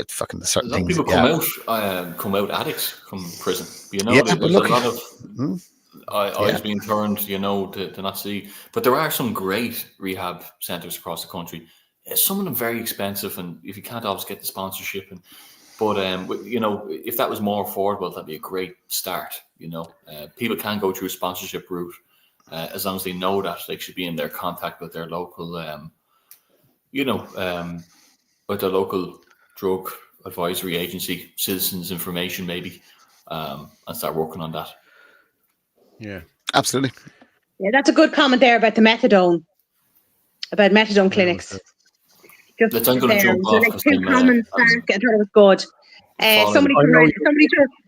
fucking certain things. People come out addicts from prison. You know, there's a lot of eyes being turned, to not see. But there are some great rehab centres across the country. Some of them very expensive, and if you can't always get the sponsorship, but if that was more affordable, that'd be a great start. People can go through a sponsorship route as long as they know that they should be in their contact with their local, with their local drug advisory agency, Citizens Information maybe, and start working on that. Yeah, absolutely. Yeah, that's a good comment there about the methadone clinics. I'm going to jump off because I thought it was good.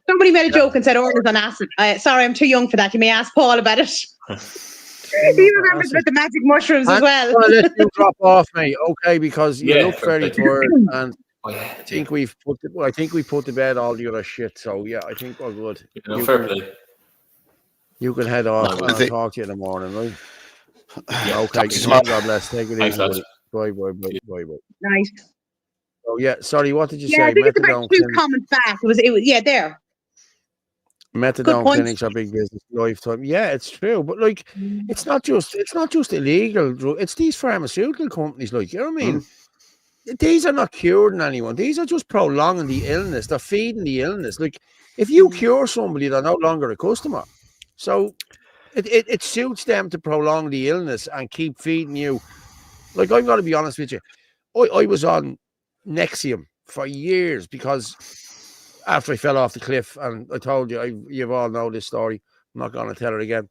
Somebody made a joke and said Orla's on acid. Sorry, I'm too young for that. You may ask Paul about it. He remembers about the magic mushrooms as well. I'm going to let you drop off, mate. Okay, because you look very tired, and I think we put to bed all the other shit. So yeah, I think we're good. Fair play. You can head off. I'll talk to you in the morning, right? Yeah, okay. God bless. Take it easy. Bye. Nice. Oh yeah, sorry. What did you say? I think it's about 2 comments back. It was there. Methadone clinics are big business, lifetime. Yeah, it's true, but it's not just illegal. It's these pharmaceutical companies, you know what I mean? These are not curing anyone. These are just prolonging the illness. They're feeding the illness. If you cure somebody, they're no longer a customer. So it suits them to prolong the illness and keep feeding you. I'm going to be honest with you. I was on Nexium for years because after I fell off the cliff, and I told you, you've all know this story. I'm not going to tell it again.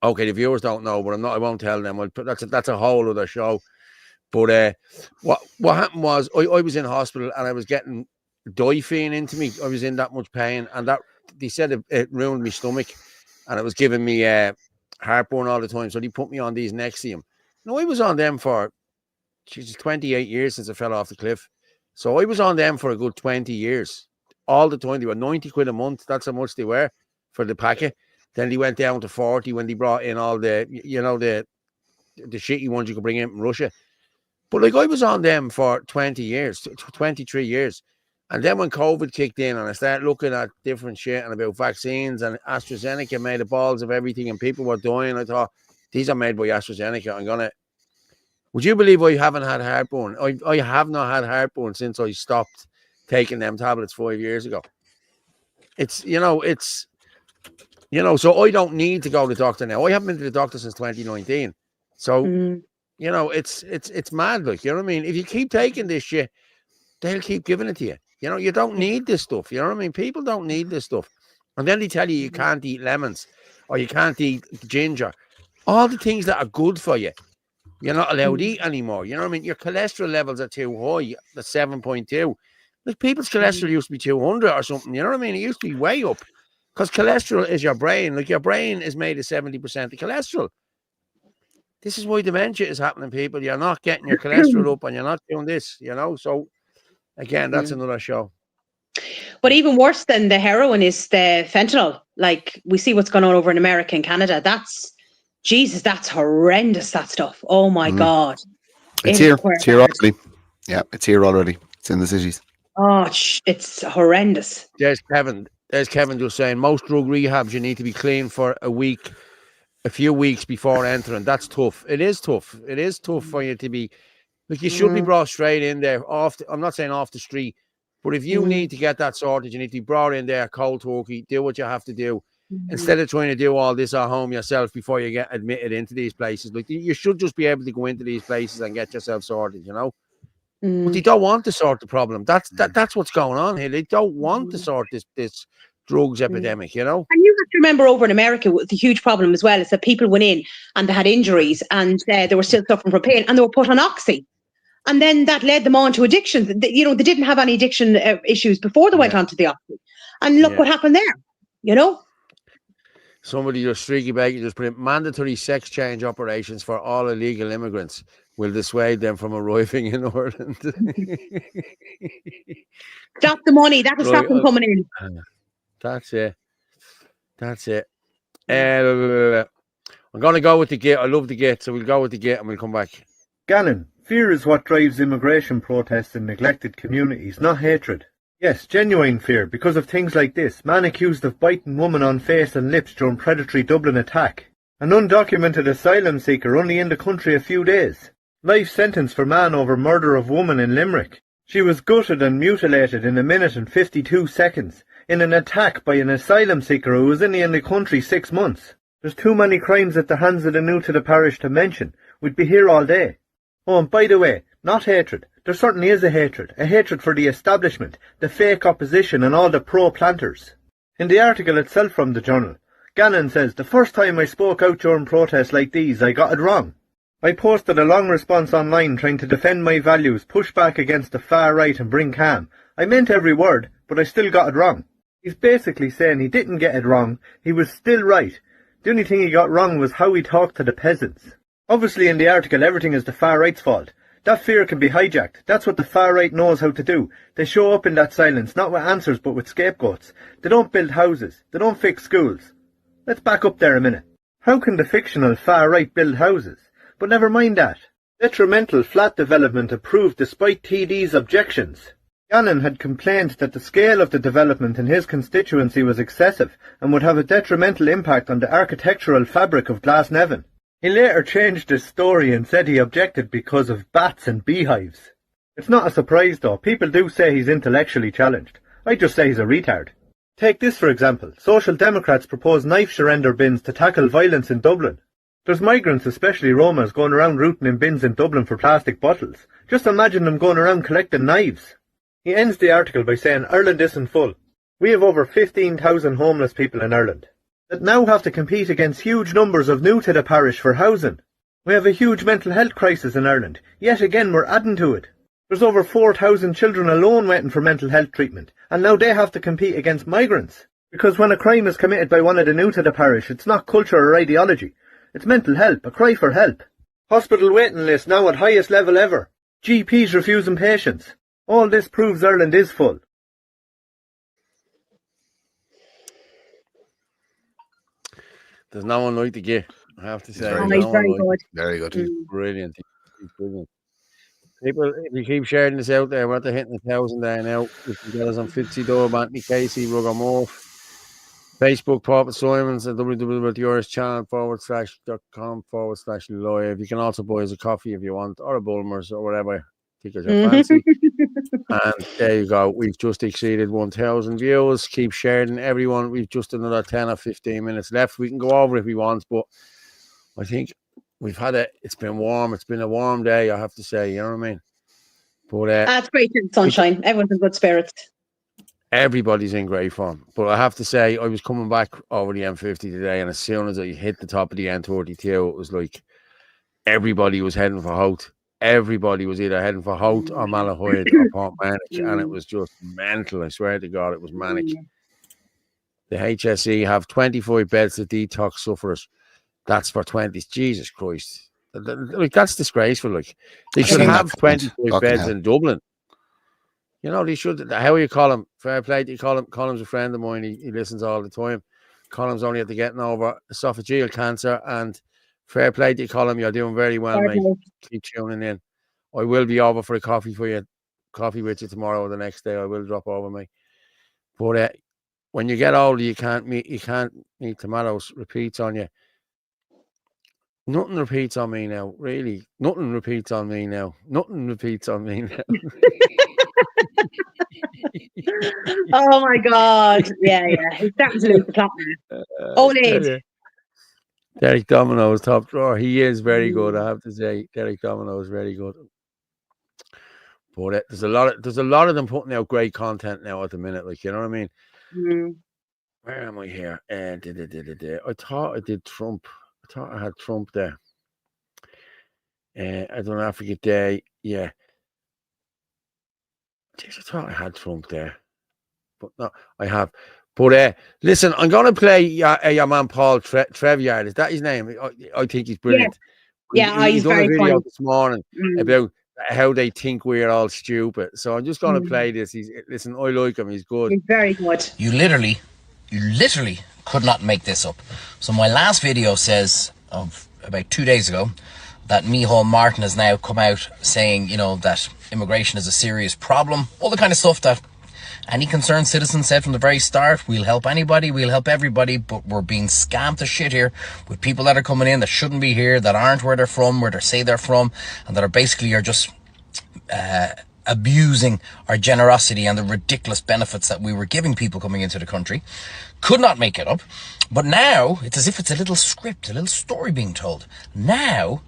Okay, the viewers don't know, but I won't tell them. That's a whole other show. But what happened was I was in hospital and I was getting Difene into me. I was in that much pain, and that they said it ruined my stomach, and it was giving me heartburn all the time. So they put me on these Nexium. Now I was on them for 28 years since I fell off the cliff. So I was on them for a good 20 years. All the time. They were 90 quid a month. That's how much they were for the packet. Then they went down to 40 when they brought in all the, the shitty ones you could bring in from Russia. But I was on them for 20 years, 23 years. And then when COVID kicked in and I started looking at different shit and about vaccines, and AstraZeneca made the balls of everything and people were dying, I thought, these are made by AstraZeneca. Would you believe I haven't had heartburn? I have not had heartburn since I stopped taking them tablets 5 years ago. So I don't need to go to the doctor now. I haven't been to the doctor since 2019. So, it's mad. You know what I mean? If you keep taking this shit, they'll keep giving it to you. You don't need this stuff. You know what I mean? People don't need this stuff. And then they tell you can't eat lemons or you can't eat ginger. All the things that are good for you, you're not allowed to eat anymore. You know what I mean? Your cholesterol levels are too high, the 7.2. People's cholesterol used to be 200 or something. You know what I mean? It used to be way up. Because cholesterol is your brain. Your brain is made of 70% of cholesterol. This is why dementia is happening, people. You're not getting your cholesterol up and you're not doing this, So, again, that's another show. But even worse than the heroin is the fentanyl. We see what's going on over in America and Canada. That's horrendous, that stuff. Oh, my God. It's here. It's here already. Yeah, it's here already. It's in the cities. Oh, it's horrendous. There's Kevin just saying most drug rehabs you need to be clean for a few weeks before entering. That's tough. It is tough. It is tough for you to be. Like, you should be brought straight in there. I'm not saying off the street, but if you need to get that sorted, you need to be brought in there cold turkey. Do what you have to do instead of trying to do all this at home yourself before you get admitted into these places. Like, you should just be able to go into these places and get yourself sorted. You know. But they don't want to sort the problem. That's what's going on here. They don't want to sort this drugs epidemic, you know. And you have to remember, over in America, the huge problem as well is that people went in and they had injuries and they were still suffering from pain and they were put on oxy. And then that led them on to addictions. You know, they didn't have any addiction issues before they went on to the oxy. And look what happened there, you know. Somebody just streaky bacon just put in mandatory sex change operations for all illegal immigrants will dissuade them from arriving in Ireland. Stop the money. That'll stop them coming in. That's it. I'm going to go with the git. I love the git, so we'll go with the git and we'll come back. Gannon, fear is what drives immigration protests in neglected communities, not hatred. Yes, genuine fear, because of things like this. Man accused of biting woman on face and lips during predatory Dublin attack. An undocumented asylum seeker only in the country a few days. Life sentence for man over murder of woman in Limerick. She was gutted and mutilated in 1 minute and 52 seconds in an attack by an asylum seeker who was only in the country 6 months. There's too many crimes at the hands of the new to the parish to mention. We'd be here all day. Oh, and by the way, not hatred. There certainly is a hatred for the establishment, the fake opposition and all the pro-planters. In the article itself from the Journal, Gannon says, the first time I spoke out during protests like these, I got it wrong. I posted a long response online trying to defend my values, push back against the far right and bring calm. I meant every word, but I still got it wrong. He's basically saying he didn't get it wrong, he was still right. The only thing he got wrong was how he talked to the peasants. Obviously in the article everything is the far right's fault. That fear can be hijacked. That's what the far right knows how to do. They show up in that silence, not with answers but with scapegoats. They don't build houses. They don't fix schools. Let's back up there a minute. How can the fictional far right build houses? But never mind that. Detrimental flat development approved despite TD's objections. Gannon had complained that the scale of the development in his constituency was excessive and would have a detrimental impact on the architectural fabric of Glasnevin. He later changed his story and said he objected because of bats and beehives. It's not a surprise though, people do say he's intellectually challenged. I just say he's a retard. Take this for example, Social Democrats propose knife surrender bins to tackle violence in Dublin. There's migrants, especially Romas, going around rooting in bins in Dublin for plastic bottles. Just imagine them going around collecting knives. He ends the article by saying Ireland isn't full. We have over 15,000 homeless people in Ireland that now have to compete against huge numbers of new to the parish for housing. We have a huge mental health crisis in Ireland. Yet again we're adding to it. There's over 4,000 children alone waiting for mental health treatment, and now they have to compete against migrants. Because when a crime is committed by one of the new to the parish, it's not culture or ideology. It's mental health, a cry for help. Hospital waiting list now at highest level ever. GPs refusing patients. All this proves Ireland is full. There's no one like the gay, I have to say. He's very good. Very good. Brilliant. He's brilliant. People, if you keep sharing this out there, we're at the hitting 1,000 there now. You can get us on Fitzy Dub, Anthony Casey, Rugger Morph, Facebook, Papa Simons, and www.yourschannel.com/live. You can also buy us a coffee if you want, or a Bulmers, or whatever tickets you fancy. And there you go. We've just exceeded 1,000 views. Keep sharing, everyone. We've just another 10 or 15 minutes left. We can go over if we want, but I think we've had it's been warm. It's been a warm day, I have to say. You know what I mean? But it's great in sunshine. Everyone's in good spirits. Everybody's in great form. But I have to say, I was coming back over the M50 today, and as soon as I hit the top of the N32, it was like everybody was heading for Hout. Everybody was either heading for Hout or Malahide or Portmarnock, and it was just mental. I swear to God, it was manic. The HSE have 25 beds to detox sufferers. That's for 20. Jesus Christ. Like, that's disgraceful. Like, they should have 25 beds in Dublin. You know, they should. How you call him? Fair play. You call him. Colin's a friend of mine. He listens all the time. Colin's only at the getting over esophageal cancer, and fair play to you, Colin. You're doing very well, mate. Keep tuning in. I will be over for a coffee with you tomorrow or the next day. I will drop over, mate. But when you get older, you can't eat tomatoes. Repeats on you. Nothing repeats on me now, really. Nothing repeats on me now. Nothing repeats on me now. Oh my God. Yeah. He's starting to lose the plot now. Old age. Derek Domino's top drawer. He is very good, I have to say. Derek Domino is very good. But there's a lot of them putting out great content now at the minute, like, you know what I mean? Mm. Where am I here? I thought I did Trump. I thought I had Trump there. I don't know, Africa Day. Yeah. Jeez, I thought I had Trump there. But no, I have. But listen, I'm going to play your man Paul Treviard. Is that his name? I think he's brilliant. Yeah, He's he's done a very video funny. this morning about how they think we're all stupid. So I'm just going to play this. Listen, I like him. He's good. He's very good. You literally could not make this up. So my last video says, of about 2 days ago, that Micheál Martin has now come out saying, you know, that immigration is a serious problem. All the kind of stuff that any concerned citizen said from the very start. We'll help anybody, we'll help everybody, but we're being scammed to shit here with people that are coming in that shouldn't be here, that aren't where they're from, where they say they're from, and that are basically just abusing our generosity and the ridiculous benefits that we were giving people coming into the country. Could not make it up. But now, it's as if it's a little script, a little story being told. Now,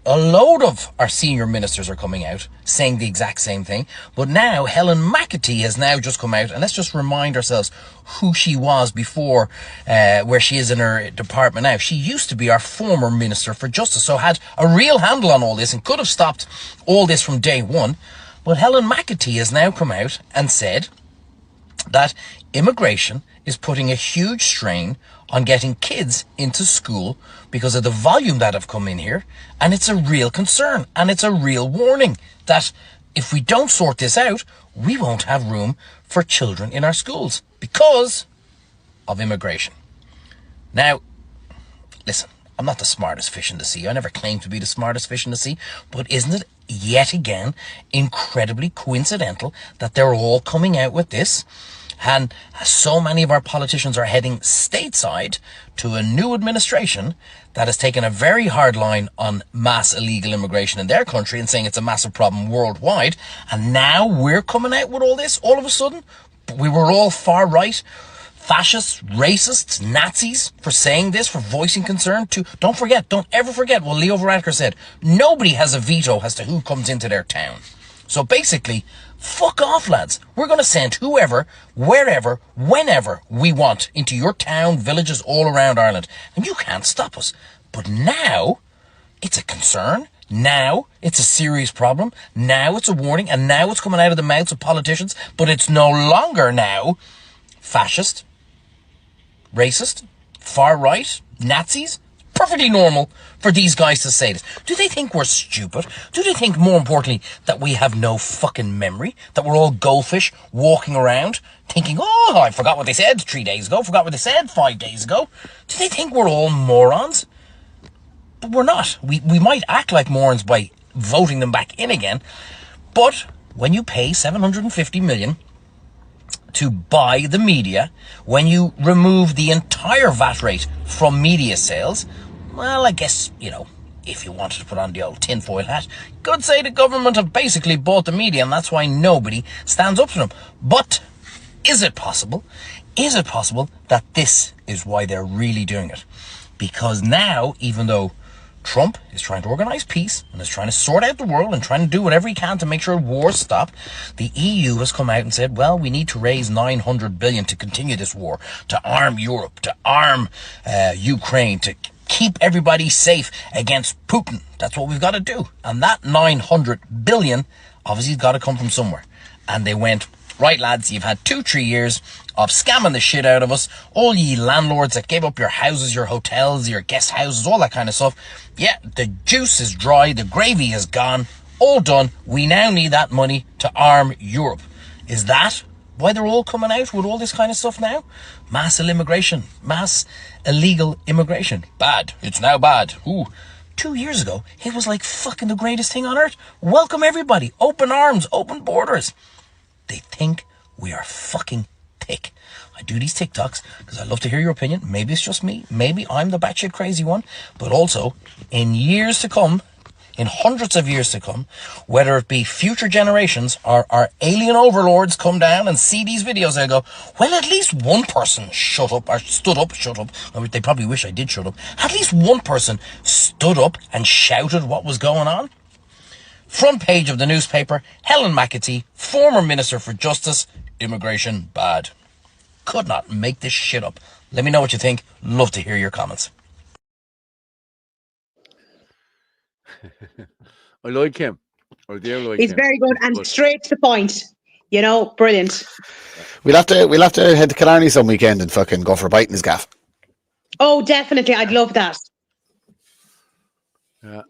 a load of our senior ministers are coming out saying the exact same thing. But now Helen McEntee has now just come out, and let's just remind ourselves who she was before, where she is in her department now. She used to be our former Minister for Justice, so had a real handle on all this and could have stopped all this from day one. But Helen McEntee has now come out and said that immigration is putting a huge strain on getting kids into school because of the volume that have come in here. And it's a real concern, and it's a real warning that if we don't sort this out, we won't have room for children in our schools because of immigration. Now, listen, I'm not the smartest fish in the sea. I never claimed to be the smartest fish in the sea, but isn't it yet again incredibly coincidental that they're all coming out with this? And so many of our politicians are heading stateside to a new administration that has taken a very hard line on mass illegal immigration in their country and saying it's a massive problem worldwide. And now we're coming out with all this all of a sudden. We were all far right, fascists, racists, Nazis for saying this, for voicing concern. Don't ever forget what Leo Varadkar said. Nobody has a veto as to who comes into their town. So basically, fuck off, lads. We're going to send whoever, wherever, whenever we want into your town, villages all around Ireland. And you can't stop us. But now, it's a concern. Now, it's a serious problem. Now, it's a warning. And now, it's coming out of the mouths of politicians. But it's no longer now fascist, racist, far right, Nazis. Perfectly normal for these guys to say this. Do they think we're stupid? Do they think, more importantly, that we have no fucking memory? That we're all goldfish walking around thinking, oh, I forgot what they said 3 days ago, forgot what they said 5 days ago. Do they think we're all morons? But we're not. We might act like morons by voting them back in again. But when you pay 750 million to buy the media, when you remove the entire VAT rate from media sales, well, I guess, you know, if you wanted to put on the old tinfoil hat, you could say the government have basically bought the media, and that's why nobody stands up to them. But is it possible? Is it possible that this is why they're really doing it? Because now, even though Trump is trying to organise peace and is trying to sort out the world and trying to do whatever he can to make sure wars stop, the EU has come out and said, well, we need to raise 900 billion to continue this war, to arm Europe, to arm Ukraine, to keep everybody safe against Putin. That's what we've got to do. And that 900 billion obviously has got to come from somewhere. And they went, right, lads, you've had 2-3 years of scamming the shit out of us. All ye landlords that gave up your houses, your hotels, your guest houses, all that kind of stuff. Yeah, the juice is dry, the gravy is gone, all done. We now need that money to arm Europe. Is that why they're all coming out with all this kind of stuff now? Mass illegal immigration. Bad. It's now bad. Ooh, 2 years ago, it was like fucking the greatest thing on earth. Welcome everybody. Open arms, open borders. They think we are fucking thick. I do these TikToks because I love to hear your opinion. Maybe it's just me. Maybe I'm the batshit crazy one. But also, in years to come, in hundreds of years to come, whether it be future generations or our alien overlords come down and see these videos and go, well, at least one person shut up. They probably wish I did shut up. At least one person stood up and shouted what was going on. Front page of the newspaper, Helen McAtee, former Minister for Justice, immigration bad. Could not make this shit up. Let me know what you think. Love to hear your comments. I like him. I do like He's him. very good and straight to the point. You know, brilliant. We'll have to head to Killarney some weekend and fucking go for a bite in his gaff. Oh, definitely. I'd love that. Yeah.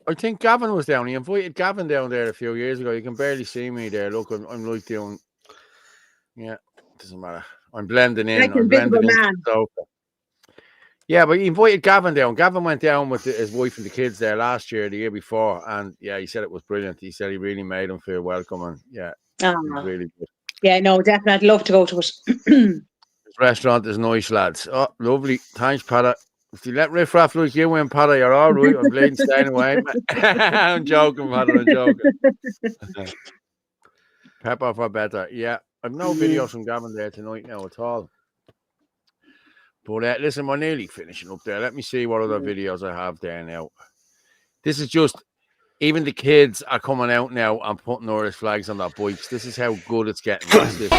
I think Gavin was down. He invited Gavin down there a few years ago. You can barely see me there. Look, I'm like doing. Yeah, doesn't matter. I'm blending in. Like I'm blending in. man. Yeah, but he invited Gavin down. Gavin went down with his wife and the kids there last year, the year before, and yeah, he said it was brilliant. He said he really made them feel welcome, and yeah, it was really good. Yeah, no, definitely. I'd love to go to it. This restaurant is nice, lads. Oh, lovely. Thanks, Padda. If you let riff raff like you in, Padda, you're all right. I'm bleeding staying away. I'm joking, Padda. I'm joking. Pepper for better. Yeah, I've no videos from Gavin there tonight now at all. But listen, we're nearly finishing up there. Let me see what other videos I have there now. This is just, even the kids are coming out now and putting Irish flags on their bikes. This is how good it's getting. Watch this.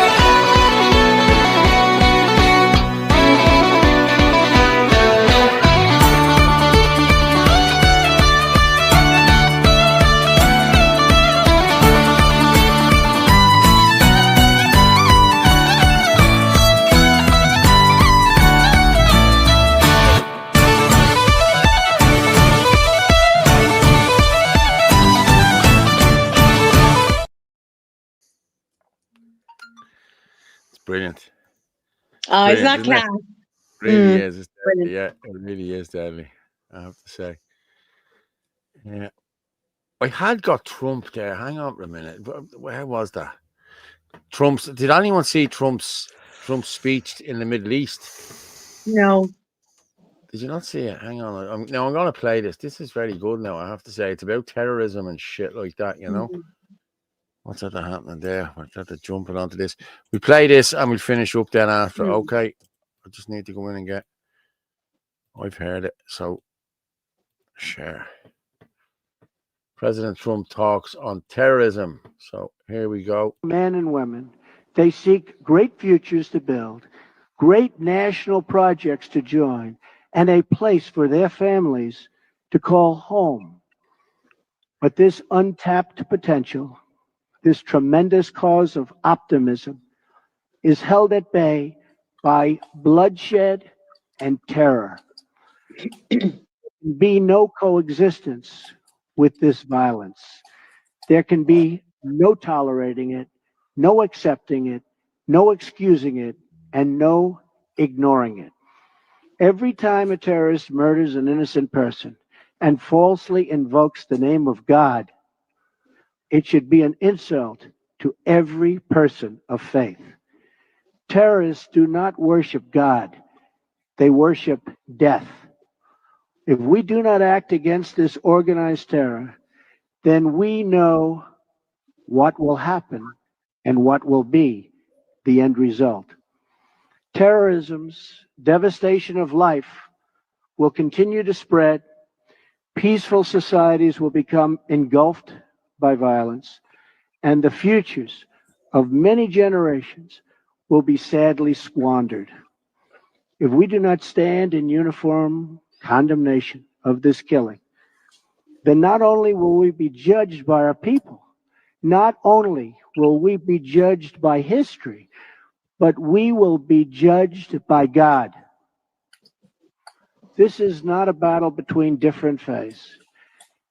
Brilliant. Oh, it's not class. It really is. Yeah, it really is deadly, I have to say. Yeah. I had got Trump there. Hang on for a minute. Where was that? Did anyone see Trump's speech in the Middle East? No. Did you not see it? Hang on. Now I'm going to play this. This is very good now, I have to say. It's about terrorism and shit like that, you know? What's that happening there? We're trying to jumping onto this. We play this and we'll finish up then after. Okay. I just need to go in and get. I've heard it. So, share. President Trump talks on terrorism. So, here we go. Men and women, they seek great futures to build, great national projects to join, and a place for their families to call home. But this untapped potential, this tremendous cause of optimism, is held at bay by bloodshed and terror. There can be no coexistence with this violence. There can be no tolerating it, no accepting it, no excusing it, and no ignoring it. Every time a terrorist murders an innocent person and falsely invokes the name of God, it should be an insult to every person of faith. Terrorists do not worship God. They worship death. If we do not act against this organized terror, then we know what will happen and what will be the end result. Terrorism's devastation of life will continue to spread. Peaceful societies will become engulfed by violence, and the futures of many generations will be sadly squandered. If we do not stand in uniform condemnation of this killing, then not only will we be judged by our people, not only will we be judged by history, but we will be judged by God. This is not a battle between different faiths,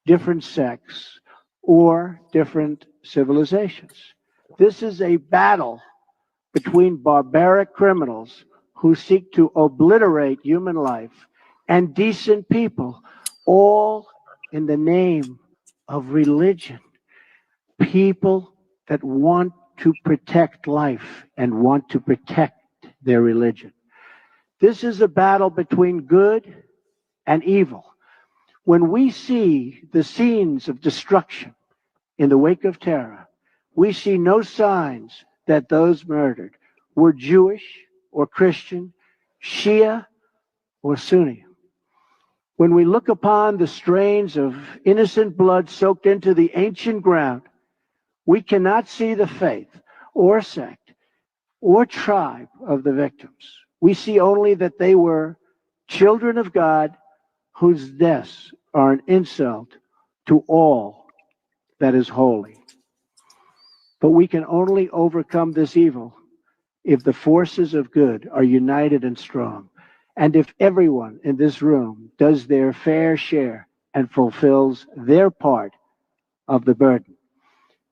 different sects, or different civilizations. This is a battle between barbaric criminals who seek to obliterate human life and decent people all in the name of religion. People that want to protect life and want to protect their religion. This is a battle between good and evil. When we see the scenes of destruction in the wake of terror, we see no signs that those murdered were Jewish or Christian, Shia or Sunni. When we look upon the strains of innocent blood soaked into the ancient ground, we cannot see the faith or sect or tribe of the victims. We see only that they were children of God whose deaths are an insult to all that is holy. But we can only overcome this evil if the forces of good are united and strong, and if everyone in this room does their fair share and fulfills their part of the burden.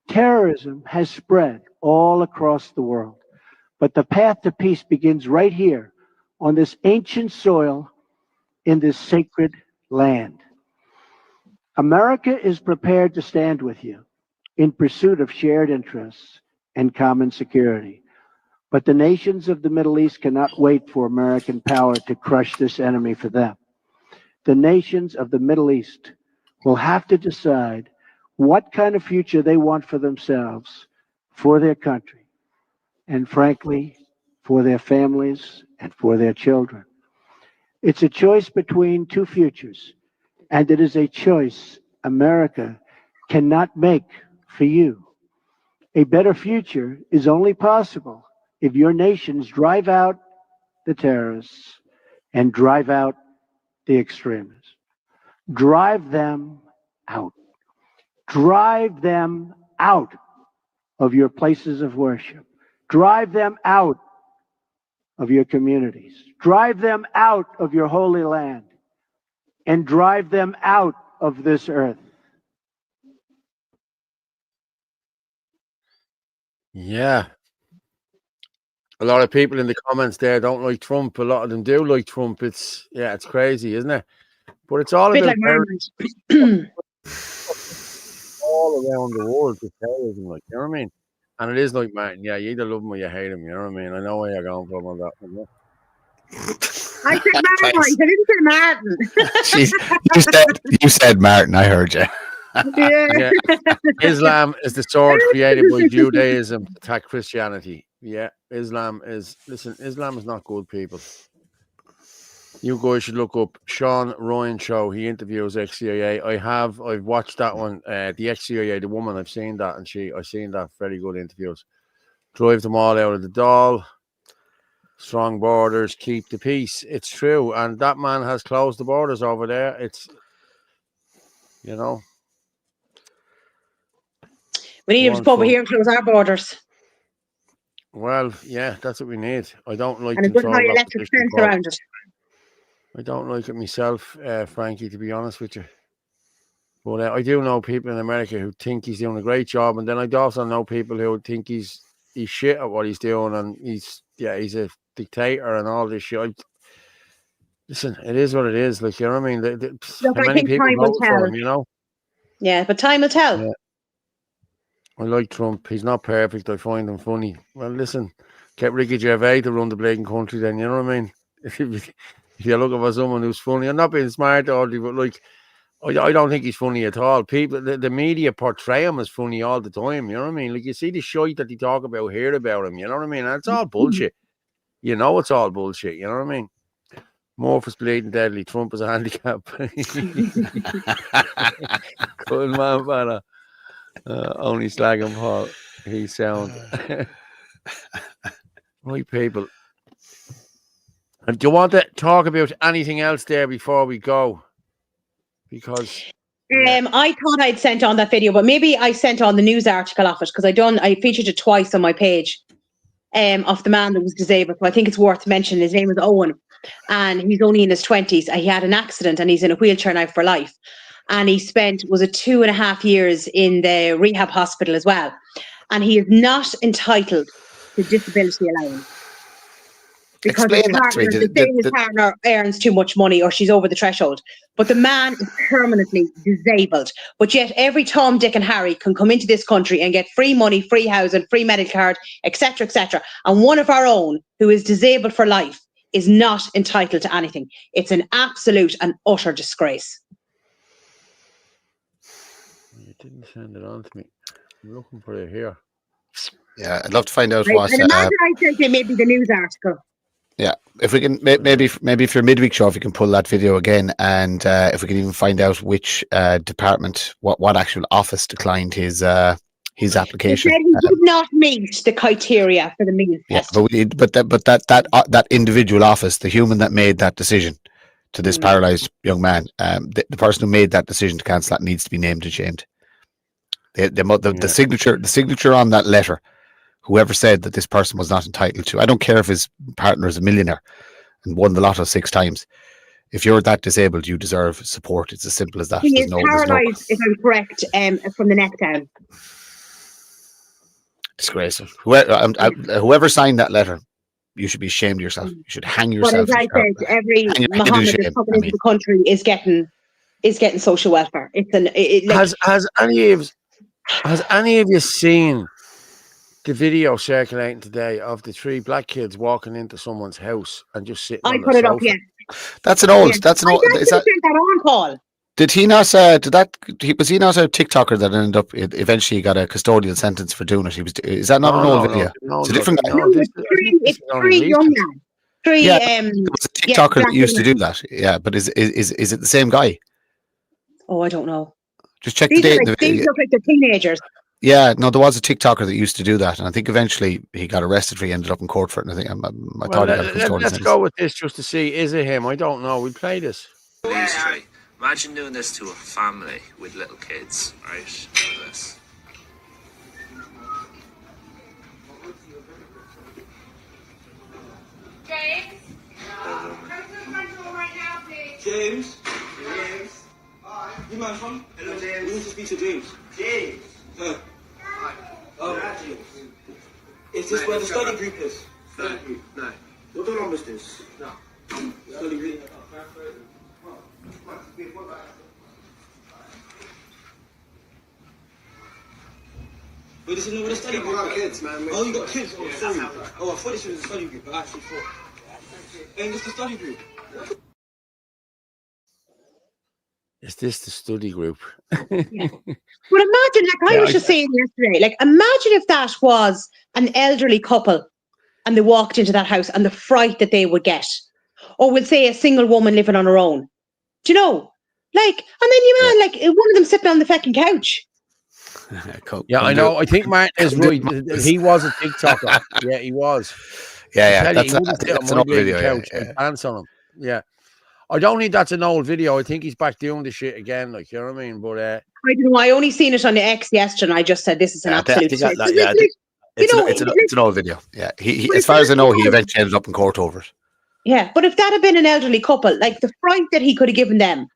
Terrorism has spread all across the world, but the path to peace begins right here on this ancient soil in this sacred land. America is prepared to stand with you in pursuit of shared interests and common security. But the nations of the Middle East cannot wait for American power to crush this enemy for them. The nations of the Middle East will have to decide what kind of future they want for themselves, for their country, and frankly, for their families and for their children. It's a choice between two futures, and it is a choice America cannot make for you. A better future is only possible if your nations drive out the terrorists and drive out the extremists. Drive them out. Drive them out of your places of worship. Drive them out of your communities. Drive them out of your holy land. And drive them out of this earth. Yeah. A lot of people in the comments there don't like Trump. A lot of them do like Trump. It's crazy, isn't it? But it's all Bit about like all around the world. It's terrorism, like, you know what I mean? And it is like Martin. Yeah, you either love him or you hate him. You know what I mean? I know where you're going from on that one. Yeah. I said Martin. I didn't say Martin. Jeez, you said Martin. I heard you. Yeah. Islam is the sword created by Judaism to attack Christianity. Yeah, Islam is not good, people. You guys should look up Sean Ryan show. He interviews ex-CIA. I've watched that one. The ex-CIA, the woman, I've seen that, and I've seen that. Very good interviews. Drive them all out of the doll. Strong borders, keep the peace. It's true, and that man has closed the borders over there. It's, you know. We need to come over here and close our borders. Well, yeah, that's what we need. I don't like and a good high control electric fence around it. I don't like it myself, Frankie, to be honest with you. But I do know people in America who think he's doing a great job, and then I also know people who think he's shit at what he's doing, and he's a dictator and all this shit. Listen, it is what it is. Like, you know what I mean? Look, I think time will tell. Him, you know? Yeah, but time will tell. Yeah. I like Trump. He's not perfect. I find him funny. Well, listen, get Ricky Gervais to run the bleeding country then, you know what I mean? If you're looking for someone who's funny, I'm not being smart or but like, I don't think he's funny at all. People, the media portray him as funny all the time, you know what I mean? Like, you see the shite that they talk about here about him, you know what I mean? And it's all bullshit. You know it's all bullshit, you know what I mean? Morph is bleeding deadly. Trump is a handicap. Good man, fella. Only slagging Paul. He's sound. Right, people. And do you want to talk about anything else there before we go? Because I thought I'd sent on that video, but maybe I sent on the news article of it because I featured it twice on my page of the man that was disabled. So I think it's worth mentioning. His name is Owen, and he's only in his 20s. He had an accident and he's in a wheelchair now for life. And he spent, 2.5 years in the rehab hospital as well. And he is not entitled to disability allowance. because Explain that to me. his partner earns too much money or she's over the threshold. But the man is permanently disabled. But yet every Tom, Dick and Harry can come into this country and get free money, free housing, free medical card, etc., etc. And one of our own who is disabled for life is not entitled to anything. It's an absolute and utter disgrace. You didn't send it on to me. I'm looking for it here. Yeah, I'd love to find out Right. what. And imagine I sent you maybe the news article. Yeah, if we can, maybe if you're midweek show, if you can pull that video again, and if we can even find out which department, what actual office declined his application. He said he did not meet the criteria for the means Yeah, test. but that individual office, the human that made that decision to this paralyzed young man, the person who made that decision to cancel that needs to be named and shamed. The signature on that letter, whoever said that this person was not entitled to, I don't care if his partner is a millionaire and won the lotto 6 times. If you're that disabled, you deserve support. It's as simple as that. He is paralysed, if I'm correct, from the neck down. Disgraceful. Whoever signed that letter, you should be ashamed of yourself. You should hang yourself. But as I said, every Mohammed that's coming into the country is getting social welfare. It's Has any of you seen the video circulating today of the 3 black kids walking into someone's house and just sitting on the put it sofa? up, yeah. That's an old. That's an old. Is that on, Paul? Did he not? Was he not a TikToker that ended up eventually got a custodial sentence for doing it? Is that not an old video? It's a different guy. It's 3 young men. 3. Yeah, it was a TikToker that used to do that. Yeah, but is it the same guy? Oh, I don't know. Just check the date. These look like they're teenagers. Yeah, no, there was a TikToker that used to do that, and I think eventually he got arrested for. He ended up in court for it. And I think I thought he got a custodial Let's sentence. go with this just to see, is it him? I don't know. We'll play this. These 3. Imagine doing this to a family with little kids, right? Look at this. James? You man from? Hello, James. We need to speak to James. James? Hi. Oh, James. Is this where the study group is? Study group? No. What the number is this? No. Study group. Wait, this is not where the study group is? Kids, man. Oh, you got kids? Oh, sorry. Oh, I thought this was a study group, but I actually thought. Hey, this is the study group. Is this the study group? Yeah. But imagine, I was just saying yesterday, imagine if that was an elderly couple and they walked into that house and the fright that they would get. Or we'll say a single woman living on her own. Do you know? And then one of them sitting on the fucking couch. Yeah, I know. I think Martin is right. He was a TikToker. Yeah, he was. Yeah. That's an old video. Yeah. Pants on him. Yeah. I don't think that's an old video. I think he's back doing the shit again. You know what I mean? But I don't know. I only seen it on the X yesterday, and I just said this is an absolute. It's an old video. Yeah, he as far as I know, he eventually ended up in court over it. Yeah, but if that had been an elderly couple, the fright that he could have given them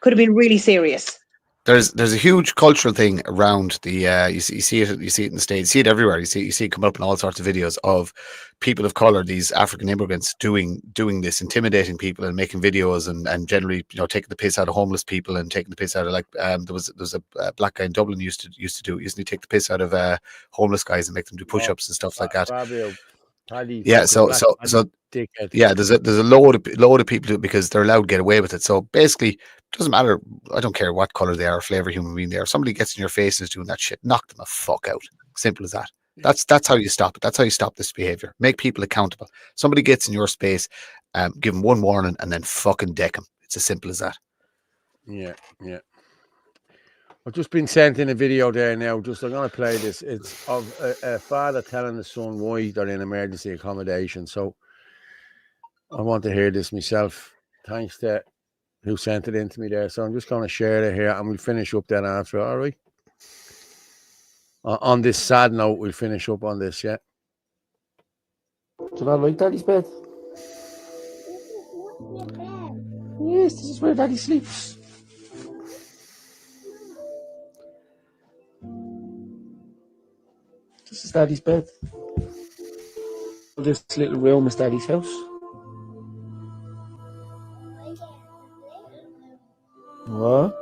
could have been really serious. There's a huge cultural thing around the you see it in the States, you see it everywhere. You see it come up in all sorts of videos of people of color, these African immigrants doing this, intimidating people and making videos and generally taking the piss out of homeless people and taking the piss out of there was a black guy in Dublin used to take the piss out of homeless guys and make them do push-ups and stuff like that. Yeah, so yeah, there's a load of people do it because they're allowed to get away with it. So basically, it doesn't matter. I don't care what color they are, or flavor human being they are. If somebody gets in your face and is doing that shit, knock them the fuck out. Simple as that. That's how you stop it. That's how you stop this behavior. Make people accountable. Somebody gets in your space, give them one warning, and then fucking deck them. It's as simple as that. Yeah. I've just been sent in a video there now. I'm going to play this. It's of a father telling the son why they're in emergency accommodation. So I want to hear this myself. Thanks to who sent it in to me there. So I'm just going to share it here and we'll finish up then after. All right. On this sad note, we'll finish up on this. Yeah. Do you not like Daddy's bed? Yes, this is where Daddy sleeps. This is Daddy's bed. This little room is Daddy's house. What?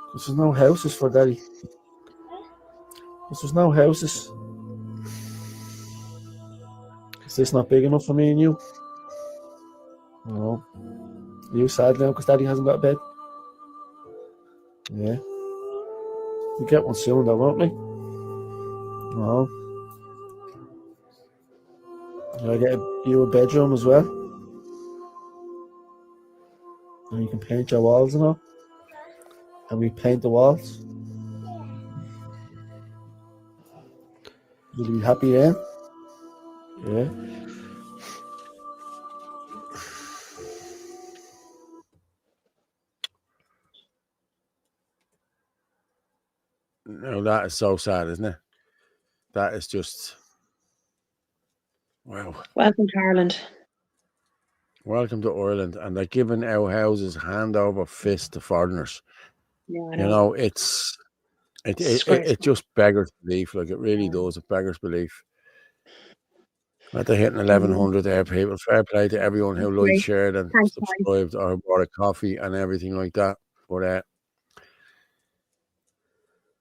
Because there's no houses for Daddy. Because there's no houses. Is this not big enough for me and you? No. Are you sad now because Daddy hasn't got a bed? Yeah. We'll get one soon though, won't we? No. Can I get you a bedroom as well? And you can paint your walls and all? And we paint the walls? You'll be happy then? Yeah. No, that is so sad, isn't it? That is just wow. Welcome to Ireland. Welcome to Ireland, and they're giving our houses hand over fist to foreigners. Yeah, I You know, it just beggars belief. Like it really does. It beggars belief. They're hitting 1,100 there, people. Fair play to everyone who liked, shared, and subscribed, or bought a coffee and everything like that. But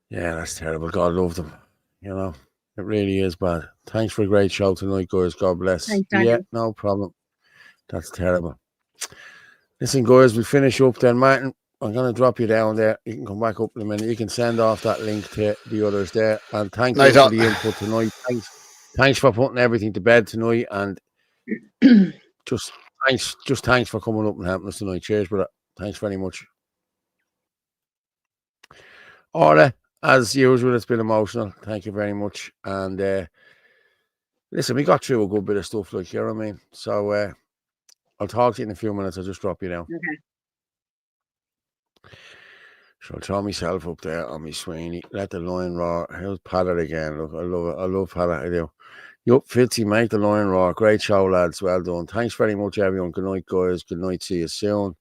yeah, that's terrible. God love them. You know, it really is bad. Thanks for a great show tonight, guys. God bless. Thanks, yeah, Daniel. no problem. That's terrible. Listen, guys, we finish up then. Martin, I'm going to drop you down there. You can come back up in a minute. You can send off that link to the others there. And thanks for the input tonight. Thanks for putting everything to bed tonight. And just thanks for coming up and helping us tonight. Cheers, brother. Thanks very much. All as usual, it's been emotional. Thank you very much. And listen, we got through a good bit of stuff, like, you know what I mean? So I'll talk to you in a few minutes. I'll just drop you down. Okay. So I'll throw myself up there on my Sweeney. Let the lion roar. How's Padder again? Look, I love it. I love Padder. I do. Yup, Fitzy, make the lion roar. Great show, lads. Well done. Thanks very much, everyone. Good night, guys. Good night. See you soon.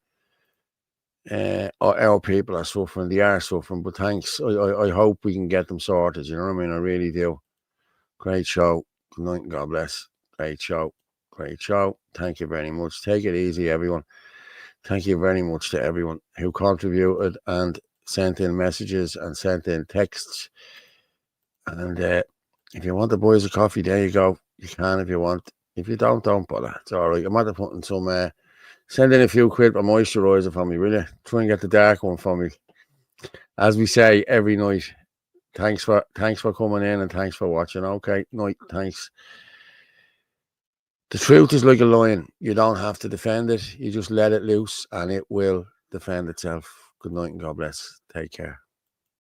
Our people are suffering. They are suffering. But thanks. I hope we can get them sorted. You know what I mean? I really do. Great show. Good night and God bless. Great show. Great show. Thank you very much. Take it easy, everyone. Thank you very much to everyone who contributed and sent in messages and sent in texts. And if you want the boys a coffee, there you go. You can if you want. If you don't bother. It's all right. I might have put in some, send in a few quid for moisturiser for me, will you? Try and get the dark one for me. As we say every night, thanks for coming in and thanks for watching. Okay, night. Thanks. The truth is like a lion. You don't have to defend it. You just let it loose and it will defend itself. Good night and God bless. Take care.